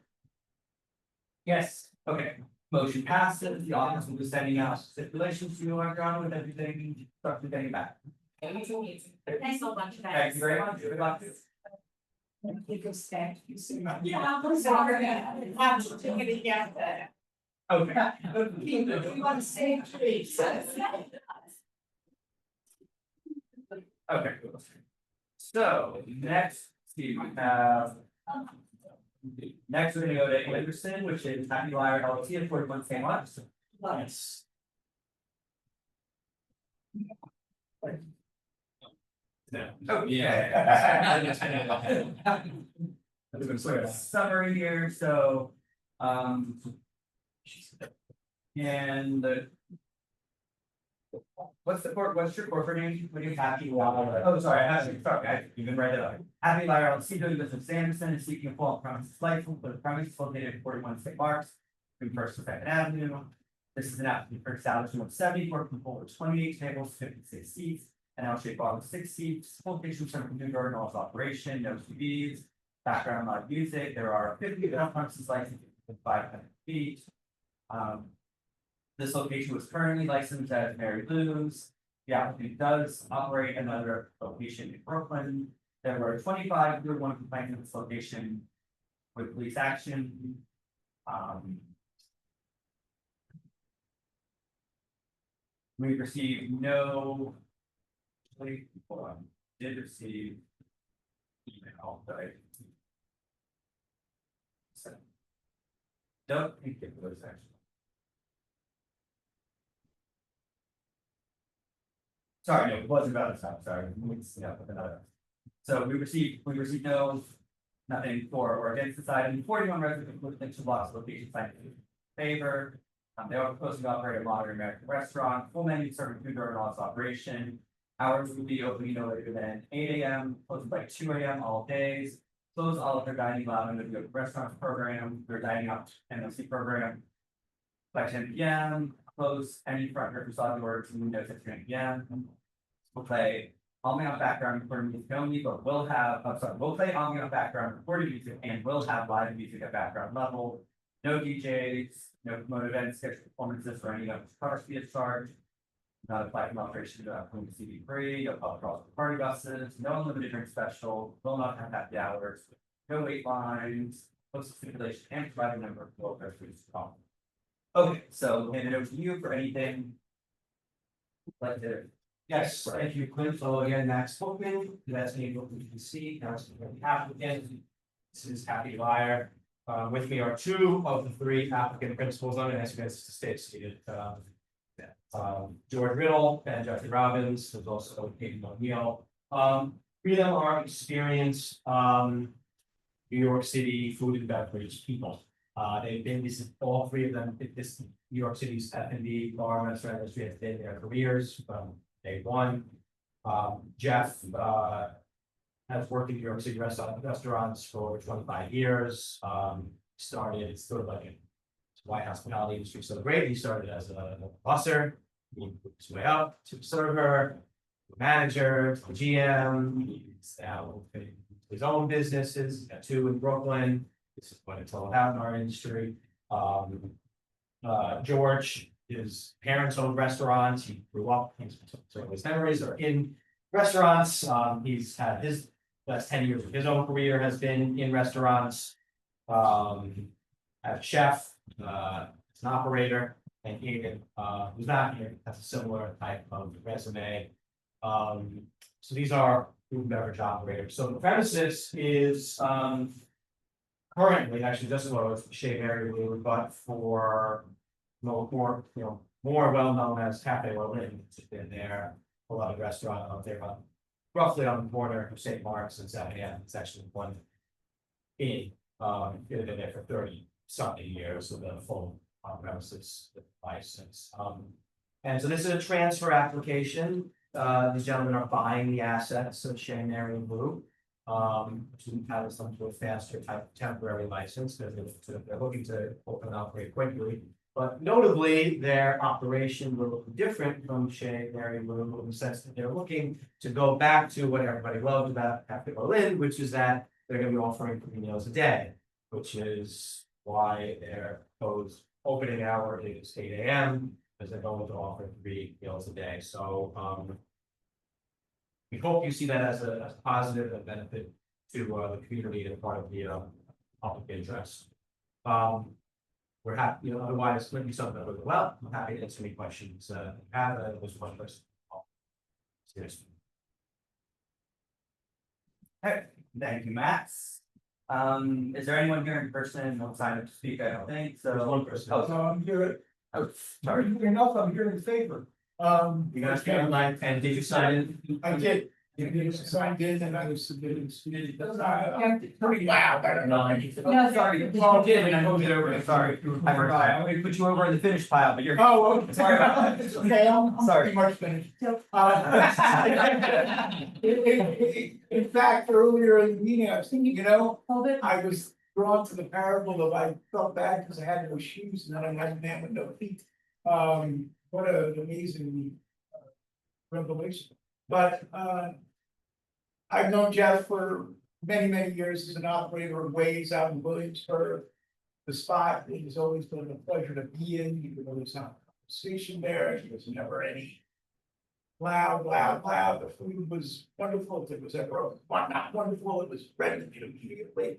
Yes. Okay, motion passes. The office will be sending out stipulations to you, John, with everything, start getting back. Thanks so much, guys. Thank you very much. Good luck. You can stand, you see. Yeah, I'm sorry. I'm just taking it down there. Okay. You want to say please? Okay. So next, Steve, we have. Next, we're gonna go to Anderson, which is Happy Liar LLC at 41 St. Mark's. Nice. Oh, yeah. Sort of summary here, so, and what's your corporate name? What do you Happy Liar? Oh, sorry, you can write it up. Happy Liar LLC doing business with Anderson is seeking a full premises license for the premises located at 41 St. Mark's, between First and Second Avenue. This is an applicant for establishment of 74 people with 28 tables, 56 seats. An L-shaped bar with 6 seats, full patient center for new north operation, no TVs, background live music. There are 50 on-premises licenses with 500 feet. This location was currently licensed as Mary Lou's. The applicant does operate another location in Brooklyn. There were 25 Group 1 complaints in this location with police action. We received no. Wait, hold on, did receive. Email, right? So, don't think it was actually. Sorry, no, it wasn't about this time, sorry, mixing up with another. So we received no, nothing for or against this item, 41 residents with links to blocks location cited in favor. They are proposed to operate a modern American restaurant, full menu serving food during all its operation. Hours will be opening no later than 8 a.m., closed by 2 a.m. all days. Close all of their dining allowed under the restaurants program, their dining out NOC program. By 10 p.m., close any front or facade doors and windows at 10 p.m. We'll play ambient background recording music only, but we'll play ambient background recording music and we'll have live music at background level. No DJs, no promoted events, scheduled performances, or any other cars be charged. Not apply from operation to CB3, no public calls for party buses, no unlimited drink special, will not have happy hours, no wait lines, post stipulation and provide a number of local groceries to call. Okay, so hand it over to you for anything. Like to. Yes, thank you, Clint. So again, Max Bookman, that's me, what you can see, that's the applicant. This is Happy Liar. With me are two of the three applicant principals on it, as you guys stated. George Riddle and Jeffrey Robbins, there's also Peyton O'Neill. Three of them are experienced New York City food and beverage people. They've been all three of them, this New York City's F&B bar restaurant industry has been their careers from day one. Jeff has worked in New York City restaurants for 25 years. Started sort of like a white hospitality industry so great. He started as a busser, he moved his way up to server, manager, to GM. He's now his own businesses. He's got two in Brooklyn. This is what it's all about in our industry. George, his parents owned restaurants. He grew up, so his memories are in restaurants. He's had his last 10 years of his own career has been in restaurants. As a chef, as an operator, and Ian, who's not here, has a similar type of resume. So these are food and beverage operators. So the premises is currently actually just as well as Shea Berry, but for more well known as Cafe Berlin. It's been there, a lot of restaurant out there, roughly on the border of St. Mark's and 7am. It's actually one in been there for 30 something years with a full on-premises license. And so this is a transfer application. These gentlemen are buying the assets of Shea, Mary and Blue. To entitle them to a faster type of temporary license because they're looking to open and operate quickly. But notably, their operation will look different from Shea, Mary and Blue in the sense that they're looking to go back to what everybody loved about Cafe Berlin, which is that they're going to be offering 3 meals a day, which is why their proposed opening hour is 8 a.m. because they're going to offer 3 meals a day. So we hope you see that as a positive and benefit to the community and part of the public interest. We're happy, otherwise, it would be something that would go well. I'm happy to answer any questions. Have was one person. Seriously. Okay, thank you, Max. Is there anyone here in person who signed up to speak? I don't think so. There's one person. Oh, So I'm here, oh, sorry. enough, I'm here in favor. You guys came online and did you sign in? I did. You signed in and I was submitted. Pretty loud. I don't know. No, sorry, Paul did, and I moved it over, sorry, I forgot, I'm gonna put you over in the finished pile, but you're. Oh, okay. Sorry about that. Okay, I'm Sorry. pretty much finished. In fact, earlier in the meeting, I was thinking, I was drawn to the parable of I felt bad because I had no shoes and then I had a man with no feet. What an amazing revelation. But I've known Jeff for many, many years as an operator of ways out in Williamsburg. The spot, it has always been a pleasure to be in, even though there's not a conversation there, there's never any loud. The food was wonderful. If it was ever not wonderful, it was ready immediately.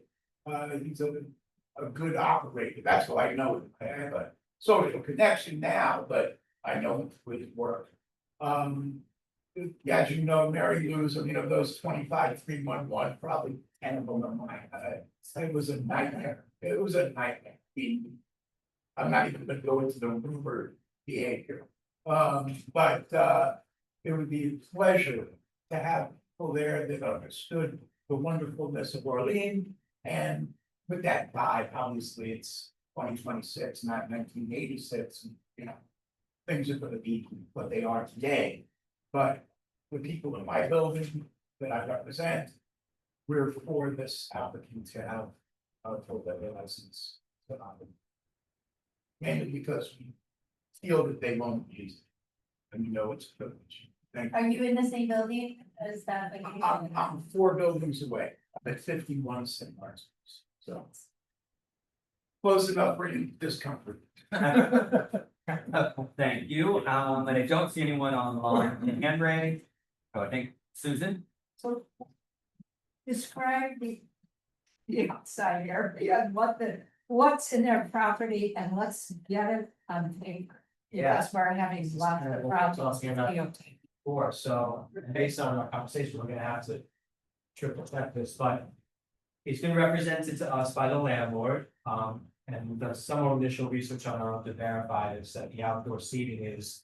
He's a good operator. That's why I know him. I have a social connection now, but I know it would work. As you know, Mary Lou's, I mean, of those 25 311, probably 10 of them are mine. It was a nightmare. It was a nightmare. I'm not even gonna go into the rumored behavior. But it would be a pleasure to have people there that understood the wonderfulness of Orleans. And with that vibe, obviously it's 2026, not 1986, you know, things are gonna be what they are today. But the people in my building that I represent, we're for this applicant to have a full liquor license. Mainly because we feel that they won't use it. And you know it's a privilege. Thank you. Are you in the same building? Is that like? I'm 4 buildings away. I'm at 51 St. Martin's. So. Close enough for you discomfort. Thank you, and I don't see anyone online in hand raised. So I think Susan, So describe the outside area and what's in their property and let's get it on paper. Yeah. Because we're having lots of problems. with DOT. Before, so based on our conversation, we're gonna have to triple check this, but it's been represented to us by the landlord, and we've done some more initial research on our own to verify this, that the outdoor seating is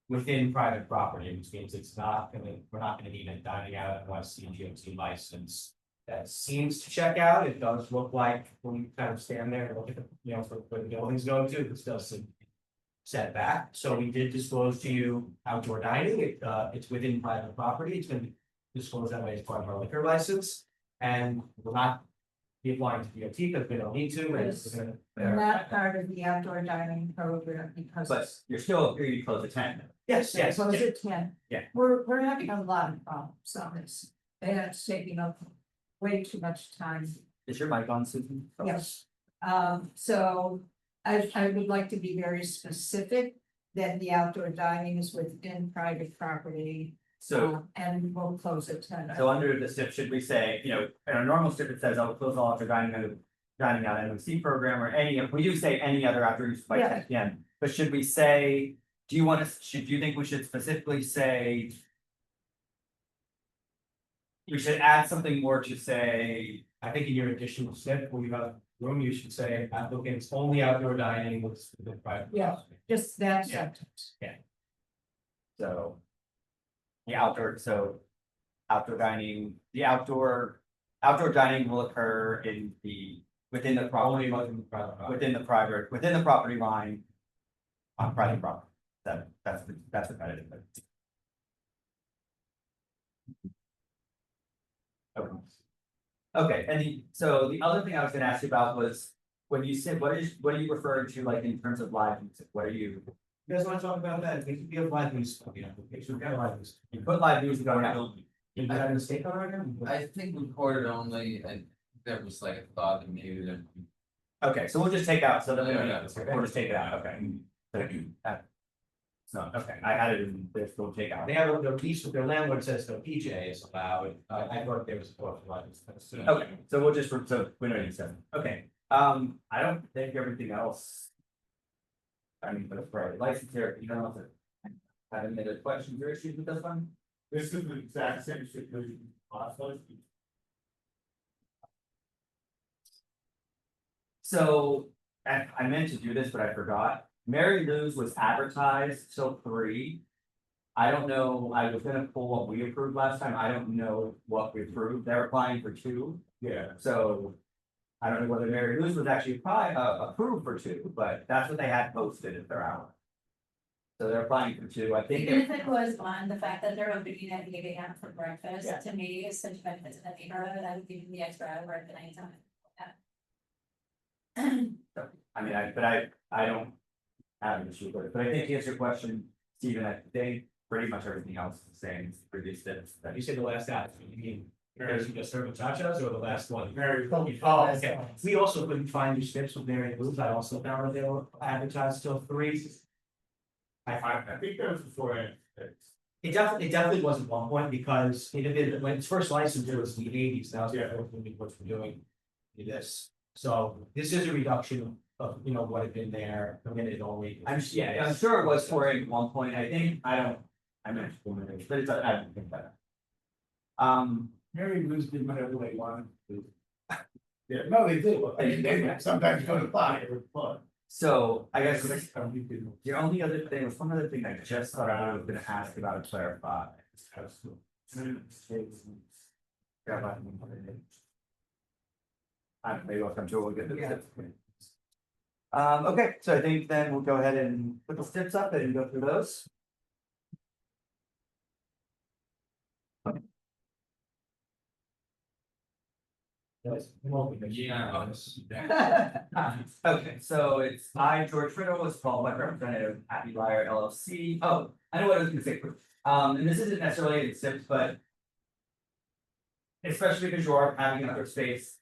within private property, which means it's not gonna, we're not gonna need a dining out NYC DOT license. That seems to check out. It does look like when you kind of stand there and look at the, you know, where the building's going to, this does seem set back. So we did disclose to you outdoor dining. It's within private property. It's been disclosed that way as part of our liquor license. And we're not be applying to DOT because we don't need to. And Yes. we're gonna We're not part of the outdoor dining program because. but you're still agreed to close at 10. Yes, yes. Close yes. at 10. Yeah. We're having a lot of problems on this. And it's taking up way too much time. Is your mic on, Susan? Yes. So I would like to be very specific that the outdoor dining is within private property. So, And we'll close at 10. so under the SIP, should we say, you know, in a normal SIP, it says, I will close all outdoor dining out MMC program or any, we do say any other outdoor use by Yeah. 10 PM. But should we say, do you think we should specifically say? We should add something more to say, I think in your additional step, where you have room, you should say applicants only outdoor dining with the private. Yeah. property. Just that Yeah. sentence. so. The outdoor, so outdoor dining, the outdoor dining will occur within the property, within the property line. On private property, that's repetitive. But- Okay. Okay, and so the other thing I was gonna ask you about was, when you said, what are you referring to, like, in terms of live music, what are you? You guys wanna talk about that? We could live music, you know, we've got live music. You put live music on your building. You got a mistake on it? I think recorded only, and there was like a thought that maybe that. Okay, so we'll just take out, so then we don't Yeah, need that's to, okay. we'll just take it out, okay. It's not, okay, I had it in this, we'll take out. They have their piece, their landlord says the PJ is allowed, I thought there was a thought for live music. Okay, so we'll just, so we don't need to, okay, I don't think everything else. I mean, but for license here, you don't have to. Have any other questions or issues with this one? This is the exact same situation last license. So, I meant to do this, but I forgot. Mary Lou's was advertised till 3. I don't know, I was gonna pull what we approved last time. I don't know what we approved. They're applying for 2. Yeah. So. I don't know whether Mary Lou's was actually approved for 2, but that's what they had posted at their hour. So they're applying for 2, I think. Even if it was on the fact that they're opening at 8 AM for breakfast, Yeah. to me, is such benefit to the neighborhood, I would give them the extra hour at the night time. I mean, I don't have an issue with it, but I think to answer your question, Stephen, I think pretty much everything else is the same as previous steps. You said the last app, you mean, because you just served chachas or the last one? Very. Oh, okay. We also couldn't find your steps with Mary Lou's. I also found that they were advertised till 3. I think that was before It definitely was at one point because it had been, when its first license it was in the 80s, now it's Yeah. what we're doing this. So this is a reduction of, what had been there, permitted only. Yeah, I'm sure it was touring at one point, I think, I mentioned, but it's, I don't think that. Mary Lou's did whatever they wanted to do. Yeah, no, they did. They sometimes go to fly. So I guess the only other thing, one other thing I just thought I was gonna ask about and clarify. Maybe I'll come to it, we'll get to this. Okay, so I think then we'll go ahead and put the steps up and go through those. Okay, so it's I, George Riddle, is qualified representative, Happy Liar LLC. Oh, I know what I was gonna say. And this isn't necessarily in SIPs, but especially because you are having another space.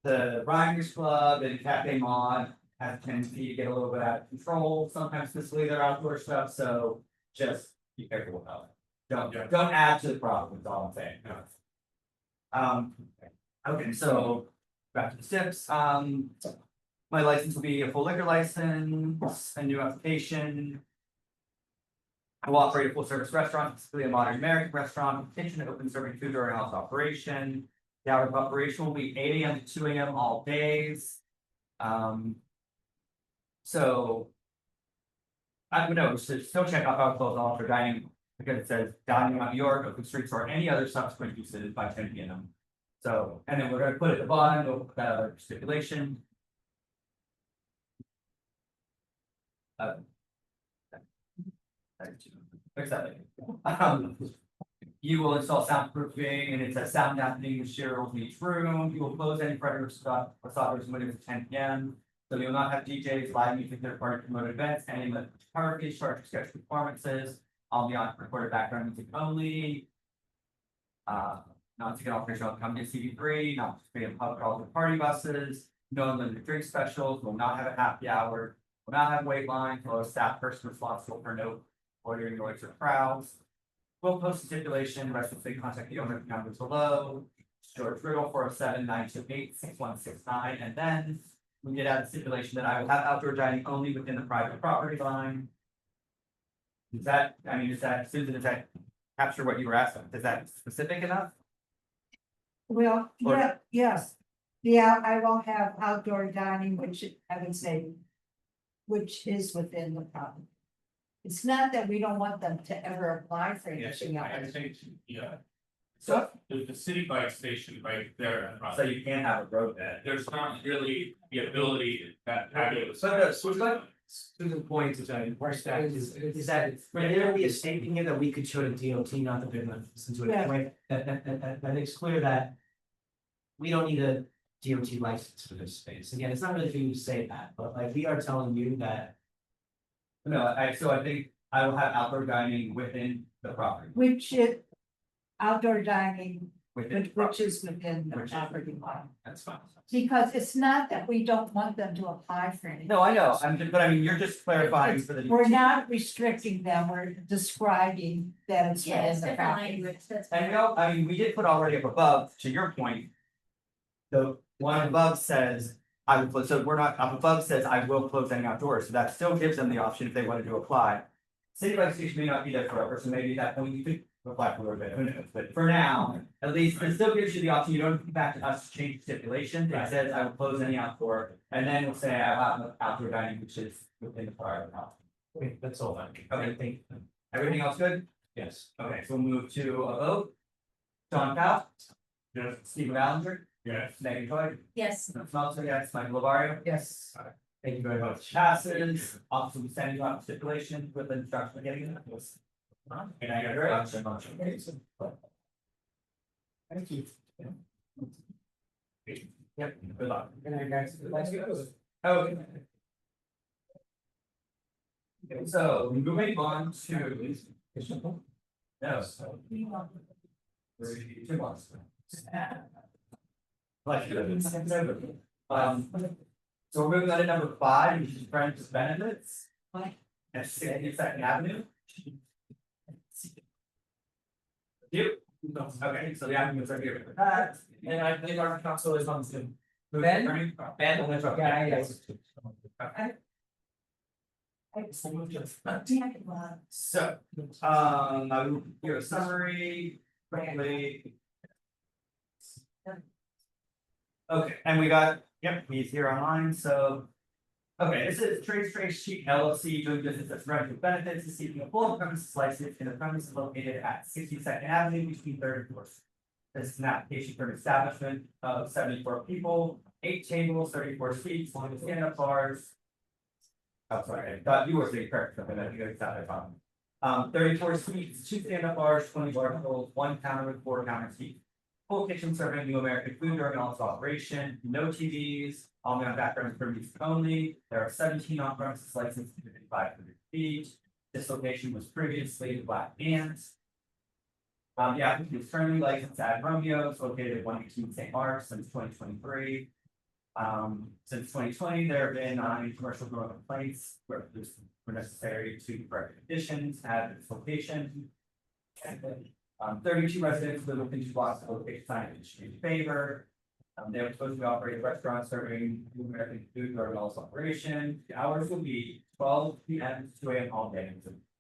The Riders Club and Cafe Mod have a tendency to get a little bit out of control, sometimes physically their outdoor stuff, so just be careful about it. Don't add to the problem, is all I'm saying. Okay, so back to the SIPs, my license will be a full liquor license, a new application. I will operate a full service restaurant, specifically a modern American restaurant, with kitchen open serving food during house operation. The hour of operation will be 8 AM to 2 AM all days. So. I would know, so still check off alcohol offer dining, because it says dining on New York, open streets, or any other subsequent uses by 10 PM. So, and then we're gonna put at the bottom, we'll put that other stipulation. You will install soundproofing, and it says sound dampening materials in each room. You will close any predator stuff or stoppers when it's 10 PM. So you will not have DJs, live music, third-party promoted events, any photography, short sketch performances, all beyond recorded background music only. Not to get operational company CB3, not to be in pub crawls or party buses, no unlimited drink specials, will not have a happy hour, will not have wait lines, or a staff person responsible for no ordering noise or crowds. We'll post a stipulation, rest will say contact the owner of the numbers below. George Riddle, 407-928-6169, and then we did add a stipulation that I will have outdoor dining only within the private property line. Is that, Susan, does that capture what you were asking? Is that specific enough? Well, Or- yeah, yes, yeah, I will have outdoor dining, which I would say. Which is within the property. It's not that we don't want them to ever apply for anything I else. think, yeah. So, There's the city bike station right there. so you can't have a road bed. There's not really the ability that. Susan's point is that is that there will be a statement here that we could show to DOT, not that they're gonna listen to it Yeah. anyway, that makes clear that. We don't need a DOT license for this space. Again, it's not really for you to say that, but like we are telling you that. No, I think I will have outdoor dining within the property. Which it, outdoor dining, Within the which property. is within the Which is- property line. That's fine. Because it's not that we don't want them to apply for anything. No, I know, but I mean, you're just clarifying for the. We're not restricting them, we're describing that it's Yeah, it's within the different property. language, that's. And we did put already up above, to your point. The one above says, I will close, so we're not, up above says I will close any outdoors, so that still gives them the option if they wanted to apply. City bike station may not be there forever, so maybe at that point you could apply for a little bit, who knows, but for now, at least it still gives you the option, you don't come back to us to change the stipulation, it says I will close any outdoor. And then we'll say I have outdoor dining, which is within the prior house. Okay, that's all. Okay, thank you. Everything else good? Yes. Okay, so we'll move to a vote. John Powell, Yes. Stephen Ballinger, Yes. Megan Toy. Yes. Smelter, yes, Michael Lavario. Yes. Thank you very much. Passes, officer will send you out stipulation with the instruction of getting it. And I got very much. Thank you. Yep, good luck. And I guys, let's go. Okay. Okay, so moving on to. No. Two months. So we're moving on to number 5, which is friends with benefits. At 62nd Avenue. You? Okay, so the applicants are here for that. And I believe our council is on Zoom. Ben? Ben, I'm gonna drop. Yeah, yeah. Okay. So, I will give a summary, quickly. Okay, and we got, yep, he's here online, so. Okay, this is Trace Sheet LLC doing business as rental benefits, is seeking a full premises license in a premises located at 62nd Avenue between 3rd and 4th. This is an application for an establishment of 74 people, 8 tables, 34 seats, 1 stand-up bars. Oh, sorry, I thought you were saying correct, but I think it's out of 34 seats, 2 stand-up bars, 20 bar tables, 1 counter with 4 counter seats. Full kitchen serving new American food during all its operation, no TVs, all on background for use only. There are 17 on-premises licenses within 500 feet. This location was previously the Black Ants. The applicant is currently licensed at Romeo's located at 118 St. Mark's since 2023. Since 2020, there have been 9 commercial growing complaints where this were necessary to correct conditions at this location. 32 residents live within 2 blocks of the location signage in favor. They are supposed to operate a restaurant serving new American food during all its operation. The hours will be 12 p.m. to 2 a.m. all day.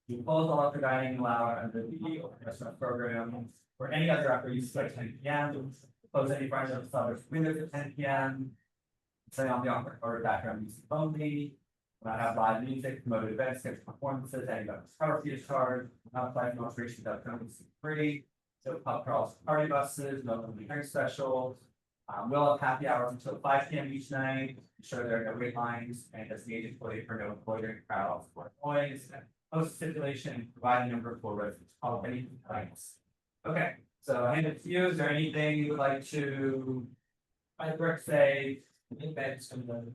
You close all outdoor dining allowed under the restaurant program or any other after use like 10 p.m. Close any front of the windows at 10 p.m. Say on the order background music only. Not have live music, promoted events, scheduled performances, any of cover fee is charged, not flight demonstration that comes free. So pub crawls, party buses, no drink specials. We'll have happy hours until 5 p.m. each night, ensure there are no wait lines and designated employee for no employer crowds for employees. Post stipulation, providing number for residents, call any complaints. Okay, so I hand it to you. Is there anything you would like to, say? I think that's some of the.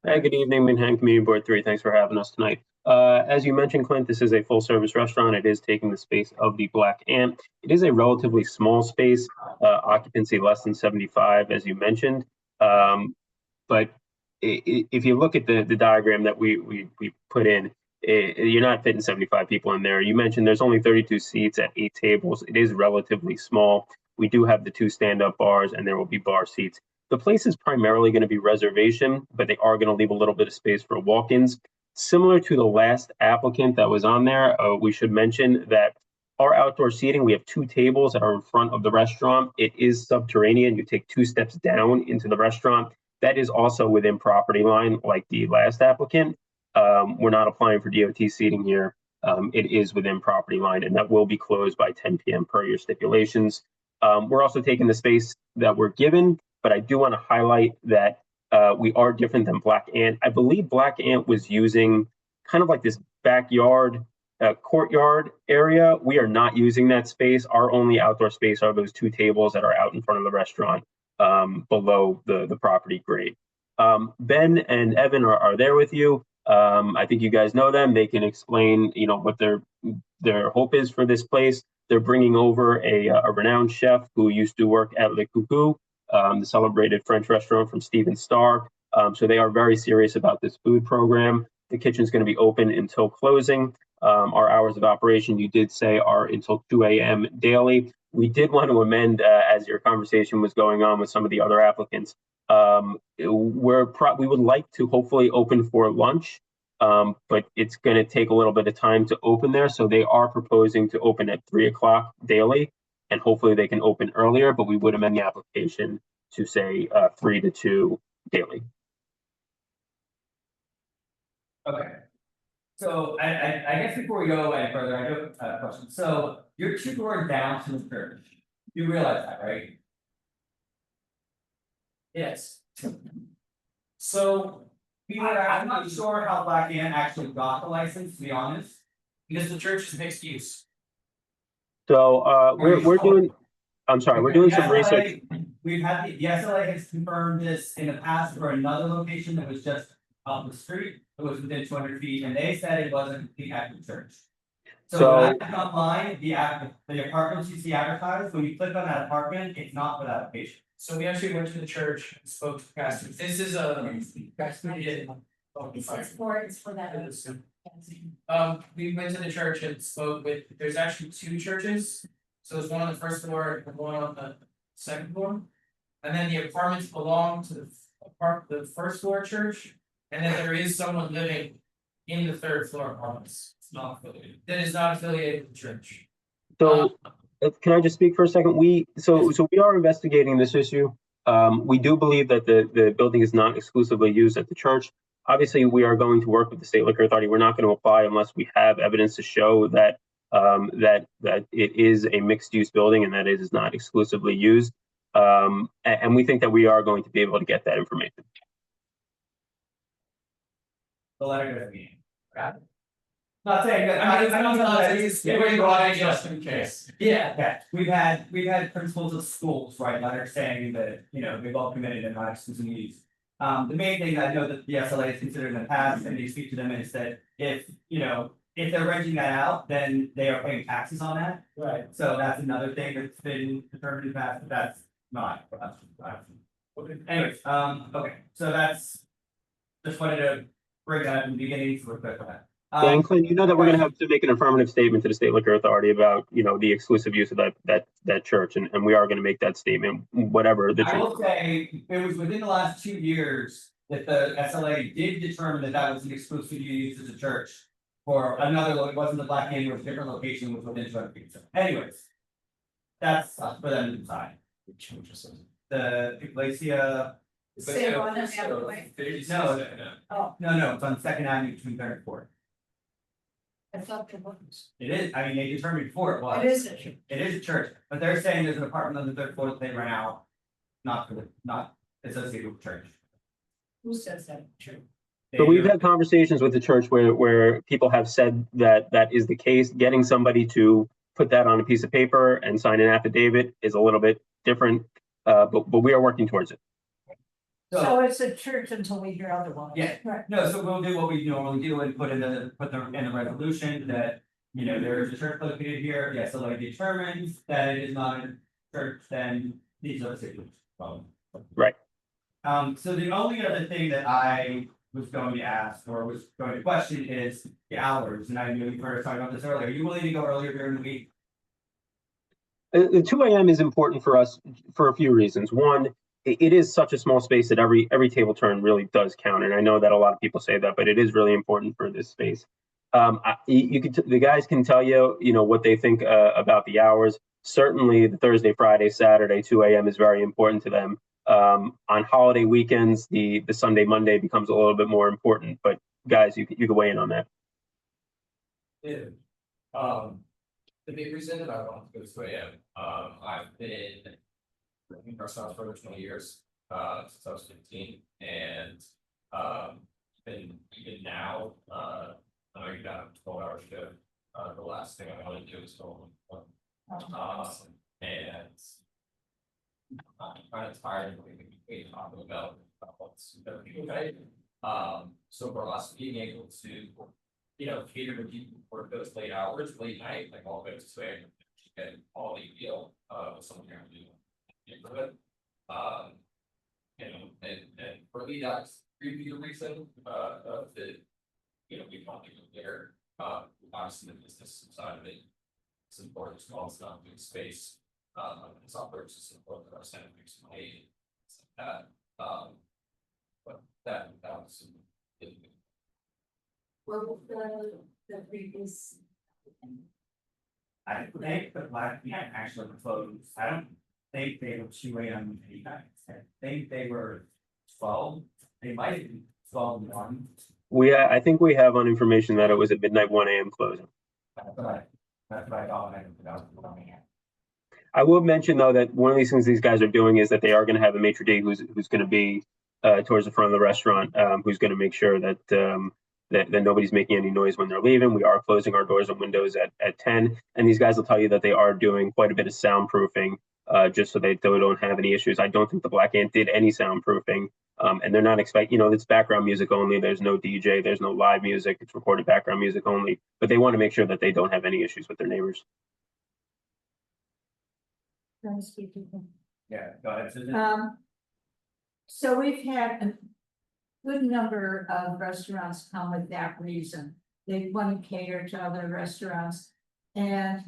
Hi, good evening, Manhattan Community Board 3. Thanks for having us tonight. As you mentioned, Clint, this is a full-service restaurant. It is taking the space of the Black Ant. It is a relatively small space, occupancy less than 75, as you mentioned. But if you look at the diagram that we put in, you're not fitting 75 people in there. You mentioned there's only 32 seats at 8 tables. It is relatively small. We do have the 2 stand-up bars, and there will be bar seats. The place is primarily going to be reservation, but they are going to leave a little bit of space for walk-ins. Similar to the last applicant that was on there, we should mention that our outdoor seating, we have 2 tables that are in front of the restaurant. It is subterranean. You take 2 steps down into the restaurant. That is also within property line, like the last applicant. We're not applying for DOT seating here. It is within property line, and that will be closed by 10 p.m. per your stipulations. We're also taking the space that we're given, but I do want to highlight that we are different than Black Ant. I believe Black Ant was using kind of like this backyard courtyard area. We are not using that space. Our only outdoor space are those 2 tables that are out in front of the restaurant below the property grade. Ben and Evan are there with you. I think you guys know them. They can explain, what their hope is for this place. They're bringing over a renowned chef who used to work at Le Coucou, the celebrated French restaurant from Steven Starr. So they are very serious about this food program. The kitchen's going to be open until closing. Our hours of operation, you did say, are until 2 a.m. daily. We did want to amend, as your conversation was going on with some of the other applicants. We would like to hopefully open for lunch, but it's going to take a little bit of time to open there. So they are proposing to open at 3 o'clock daily, and hopefully they can open earlier, but we would amend the application to say 3 to 2 daily. Okay. So I guess before we go any further, I do have a question. So you're 2 doors down from the church. You realize that, right? Yes. So I'm not sure how Black Ant actually got the license, to be honest. because the church is mixed use. So we're doing. I'm sorry, we're doing some research. We've had the SLA has confirmed this in the past for another location that was just up the street. It was within 200 feet, and they said it wasn't the active church. So when I click online, the apartments you see advertised, when you click on that apartment, it's not for that location. So we actually went to the church and spoke to the pastor. This is It's for that. We went to the church and spoke with, there's actually 2 churches. So there's one on the first floor and one on the second floor. And then the apartments belong to the the first floor church, and then there is someone living in the third floor apartments. It's not affiliated. That is not affiliated with the church. So, can I just speak for a second? We are investigating this issue. We do believe that the building is not exclusively used at the church. Obviously, we are going to work with the State Liquor Authority. We're not going to apply unless we have evidence to show that that it is a mixed-use building and that it is not exclusively used. And we think that we are going to be able to get that information. The letter to the meeting. Got it? Not saying that, I don't know that is, we're going just in case. Yeah, we've had principals of schools write letters saying that, you know, they've all committed and not exclusive use. The main thing I know that the SLA has considered in the past, and you speak to them, is that if, you know, if they're renting that out, then they are paying taxes on that. Right. So that's another thing that's been determined in the past, but that's not. Anyways, okay, so that's, just wanted to bring that up in the beginning for a quick that. And Clint, you know that we're going to have to make an affirmative statement to the State Liquor Authority about, you know, the exclusive use of that church, and we are going to make that statement, whatever the. I will say, it was within the last 2 years that the SLA did determine that that was an exclusive use as a church. For another, it wasn't the Black Canyon, it was a different location, was within 200 feet. So anyways, that's for them to decide. The Iglesia. Same one as the other way. No, it's on Second Avenue between Third and Fourth. I thought it was. It is, I mean, they determined before it was. It is a church. It is a church, but they're saying there's an apartment on the third floor that they rent out, not associated with church. Who says that? True. So we've had conversations with the church where people have said that that is the case. Getting somebody to put that on a piece of paper and sign an affidavit is a little bit different, but we are working towards it. So it's a church until we hear otherwise. Yeah, Right. no, so we'll do what we normally do and put in the resolution that, you know, there is a church located here, the SLA determines that it is not a church, then these are the signatures. Right. So the only other thing that I was going to ask or was going to question is the hours, and I knew you were talking about this earlier. Are you willing to go earlier during the week? The 2 a.m. is important for us for a few reasons. One, it is such a small space that every table turn really does count, and I know that a lot of people say that, but it is really important for this space. The guys can tell you, you know, what they think about the hours. Certainly, the Thursday, Friday, Saturday, 2 a.m. is very important to them. On holiday weekends, the Sunday, Monday becomes a little bit more important. But guys, you could weigh in on that. Yeah. The big reason that I want to go to 2 a.m. I've been working restaurants for over 20 years, since I was 15, and even now, I know you're down a 12-hour shift. The last thing I want to do is go home. And I'm kind of tired of talking about what's okay. So for us being able to, you know, cater to people for those late hours, late night, like all the way to 2 a.m. get a quality deal with someone here in the neighborhood. You know, and for me, that's really the reason that, you know, we want to go there. Obviously the business side of it, it's important as well. It's not a big space. It's operates as important for our center makes money. That but that was Well, the previous. I think the Black Canyon actually closed. I don't think they were 2 a.m. anytime. I think they were 12. They might have been 12 and 1. I think we have on information that it was at midnight 1 a.m. closing. That's what I thought. I will mention though that one of these things these guys are doing is that they are going to have a maitre d' who's going to be towards the front of the restaurant, who's going to make sure that that nobody's making any noise when they're leaving. We are closing our doors and windows at 10, and these guys will tell you that they are doing quite a bit of soundproofing just so they don't have any issues. I don't think the Black Ant did any soundproofing, and they're not expecting, you know, it's background music only. There's no DJ, there's no live music. It's recorded background music only, but they want to make sure that they don't have any issues with their neighbors. Yeah, go ahead, Susan. So we've had a good number of restaurants come with that reason. They want to cater to other restaurants. And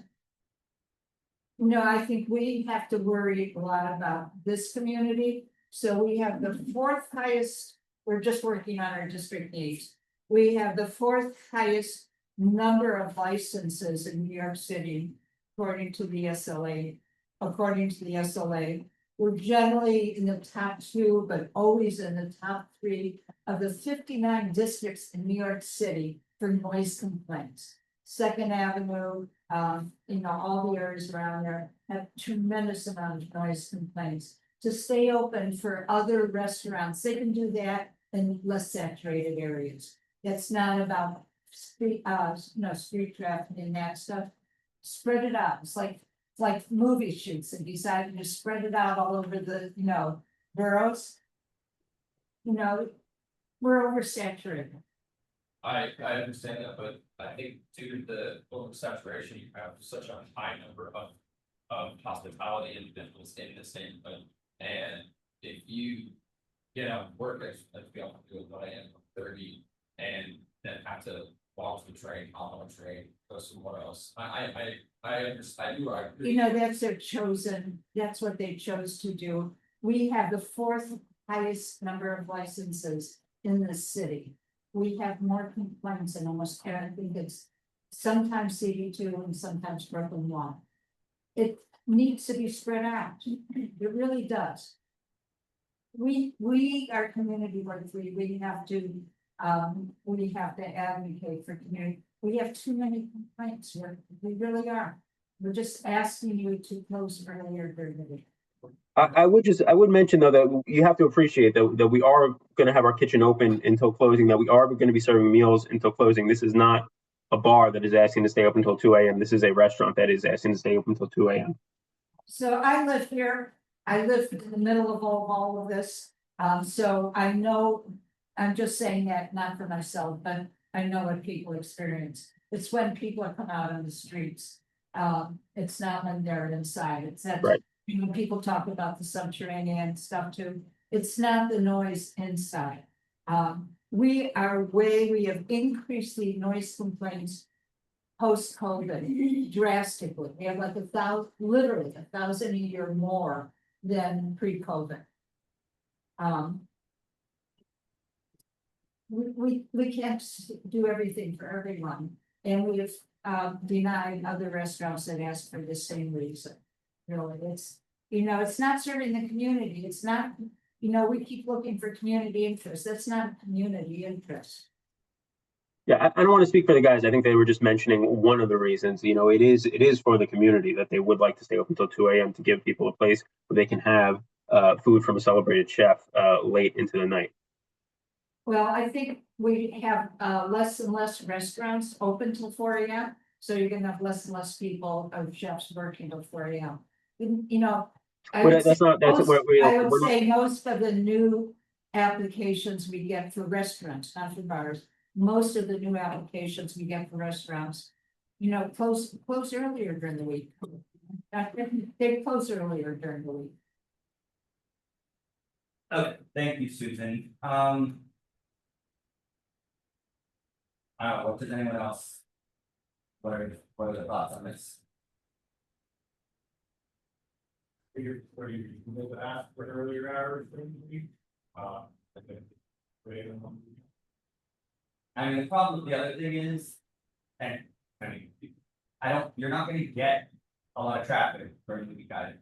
you know, I think we have to worry a lot about this community. So we have the fourth highest, we're just working on our district needs. We have the fourth highest number of licenses in New York City, according to the SLA. According to the SLA, we're generally in the top two, but always in the top three of the 59 districts in New York City for noise complaints. Second Avenue, all the areas around there have tremendous amount of noise complaints. To stay open for other restaurants, they can do that in less saturated areas. That's not about street traffic and that stuff. Spread it out. It's like movie shoots and decided to spread it out all over the, boroughs. We're oversaturated. I understand that, but I think due to the oversaturation, you have such a high number of hospitality individuals in this neighborhood. And if you, work as we all do at 1 a.m. 30 and then have to walk to the train, hop on a train, go somewhere else. I understand, you are. That's what they chose to do. We have the fourth highest number of licenses in the city. We have more complaints than almost, I think it's sometimes CB2 and sometimes Brooklyn 1. It needs to be spread out. It really does. We are community work free. We have to advocate for community. We have too many complaints here. We really are. We're just asking you to close earlier during the week. I would mention though that you have to appreciate that we are going to have our kitchen open until closing, that we are going to be serving meals until closing. This is not a bar that is asking to stay open until 2 a.m. This is a restaurant that is asking to stay open until 2 a.m. So I live here. I live in the middle of all of this. So I know, I'm just saying that not for myself, but I know what people experience. It's when people come out on the streets. It's not when they're inside. It's that. Right. People talk about the subterranean stuff too. It's not the noise inside. We have increased the noise complaints post-COVID drastically. We have like literally 1,000 a year more than pre-COVID. We can't do everything for everyone, and we have denied other restaurants that ask for the same reason. Really, it's not serving the community. It's not, we keep looking for community interest. That's not community interest. Yeah, I don't want to speak for the guys. I think they were just mentioning one of the reasons. It is for the community that they would like to stay open until 2 a.m. to give people a place where they can have food from a celebrated chef late into the night. Well, I think we have less and less restaurants open till 4 a.m. So you're gonna have less and less people or chefs working till 4 a.m. I would say most of the new applications we get for restaurants, not for bars. Most of the new applications we get for restaurants, close earlier during the week. They close earlier during the week. Okay, thank you, Susan. What does anyone else? What are the thoughts on this? Where you able to ask for earlier hours during the week? I mean, the problem with the other thing is, and you're not gonna get a lot of traffic during the week either.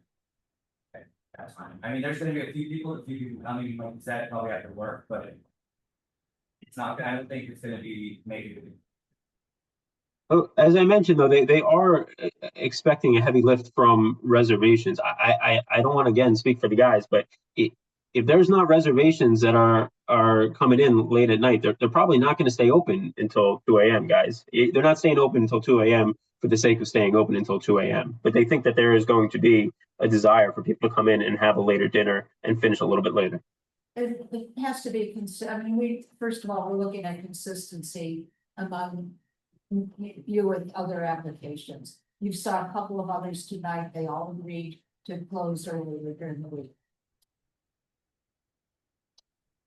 Okay, that's fine. I mean, there's gonna be a few people coming, like you said, probably after work, but it's not, I don't think it's gonna be maybe. Oh, as I mentioned, though, they are expecting a heavy lift from reservations. I don't want to again speak for the guys, but if there's not reservations that are coming in late at night, they're probably not going to stay open until 2 a.m. Guys, they're not staying open until 2 a.m. for the sake of staying open until 2 a.m. But they think that there is going to be a desire for people to come in and have a later dinner and finish a little bit later. It has to be, I mean, first of all, we're looking at consistency among you and other applications. You saw a couple of others tonight. They all agreed to close earlier during the week.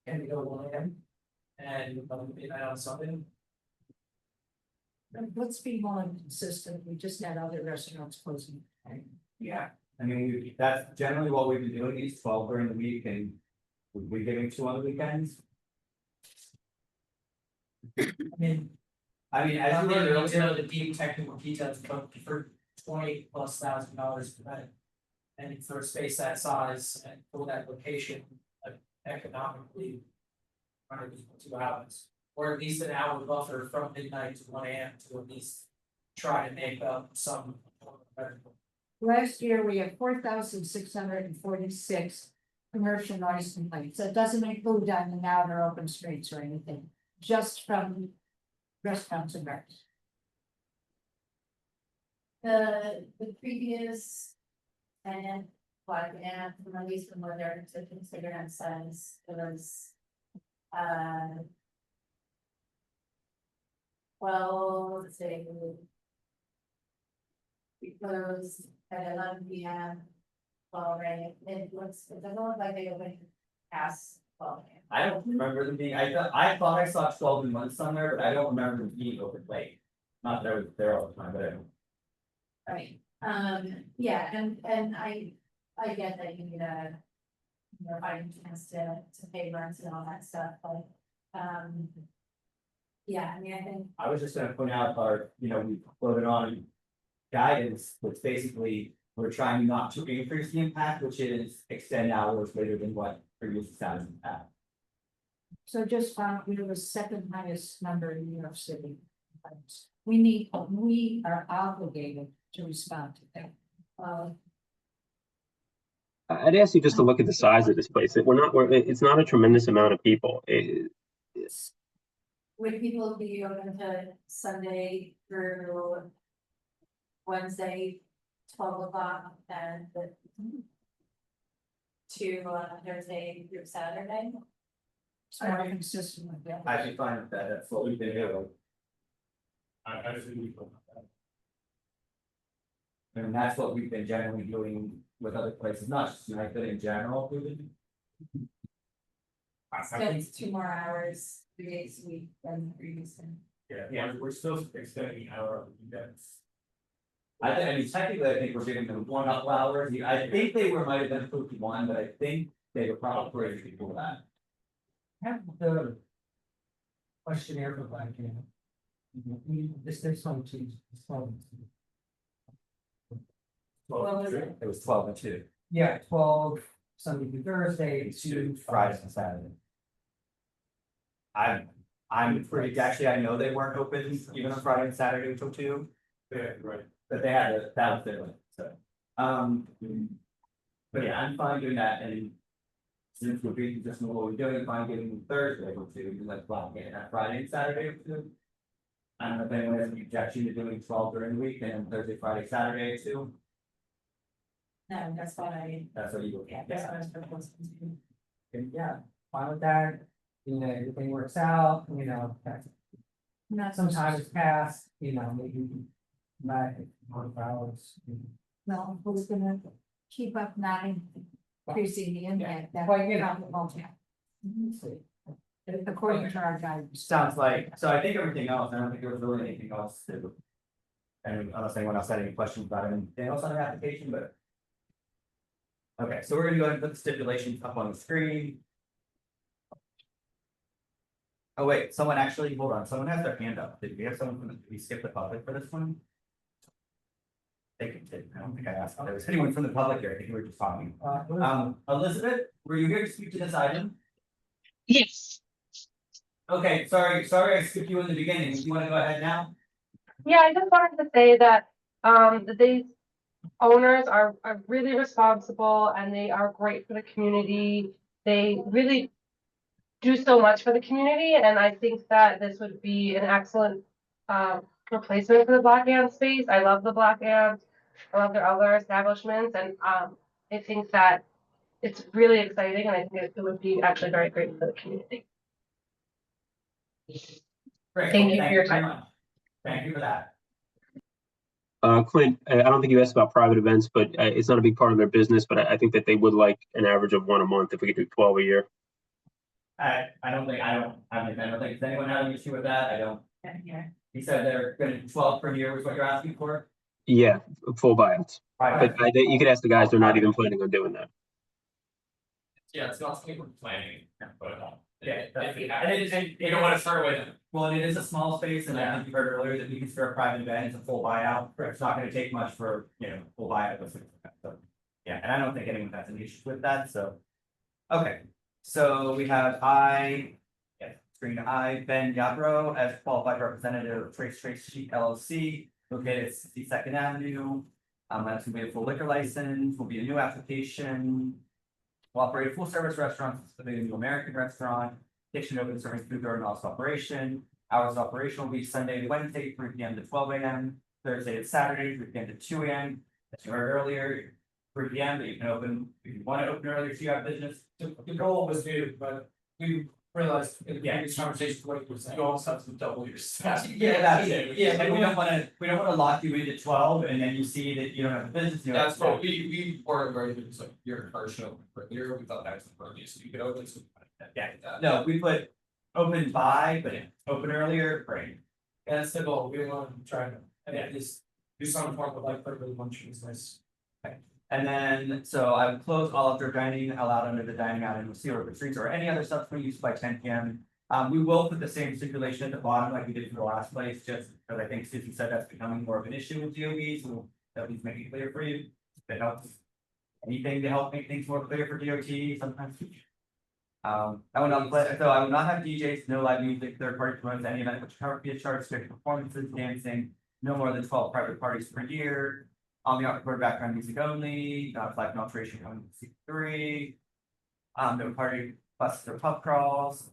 Can we go 1 a.m. and midnight on Sunday? Let's be more consistent. We just had other restaurants closing. Yeah, I mean, that's generally what we've been doing, is 12 during the week and We're giving 2 on the weekends. I mean, as you Really really need need to to know the deep technical details, but for $20,000+ for that. And for a space that size and for that location, economically. Under 2 hours, or at least an hour buffer from midnight to 1 AM to at least try to make up some. Last year, we had 4,646 commercial noise complaints. That doesn't include on the outer open streets or anything, just from restaurants and bars. The previous and like, and from at least from what they're to consider and says, it was. Well, let's say. We closed at 11 PM. Already, it doesn't look like they opened past 12 AM. I don't remember them being, I thought I saw 12 in one somewhere, but I don't remember them being open late. Not that I was there all the time, but I don't. Right, yeah, and I get that you need a. Fighting chance to pay rents and all that stuff, but, yeah, I mean, I think. I was just gonna point out our, we floated on guidance, which basically we're trying not to increase the impact, which is extend hours later than what previous establishments have. So just found we were the second highest number in New York City. We are obligated to respond to that. I'd ask you just to look at the size of this place. It's not a tremendous amount of people. Would people be open to Sunday through Wednesday, 12 o'clock, and to Thursday through Saturday? It's more consistent with that. I'd be fine with that, that's what we've been doing. I just think we feel that. And that's what we've been generally doing with other places, not just United, but in general, we've been. That's 2 more hours, 3 days a week than previously. Yeah, we're still extending our events. I mean, technically, I think we're giving them 1 up hour, I think they might have been approved to 1, but I think they were probably crazy before that. Have the questionnaire for Black Camp. This one too. What was it? It was 12 and 2. Yeah, 12 Sunday through Thursday, 2 Fridays and Saturday. I'm pretty, actually, I know they weren't open even on Friday and Saturday until 2. Yeah, right. But they had that was their limit, so. But yeah, I'm fine doing that, and since we're being just what we're doing, fine giving them Thursday or 2, and let's block it, that Friday and Saturday or 2. I don't know if anyone has any objection to doing 12 during the week and Thursday, Friday, Saturday or 2. No, that's what I. That's what you. Yeah, that's what I was proposing to do. And yeah, fine with that, everything works out, some time has passed, maybe. Back 4 hours. No, who's gonna keep up not increasing the impact that. Well, According to our guidance. Sounds like, so I think everything else, I don't think there was really anything else to. And unless anyone else had any questions about anything else on the application, but. Okay, so we're gonna go ahead and put the stipulations up on the screen. Oh, wait, hold on, someone has their hand up, did we have someone did we skip the public for this one? I don't think I asked if there was anyone from the public here, I think we were just talking. Elizabeth, were you here to speak to this item? Yes. Okay, sorry, I skipped you in the beginning, do you wanna go ahead now? Yeah, I just wanted to say that these owners are really responsible and they are great for the community. They really do so much for the community, and I think that this would be an excellent replacement for the Black Ant space. I love the Black Ant. I love their other establishments, and I think that it's really exciting, and I think it would be actually very great for the community. Great, Thank you for your very time. much. Thank you for that. Clint, I don't think you asked about private events, but it's not a big part of their business, but I think that they would like an average of 1 a month if we could do 12 a year. I don't think does anyone have an issue with that, I don't. He said they're gonna do 12 per year was what you're asking for? Yeah, full buyouts. Right. But you could ask the guys, they're not even planning on doing that. Yeah, it's not something we're planning, but, Yeah, if it and happens, and we don't wanna turn away. Well, and it is a small space, and I think you heard earlier that we consider a private event, it's a full buyout, it's not gonna take much for, full buyout. So, yeah, and I don't think anyone has any issues with that, so. Okay, so we have screen I, Ben Yabro as qualified representative of Trace Sheet LLC, located at 62nd Avenue. That's gonna be a full liquor license, will be a new application. Will operate a full service restaurant, specifically a new American restaurant, kitchen open serving food during also operation. Hours of operation will be Sunday to Wednesday, 3 p.m. to 12 a.m., Thursday to Saturday, 3 p.m. to 2 a.m. As you heard earlier, 3 p.m., but you can open, if you want to open earlier, so you have business. The goal was new, but we realized in the previous conversation, what you were saying, you also have to double your staff. Yeah, that's it. Yeah, and we don't wanna lock you into 12 and then you see that you don't have a business. you know, That's what we weren't very good, so your car show earlier, we thought that was the purview, so you could open. So Yeah, no, we put open by, but open earlier, great. And that's the goal, we want to try to, at least do some form of like, purple lunch business. And then, so I would close all outdoor dining allowed under the dining out in the sea or retreats or any other subsequent use by 10 p.m. We will put the same stipulation at the bottom like we did for the last place, just because I think Susan said that's becoming more of an issue with DOB, so that least make it clear for you. That helps. Anything to help make things more clear for DOT sometimes. I will not play, so I will not have DJs, no live music, third party promotes any event which cover be a charge, strict performances, dancing, no more than 12 private parties per year. On the outdoor background music only, not flag and alteration coming to CB3. No party buses or pub crawls,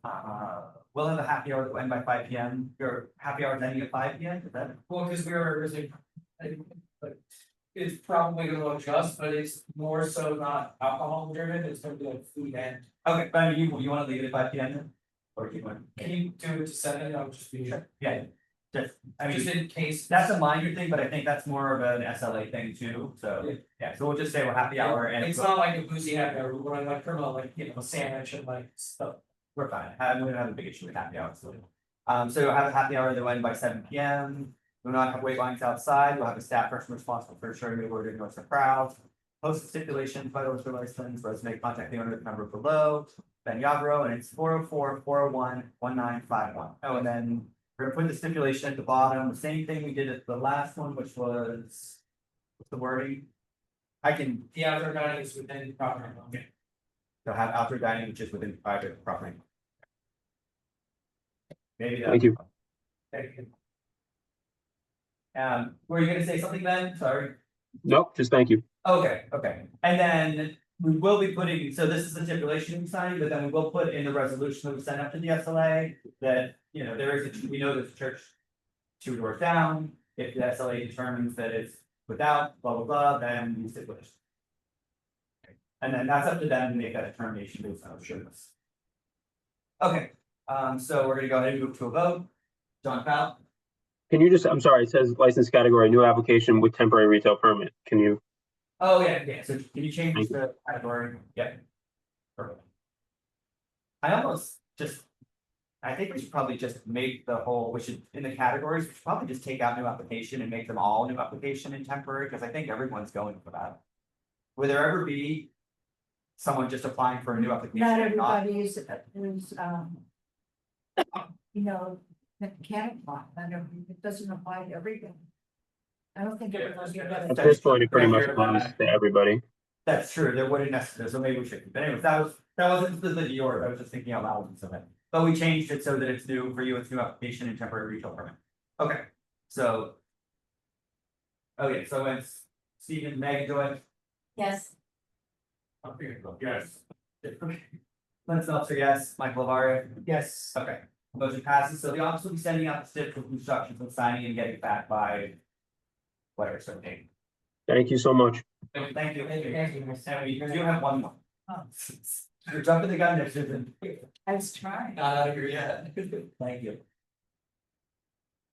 we'll have a happy hour that will end by 5 p.m. Your happy hour is ending at 5 p.m. Is that? Well, because we were originally, like, it's probably gonna adjust, but it's more so not alcohol driven, it's gonna be like food and. Okay, but I mean, you wanna leave it at 5 p.m. then? Or do you want? Can you do it to 7? I'll just be. Yeah, just, I mean, Just in case. that's a minor thing, but I think that's more of an SLA thing too, so, yeah, so we'll just say we're happy hour and. It's not like a boozy happy hour, we want to like promote like, a sandwich and like stuff. We're fine, we don't have a big issue with happy hour, so. So you'll have a happy hour that will end by 7 p.m. We'll not have wait lines outside, we'll have a staff person responsible for ensuring the order ignores the crowd. Post stipulations, vital for license, resume, contact the owner at the number below, Ben Yabro, and it's 404-401-1951. Oh, and then we're gonna put the stipulation at the bottom, the same thing we did at the last one, which was, what's the wording? The outdoor dining is within property. Okay. They'll have outdoor dining, which is within private property. Maybe that. Thank you. Thank you. Were you gonna say something then? Sorry. Nope, just thank you. Okay, and then we will be putting, so this is the stipulation we signed, but then we will put in the resolution that we sent up to the SLA. That, there is, we know there's a church 2 doors down, if the SLA determines that it's without, blah, blah, blah, then we stipulate. And then that's up to them to make that determination based on assurance. Okay, so we're gonna go ahead and move to a vote. John Powell? Can you just, I'm sorry, it says license category, new application with temporary retail permit. Can you? Oh, yeah, so can you change the category? Yep. Perfect. I think we should probably just make the whole, in the categories, we should probably just take out new application and make them all new application and temporary, because I think everyone's going for that. Will there ever be someone just applying for a new application? Not and not- everybody is, can apply, it doesn't apply to everybody. I don't think everyone's gonna. At this point, it pretty much applies to everybody. That's true, there wouldn't necessarily, so maybe we should, but anyways, that wasn't specifically yours, I was just thinking out loud and something. But we changed it so that it's new for you, it's new application and temporary retail permit. Okay, so. Okay, so it's Stephen, Megan, Joy. Yes. Yes. Lance Meltzer, yes, Michael Lavaria. Yes. Okay, motion passes, so the office will be sending out the certificate of instructions and signing and getting back by. Whatever, so date. Thank you so much. Thank you. And we do have one more. You're jumping the gun there, Susan. I was trying. Not out of here yet. Thank you.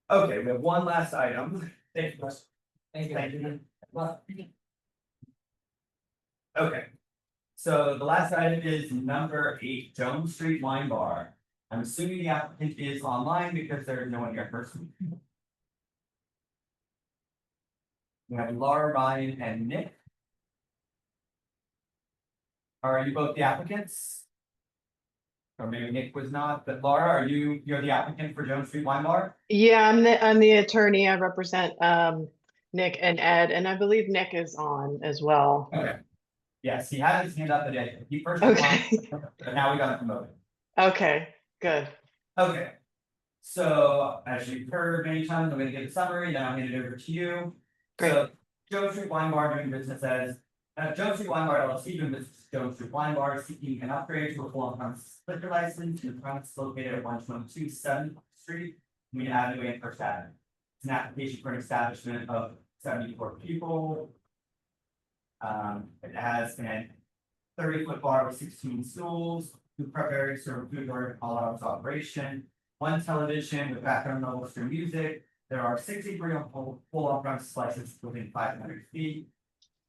Okay, we have one last item. Thank you, Russ. Thank you. Okay. So the last item is number 8, Jones Street Wine Bar. I'm assuming the applicant is online because there is no one here in person. We have Laura, Ryan, and Nick. Are you both the applicants? Or maybe Nick was not, but Laura, you're the applicant for Jones Street Wine Bar? Yeah, I'm the attorney. I represent Nick and Ed, and I believe Nick is on as well. Okay. Yes, he had his hand up today. He first Okay. but now we got him promoted. Okay, good. Okay. So as you've heard many times, I'm gonna give a summary, then I'll hand it over to you. So Jones Street Wine Bar doing business as Jones Street Wine Bar LLC doing business as Jones Street Wine Bar seeking an upgrade to a full on-premise liquor license in the premise located at 122 7th Street, Main Avenue and First Avenue. It's an application for an establishment of 74 people. It has a 30-foot bar with 16 stools, food preparation, serve food during all hours of operation, 1 television with background level stream music. There are 63 full on-premise licenses within 500 feet.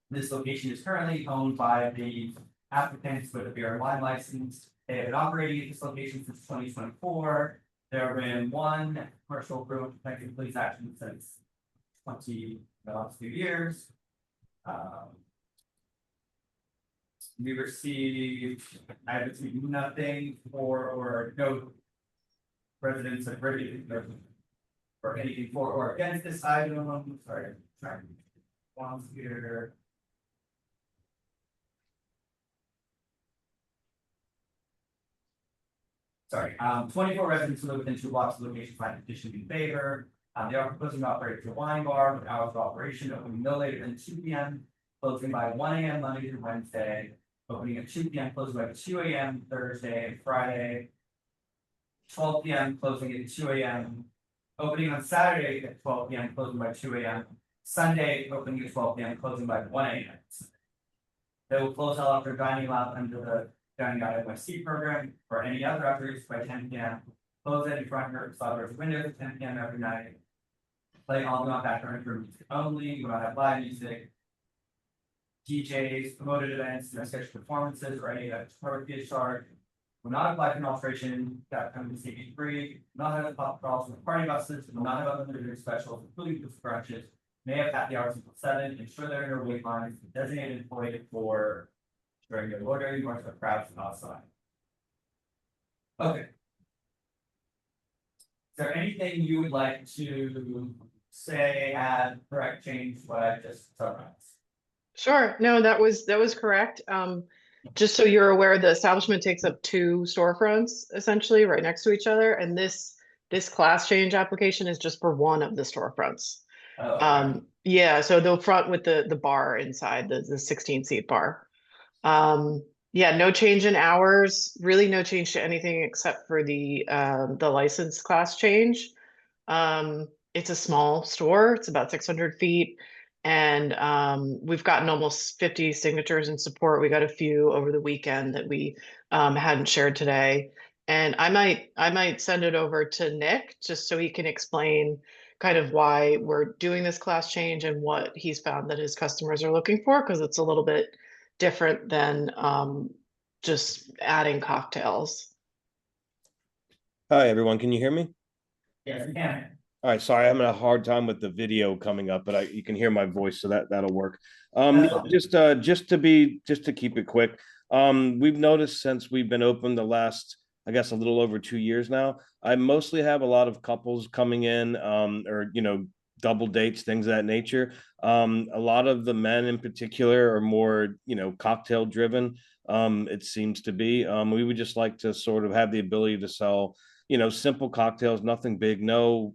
This location is currently owned by the applicants with a beer and wine license. They have been operating at this location since 2024. There have been 1 commercial growth protected police action since the last few years. We received, I have received nothing or no residents of British or anything for or against this item. Sorry, trying to ones here. Sorry, 24 residents who live within 2 blocks of the location find petition in favor. They are proposing to operate a wine bar with hours of operation opening no later than 2 p.m. closing by 1 a.m. Monday through Wednesday. Opening at 2 p.m. closing by 2 a.m. Thursday and Friday. 12 p.m. closing at 2 a.m. Opening on Saturday at 12 p.m. closing by 2 a.m. Sunday opening at 12 p.m. closing by 1 a.m. They will close all outdoor dining allowed under the dining out NYC program or any other outdoors by 10 p.m. Close any front door outdoors windows at 10 p.m. every night. Play all non background for music only. We will not have live music. DJs, promoted events, no sketch performances, or any photography charge. Will not apply for alteration that comes to CB3. Will not have pop crawls with party buses. Will not have unlimited specials, including food brunches. May have happy hours until 7. Ensure there are no wait lines. Designated employee for during the ordering or the crowds outside. Okay. Is there anything you would like to say, add, correct, change what I just summarized? Sure. No, that was correct. Just so you're aware, the establishment takes up 2 storefronts essentially right next to each other, and this class change application is just for 1 of the storefronts. Oh, okay. Yeah, so the front with the bar inside, the 16-seat bar. Yeah, no change in hours, really no change to anything except for the license class change. It's a small store, it's about 600 feet. And we've gotten almost 50 signatures in support. We got a few over the weekend that we hadn't shared today. And I might send it over to Nick just so he can explain kind of why we're doing this class change and what he's found that his customers are looking for, because it's a little bit different than just adding cocktails. Hi, everyone. Can you hear me? Yes, we can. All right. Sorry, I'm having a hard time with the video coming up, but you can hear my voice, so that'll work. Just to keep it quick. We've noticed since we've been open the last, I guess, a little over 2 years now, I mostly have a lot of couples coming in, or double dates, things of that nature. A lot of the men in particular are more, cocktail driven. It seems to be. We would just like to sort of have the ability to sell, simple cocktails, nothing big, no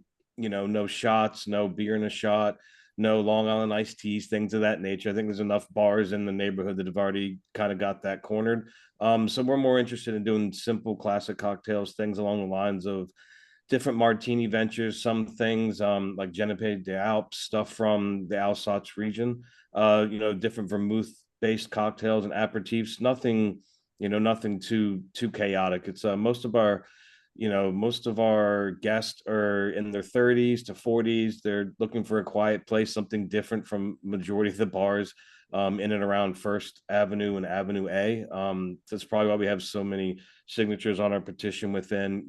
shots, no beer in a shot, no Long Island iced teas, things of that nature. I think there's enough bars in the neighborhood that have already kind of got that cornered. So we're more interested in doing simple classic cocktails, things along the lines of different martini ventures, some things like Genepe de Alpes, stuff from the Alsace region, different vermouth based cocktails and aperitifs, nothing too chaotic. It's most of our guests are in their 30s to 40s. They're looking for a quiet place, something different from majority of the bars in and around First Avenue and Avenue A. That's probably why we have so many signatures on our petition within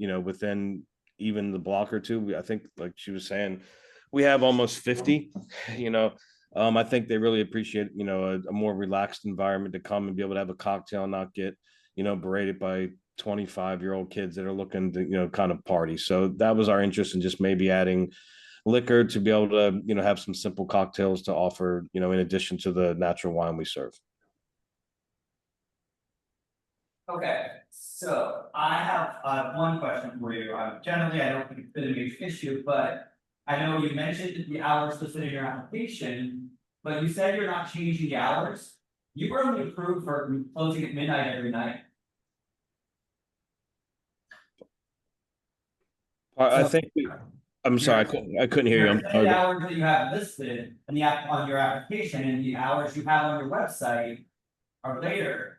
even the block or two. I think, like she was saying, we have almost 50, I think they really appreciate, a more relaxed environment to come and be able to have a cocktail and not get, berated by 25-year-old kids that are looking to, kind of party. So that was our interest in just maybe adding liquor to be able to, have some simple cocktails to offer, in addition to the natural wine we serve. Okay, so I have one question for you. Generally, I don't think it's been a big issue, but I know you mentioned the hours listed in your application, but you said you're not changing the hours. You were only approved for closing at midnight every night. I think, I'm sorry, I couldn't hear you. I'm sorry. The hours that you have listed in the app on your application and the hours you have on your website are later.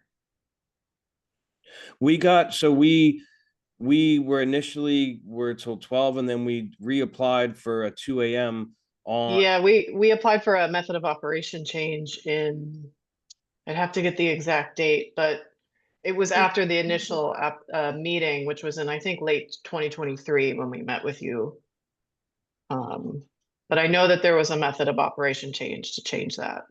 We were initially till 12 and then we reapplied for a 2 a.m. on. Yeah, we applied for a method of operation change in, I'd have to get the exact date, but it was after the initial meeting, which was in, I think, late 2023 when we met with you. But I know that there was a method of operation change to change that.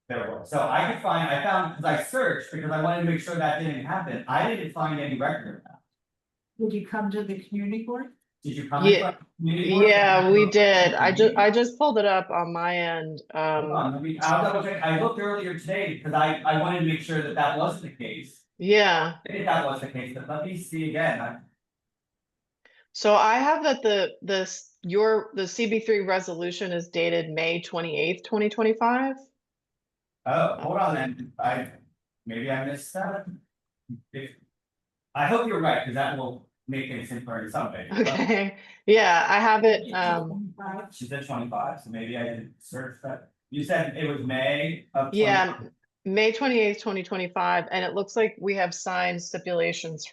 There was. So I found, because I searched, because I wanted to make sure that didn't happen. I didn't find any record of that. Would you come to the community board? Did you come? Yeah, yeah, we did. I just pulled it up on my end. Hold on, I'll double check. I looked earlier today because I wanted to make sure that that wasn't the case. Yeah. If that was the case, but let me see again. So I have that the CB3 resolution is dated May 28th, 2025. Oh, hold on then. Maybe I missed that. I hope you're right, because that will make things simpler in some way. Okay. Yeah, I have it. She said 25, so maybe I didn't search that. You said it was May of 25. Yeah, May 28th, 2025, and it looks like we have signed stipulations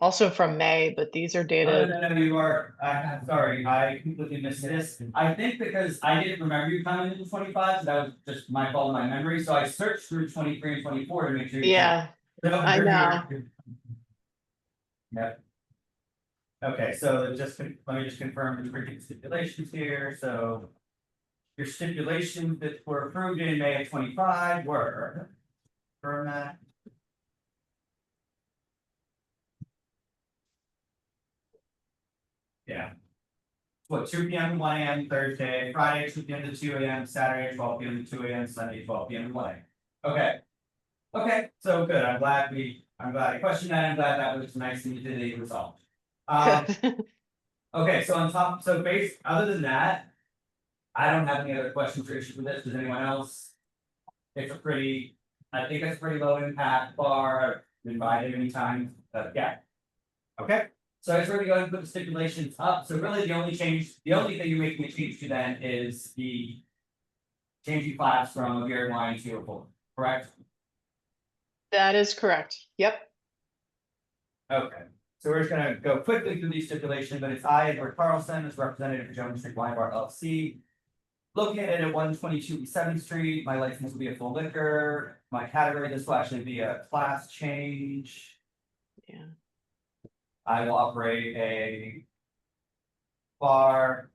also from May, but these are dated. No, you are. I'm sorry, I completely missed this. I think because I didn't remember you coming into 25, so that was just my fault in my memory. So I searched through 23 and 24 to make sure. Yeah, I know. Yep. Okay, so let me just confirm the freaking stipulations here. So your stipulations that were approved in May of 25 were confirm that. Yeah. What, 2 p.m. to 1 a.m. Thursday, Friday, 2 p.m. to 2 a.m., Saturday, 12 p.m. to 2 a.m., Sunday, 12 p.m. to 1 a.m. Okay. Okay, so good. I'm glad I questioned that. I'm glad that was nice and easily resolved. Okay, so other than that, I don't have any other questions or issues with this. Does anyone else? I think it's a pretty low impact bar. Been by it any time. Yeah. Okay. So I just going to go ahead and put the stipulations up. So really the only thing you're making a change to then is the changing class from a beer and wine to a full, correct? That is correct. Yep. Okay. So we're just gonna go quickly through these stipulations, but it's I, Edward Carlson, as representative for Jones Street Wine Bar LLC. Located at 122 7th Street, my license will be a full liquor. My category, this will actually be a class change. Yeah. I will operate a bar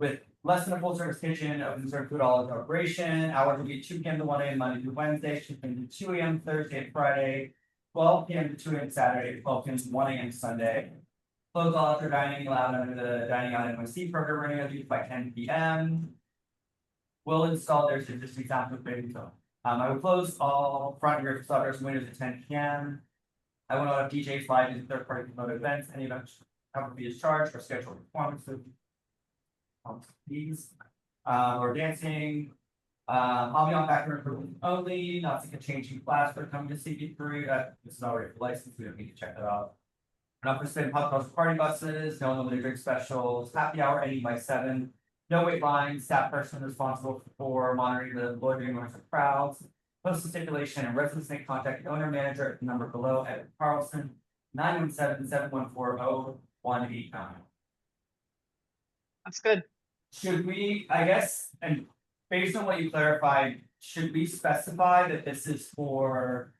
with less than a full service kitchen, open serve food all operation. Hours will be 2 p.m. to 1 a.m. Monday through Wednesday, 2 p.m. to 2 a.m. Thursday and Friday, 12 p.m. to 2 a.m. Saturday, 12 p.m. to 1 a.m. Sunday. Close all outdoor dining allowed under the dining on NYC program running on by 10 p.m. Will install their existing sound equipment. I will close all front and rear facade windows at 10 p.m. I will not have DJs live in third-party promoted events. Any event cover fee is charged for scheduled performances. Fees, or dancing. I'll be on background improvement only, not to change in class for coming to CB3. This is already for license, we don't need to check that out. Not for spending hot dogs, party buses, no unlimited drink specials, happy hour ending by 7. No wait line, staff person responsible for monitoring the loitering noise of crowds. Post the stipulation and residents may contact the owner manager at the number below at Carlson 917-714-0189. That's good. Should we, I guess, and based on what you clarified, should we specify that this is for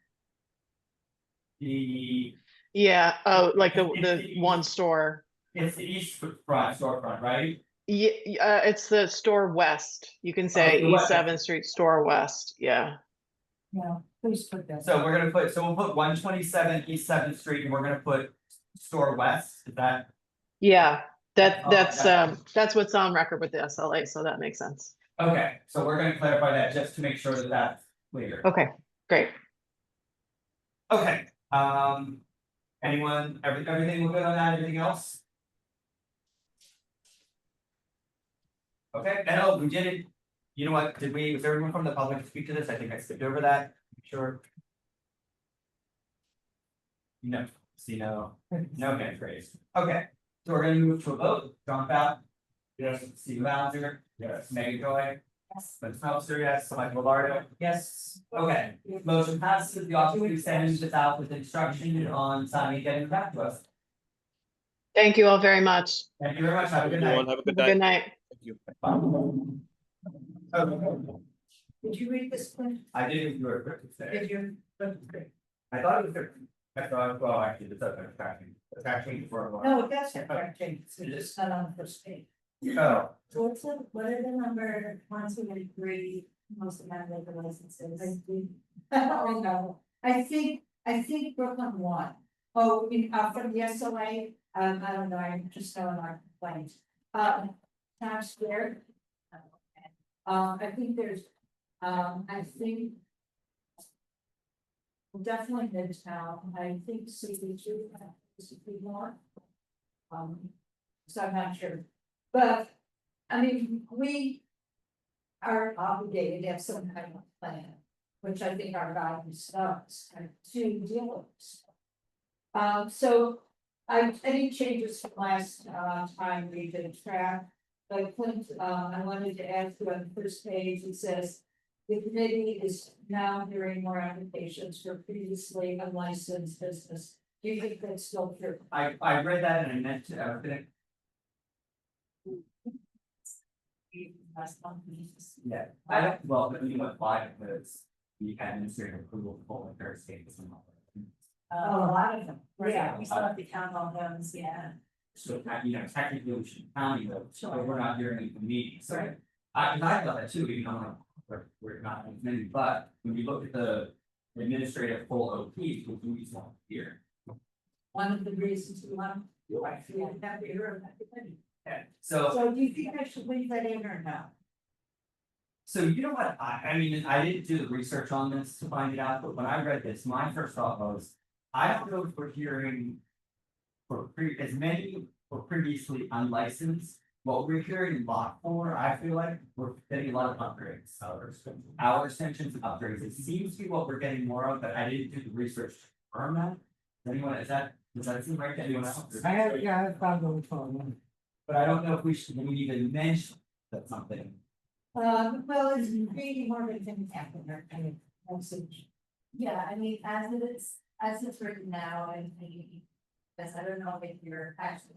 the? Yeah, oh, like the one store. It's the east front storefront, right? It's the store west. You can say the East west. 7th Street Store West. Yeah. Yeah, please put that. So we're gonna put, so we'll put 127 East 7th Street and we're gonna put store west, is that? Yeah, Oh, that's what's on record with the SLA, so that makes sense. Okay, so we're gonna clarify that just to make sure that that's clear. Okay, great. Okay, anyone, everything we're good on that, anything else? Okay, and oh, we did it, you know what, was there anyone from the public speak to this? I think I skipped over that, sure. No, see, no, okay, great, okay, so we're gonna move to a vote, John Bell. Yes. Steve Ballinger. Yes. Megan Joy. Yes. Vince Meltzer, yes, Michael Lardo. Yes. Okay, motion passes, the office will send this out with instruction on signing, getting back to us. Thank you all very much. Thank you very much, have a good night. Everyone, have a good Have a night. good night. Thank you. Did you read this one? I did if you were quick to say. Did you? I thought it was there. I thought, well, actually, it's up there, it's actually before a while. No, it does have correct changes, it's just not on the first page. Oh, So what are the number 1, 2, and 3 most amended licenses? I don't know, I think Brooklyn won. Oh, from the SLA, I don't know, I'm just knowing our complaint. Times Square. I think there's, I think. Definitely Midtown, I think CB3, more. So I'm not sure, but, I mean, we are obligated to have some kind of plan, which I think our values does, kind of to deal with this. So, any changes from last, time we did track, but Clint, I wanted to add to on the first page, it says. The committee is now hearing more applications for previously unlicensed business. Do you think that's still true? I read that and I meant to, I was gonna. Yeah, I don't, well, but you went by because the administrative approval for the third state is not. A lot of them, yeah, we still have to count on those, yeah. So, technically, we should county those, so Sure. we're not hearing the meetings, so. Right. I thought that too, even though we're not as many, but when you look at the administrative full OPs, we'll do these one here. One of the reasons we want to, I feel happier about the committee. Okay, so. So do you think I should leave that in or no? So you know what, I mean, I didn't do the research on this to find it out, but when I read this, my first thought was, I don't know if we're hearing. As many for previously unlicensed, what we're hearing in lot 4, I feel like we're getting a lot of upgrades. Hour extensions and upgrades, it seems to be what we're getting more of, but I didn't do the research to confirm that. Does that seem right to anyone else? I've found the phone. But I don't know if we even mention that something. Well, it's really more than things happen there, I mean, message. Yeah, I mean, as it's written now, I think, yes, I don't know if you're actually.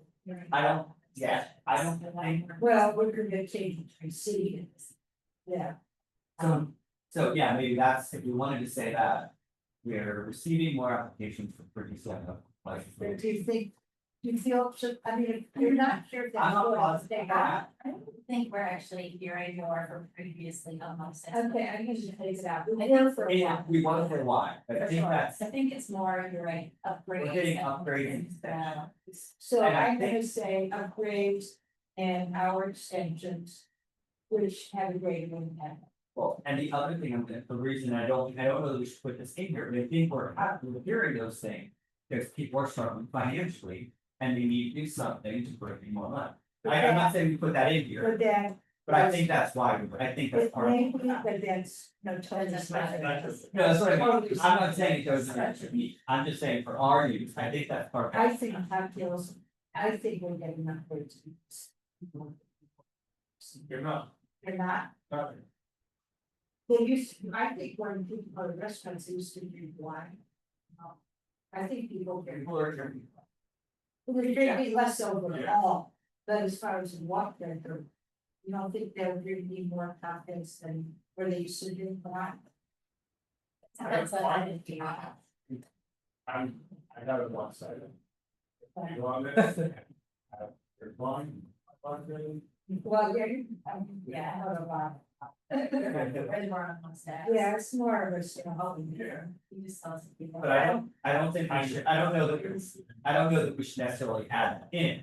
I don't think. Well, we're gonna change it to see. Yeah. So yeah, maybe that's, if we wanted to say that, we're receiving more applications for previously unlicensed. Do you think, do you feel, I mean, if you're not sure if that's. I'm not going to positive. stay on. I don't think we're actually hearing more from previously unlicensed. Okay, I usually take it out. We were for a And while. we want to say why, but I think that's, I think it's more, you're right, upgrades. we're getting and- upgrades. So And I I'm gonna think- say upgrades and our extensions, which have a greater impact. Well, and the other thing, the reason I don't know that we should put this in here, but I think we're hearing those things. Because people are struggling financially and they need to do something to bring in more money. I'm not saying we put that in here, But then. but I think that's why, I think that's It part of may it. be, but that's no totally. That's right. No, that's what I mean, I'm not saying it goes against your meat, I'm just saying for our use, I think that's part of it. I think cocktails, I think we're getting upwards. You're not. They're not, Nothing. they used to, I think when people go to restaurants, they used to drink wine. I think people get. People are drinking. There's drinking less overall, but as far as what they're doing. You don't think they're drinking more cocktails than where they used to drink wine? That's what I didn't do. I got it one sided. You want this? You're blind, Well, yeah, I don't know. Yeah, it's more of a, But I don't think I should, I don't know that we should necessarily add that in.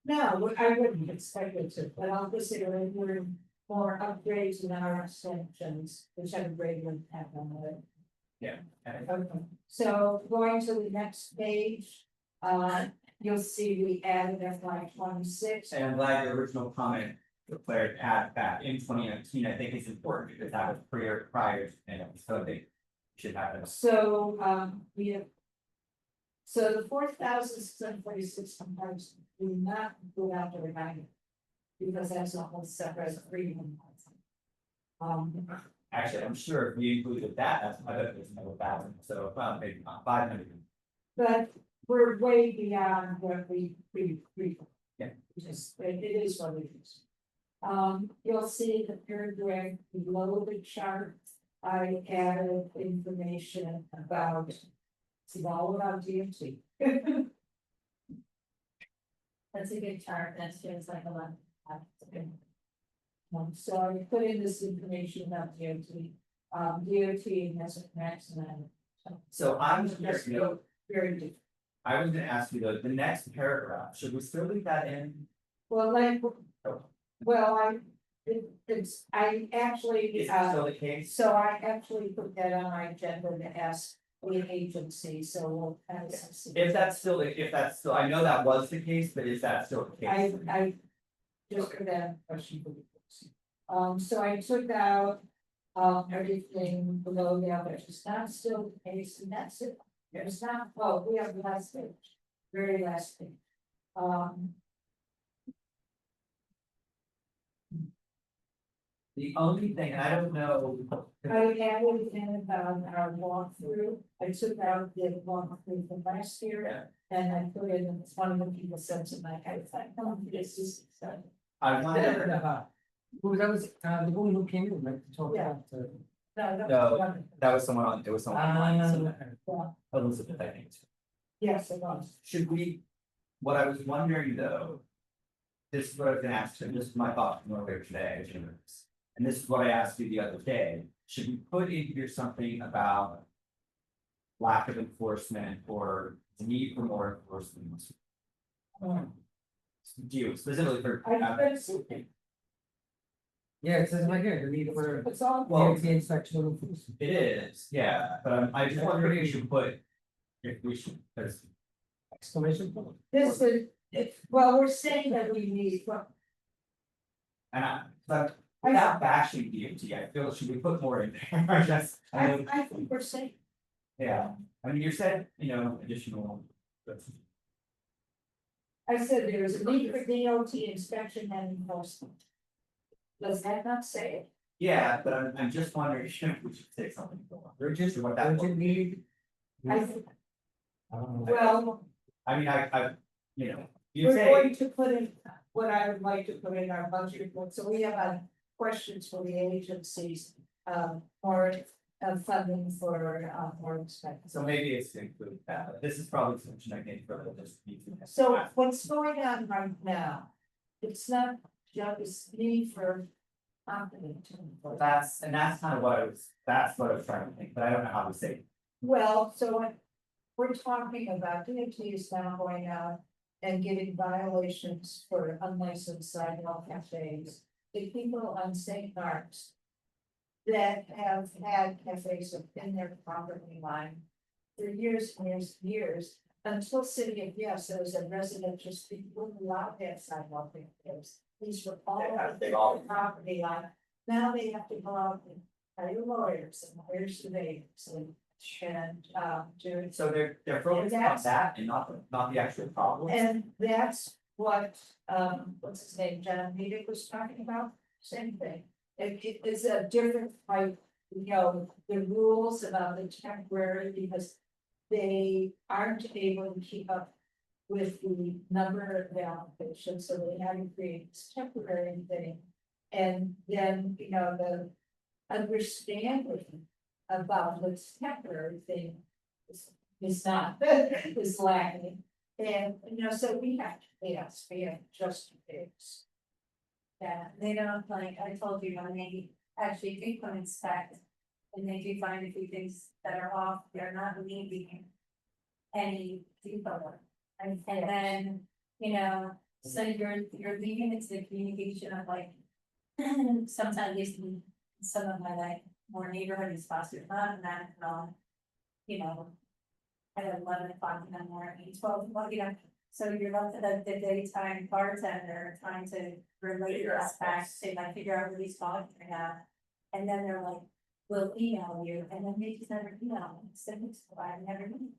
No, I wouldn't expect it to, but obviously we're more upgrades in our extensions, whichever grade would have on it. Yeah. Okay, so going to the next page, you'll see we added FY 26. And I'm glad your original comment declared add back in 2019. I think it's important because that was prior, and so they should have it. So, we have. So the 4,646 comparison, we not go out to remind it. Because that's a whole separate agreement. Actually, I'm sure if we included that, that's my other another thousand, so maybe not 500. But we're way beyond what we. Yeah. Just, it is what it is. You'll see the paragraph below the chart. I added information about, it's all about DMT. That's a good chart, that shows like a lot. So I put in this information about DOT. DOT has a maximum. So I'm just, Very different. I was gonna ask you though, the next paragraph, should we still leave that in? Well, like, well, I actually, Is it still the case? so I actually put that on my agenda to ask the agency, so we'll kind of. If that's still, I know that was the case, but is that still the case? I just for that question for you. So I took out, everything below the other, it's not still the case, and that's it. It's not, oh, we have the last page, very last page. The only thing, and I don't know. I added in about our walkthrough, I took out the walkthrough from last year, and I put in, it's one of the people said to my, I was like, oh, this is. I wonder, Who that was, the woman who came in, like, to talk Yeah. about the. no, that was someone on, it was someone online, Yeah. Elizabeth, I think. Yes, it was. Should we, what I was wondering though. This is what I was gonna ask, and this is my thought from earlier today, and this is what I asked you the other day, should we put in here something about? Lack of enforcement or the need for more enforcement? Do you specifically for? Yeah, it says right here, the need for. It's all. Well, DOT inspection of enforcement. it is, yeah, but I just wonder if we should put. If we should, there's, Exclamation point. This is, well, we're saying that we need, well, and but without bashing DOT, I feel should we put more in there? I just, I think we're saying. yeah, I mean, you said, additional. I said there is a need for DOT inspection and enforcement. Does that not say it? Yeah, but I'm just wondering if we should say something. Urgent, What that urgent need. I think, well, I mean, you we're say, going to put in what I would like to put in our budget report, so we have questions for the agencies. Or funding for more inspection. so maybe it's to include that, but this is probably something I think for just. So what's going on right now? It's not just need for. That's kind of what that's what I was trying to think, but I don't know how to say it. Well, so when we're talking about DOT is now going out and giving violations for unlicensed sidewalk cafes. The people on St. Mark's that have had cafes in their property line for years and years and years, until City of Yes, there was a residential street wouldn't allow that sidewalk cafes. These were all on the property line. Now they have to go out and hire lawyers and hire surveyors and do it. So they're focused on that and not the actual problem. And that's what, what's his name, John Medic was talking about, same thing. It is a different type, the rules about the temporary, because they aren't able to keep up with the number of applications, so they had to create this temporary thing. And then, the understanding about this temporary thing is not, is lacking. And, so we have to just fix. Yeah, they don't, like, I told you, when they actually do come inspect, and they do find a few things that are off, they're not leaving any depot work. And then, you know, so you're leaving it to the communication of like, sometimes these, some of my like more neighborhood spots are not, and that, you know, at 11 o'clock in the morning, 12 o'clock, you know, so you're left to the daytime bartender trying to relate us back to like figure out where these spots are at. And then they're like, we'll email you, and then they just never email, send it to I never knew.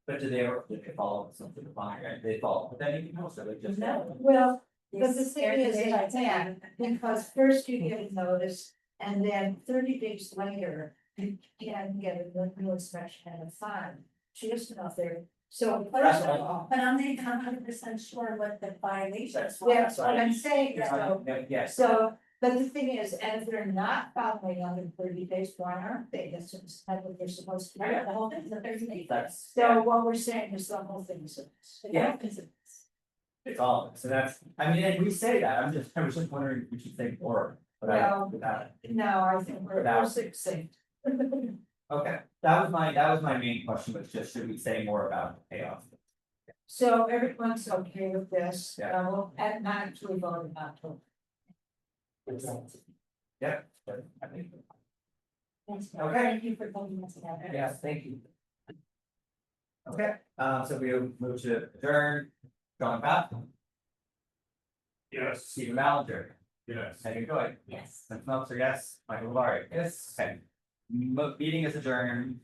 But do they follow up something to find, right? They follow up with anything else, or they just? No, well, but the It's thing every is, day they like can, because first you get a notice, and then 30 days later, you can get a new inspection and a fine. Just not there, so first of all. But I'm not 100% sure what the violation is. That's what I'm saying, so, Yes. so, but the thing is, and if they're not following under 30 days, why aren't they? That's what they're supposed to do. Right, the whole thing's a 30 day. That's, So what we're saying is the whole thing is. Yeah. it's all, of it. So that's, I mean, and we say that, I was just wondering, if we should say more, but I, No. without it. No, I think we're succinct. Okay, that was my main question, was just, should we say more about the payoff? So everyone's okay with this, Yeah. well, and not actually voting not to. Yeah. I think. Thanks. Okay. Thank you for putting this together. Yes, thank you. Okay, so we move to adjourn, John Papp, Yes. Stephen Ballinger, Yes. Megan Goy, Yes. Clint Smeltzer, yes, Michael Lavari. Yes. Okay. Meeting is adjourned.